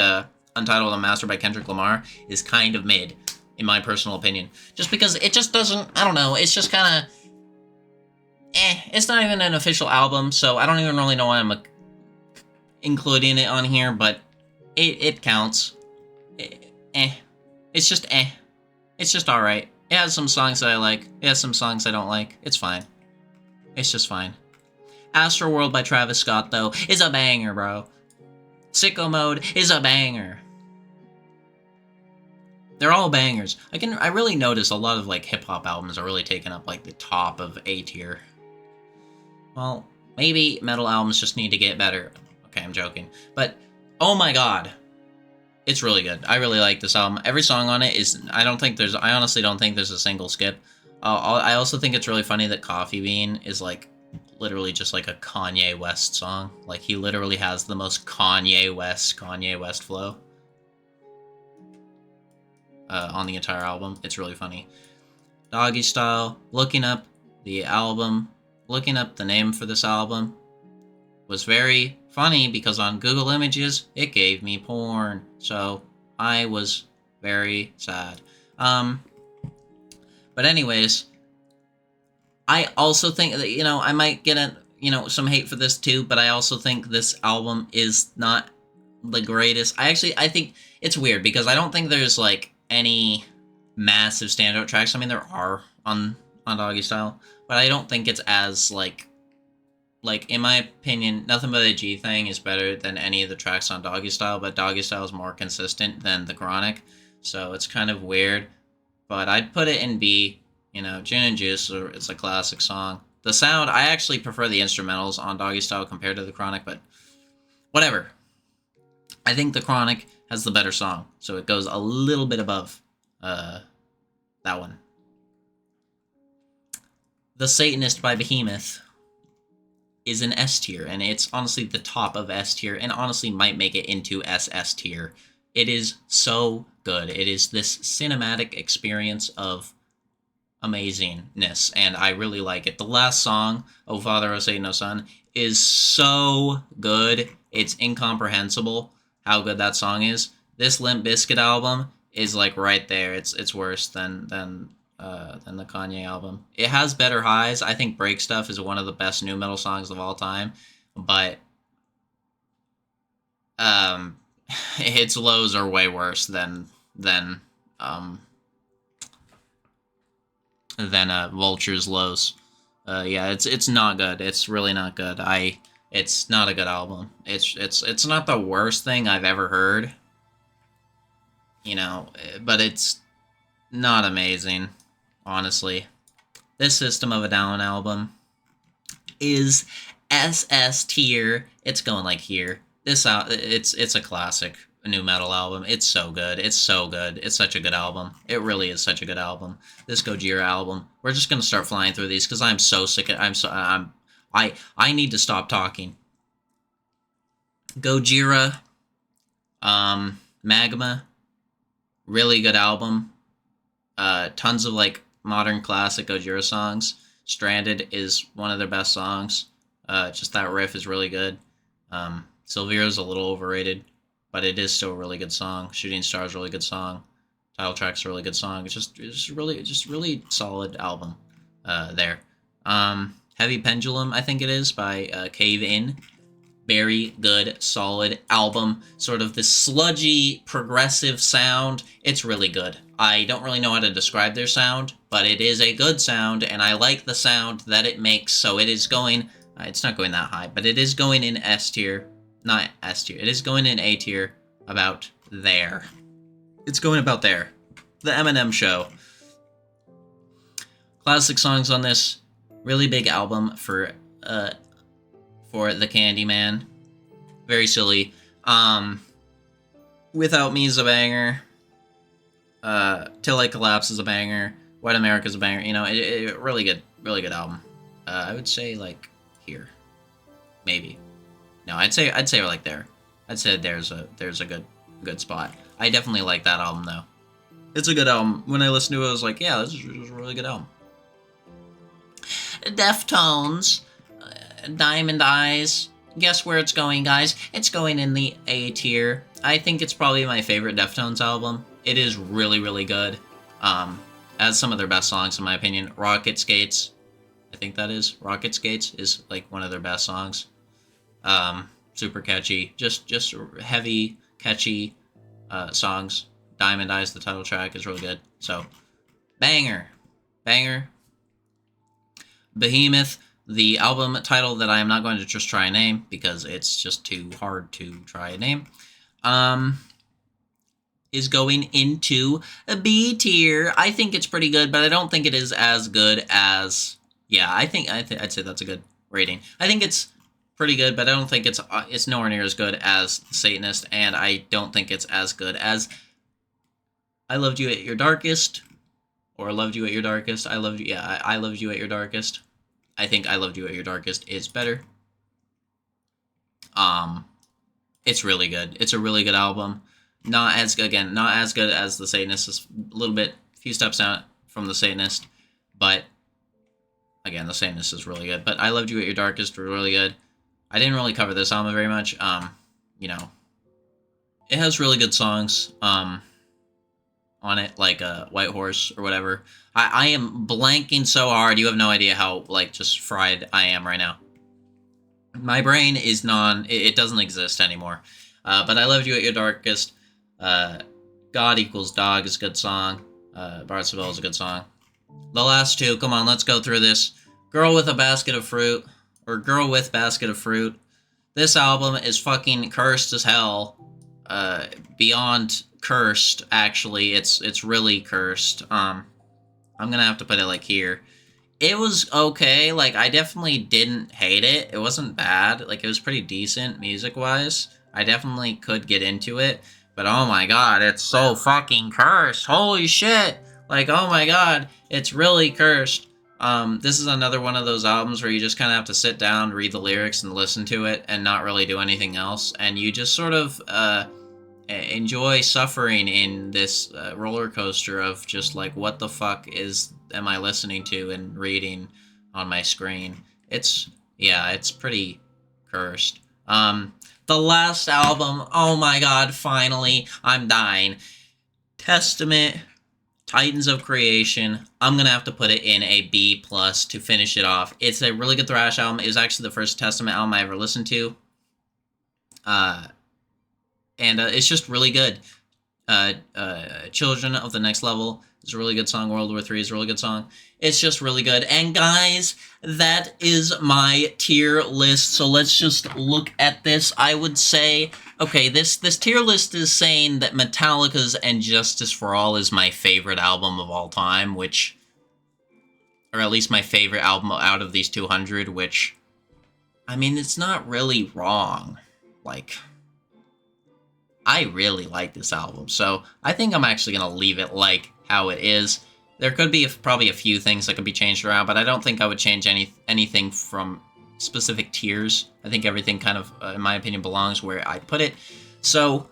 Untitled Unmastered by Kendrick Lamar is kind of mid, in my personal opinion. Just because it just doesn't, I don't know, it's just kind of, It's not even an official album, so I don't even really know why I'm including it on here, but it counts. It's just It's just alright. It has some songs that I like. It has some songs I don't like. It's fine. It's just fine. Astroworld by Travis Scott, though, is a banger, bro. Sicko Mode is a banger. They're all bangers. I really notice a lot of, like, hip-hop albums are really taking up, like, the top of A tier. Well, maybe metal albums just need to get better. Okay, I'm joking. But, oh my god. It's really good. I really like this album. Every song on it is... I honestly don't think there's a single skip. I also think it's really funny that Coffee Bean is, like, literally just, like, a Kanye West song. Like, he literally has the most Kanye West flow. On the entire album. It's really funny. Doggy Style. Looking up the name for this album was very funny because on Google Images, it gave me porn. So I was very sad. Um, but anyways, I also think that, I might get some hate for this too, but I also think this album is not the greatest. I think it's weird because I don't think there's like any massive standout tracks. I mean, there are on Doggy Style, but I don't think it's as like in my opinion, Nothing But a G Thing is better than any of the tracks on Doggy Style, but Doggy Style is more consistent than The Chronic, so it's kind of weird. But I'd put it in B. Gin and Juice, it's a classic song. The sound, I actually prefer the instrumentals on Doggy Style compared to The Chronic, but whatever. I think The Chronic has the better song, so it goes a little bit above that one. The Satanist by Behemoth is an S tier, and it's honestly the top of S tier, and honestly might make it into SS tier. It is so good. It is this cinematic experience of amazingness, and I really like it. The last song, "O Father, O Satan, O Son," is so good. It's incomprehensible how good that song is. This Limp Bizkit album is like right there. It's worse than the Kanye album. It has better highs. I think Break Stuff is one of the best nu metal songs of all time, but its lows are way worse than Vulture's lows. Yeah, it's not good. It's really not good. It's not a good album. It's not the worst thing I've ever heard. But it's not amazing, honestly. This System of a Down album is SS tier. It's going like here. It's a classic nu metal album. It's so good. It's so good. It's such a good album. It really is such a good album. This Gojira album. We're just gonna start flying through these because I'm so sick. I need to stop talking. Gojira, Magma, really good album. Tons of like modern classic Gojira songs. Stranded is one of their best songs. Just that riff is really good. Silvera's a little overrated, but it is still a really good song. Shooting Star is a really good song. Title Track's a really good song. It's just really solid album there. Heavy Pendulum, I think it is, by Cave In. Very good, solid album. Sort of this sludgy, progressive sound. It's really good. I don't really know how to describe their sound, but it is a good sound, and I like the sound that it makes, so it is going... it's not going that high, but it is going in S tier. Not S tier. It is going in A tier, about there. It's going about there. The Eminem Show. Classic songs on this really big album for the Candyman. Very silly. Without Me is a banger. Till I Collapse is a banger. White America is a banger. Really good album. I would say like here, maybe. No, I'd say like there. I'd say there's a good spot. I definitely like that album though. It's a good album. When I listened to it, I was like, yeah, this is a really good album. Deftones, Diamond Eyes. Guess where it's going, guys? It's going in the A tier. I think it's probably my favorite Deftones album. It is really, really good. Has some of their best songs in my opinion. Rocket Skates, I think that is. Rocket Skates is like one of their best songs. Super catchy. Just heavy, catchy songs. Diamond Eyes, the title track, is really good. So, banger. Behemoth, the album title that I am not going to just try a name because it's just too hard to try a name, is going into a B tier. I think it's pretty good, but I don't think it is as good as... Yeah, I'd say that's a good rating. I think it's pretty good, but I don't think it's nowhere near as good as Satanist, and I don't think it's as good as I Loved You at Your Darkest, or Loved You at Your Darkest. I Loved You at Your Darkest. I think I Loved You at Your Darkest is better. It's really good. It's a really good album. Not as good as the Satanist. It's a few steps down from the Satanist, but again, the Satanist is really good. But I Loved You at Your Darkest was really good. I didn't really cover this album very much. It has really good songs. on it, like a White Horse or whatever. I am blanking so hard. You have no idea how, like, just fried I am right now. My brain is it doesn't exist anymore. But I Loved You at Your Darkest. God Equals Dog is a good song. Barcelona is a good song. The last two, come on, let's go through this. Girl with a Basket of Fruit, or Girl with Basket of Fruit. This album is fucking cursed as hell. Beyond cursed, actually. It's really cursed. I'm gonna have to put it, like, here. It was okay. Like, I definitely didn't hate it. It wasn't bad. Like, it was pretty decent music-wise. I definitely could get into it. But oh my god, it's so fucking cursed. Holy shit. Like, oh my god, it's really cursed. This is another one of those albums where you just kind of have to sit down, read the lyrics, and listen to it, and not really do anything else. And you just sort of, enjoy suffering in this roller coaster of just like, what the fuck am I listening to and reading on my screen? It's pretty cursed. The last album, oh my god, finally, I'm dying. Testament, Titans of Creation. I'm gonna have to put it in a B+ to finish it off. It's a really good thrash album. It was actually the first Testament album I ever listened to. And it's just really good. Children of the Next Level is a really good song. World War III is a really good song. It's just really good. And guys, that is my tier list. So let's just look at this. I would say, okay, this tier list is saying that Metallica's And Justice for All is my favorite album of all time, which, or at least my favorite album out of these 200, which, I mean, it's not really wrong. Like, I really like this album, so I think I'm actually going to leave it like how it is. There could be probably a few things that could be changed around, but I don't think I would change anything from specific tiers. I think everything kind of, in my opinion, belongs where I put it. So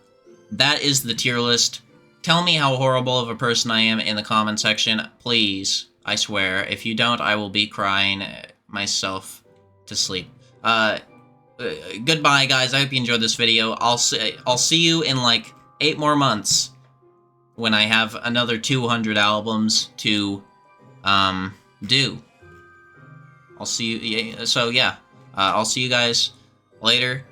that is the tier list. Tell me how horrible of a person I am in the comment section. Please, I swear. If you don't, I will be crying myself to sleep. Goodbye, guys. I hope you enjoyed this video. I'll see you in like 8 more months when I have another 200 albums to do. I'll see you. So yeah, I'll see you guys later.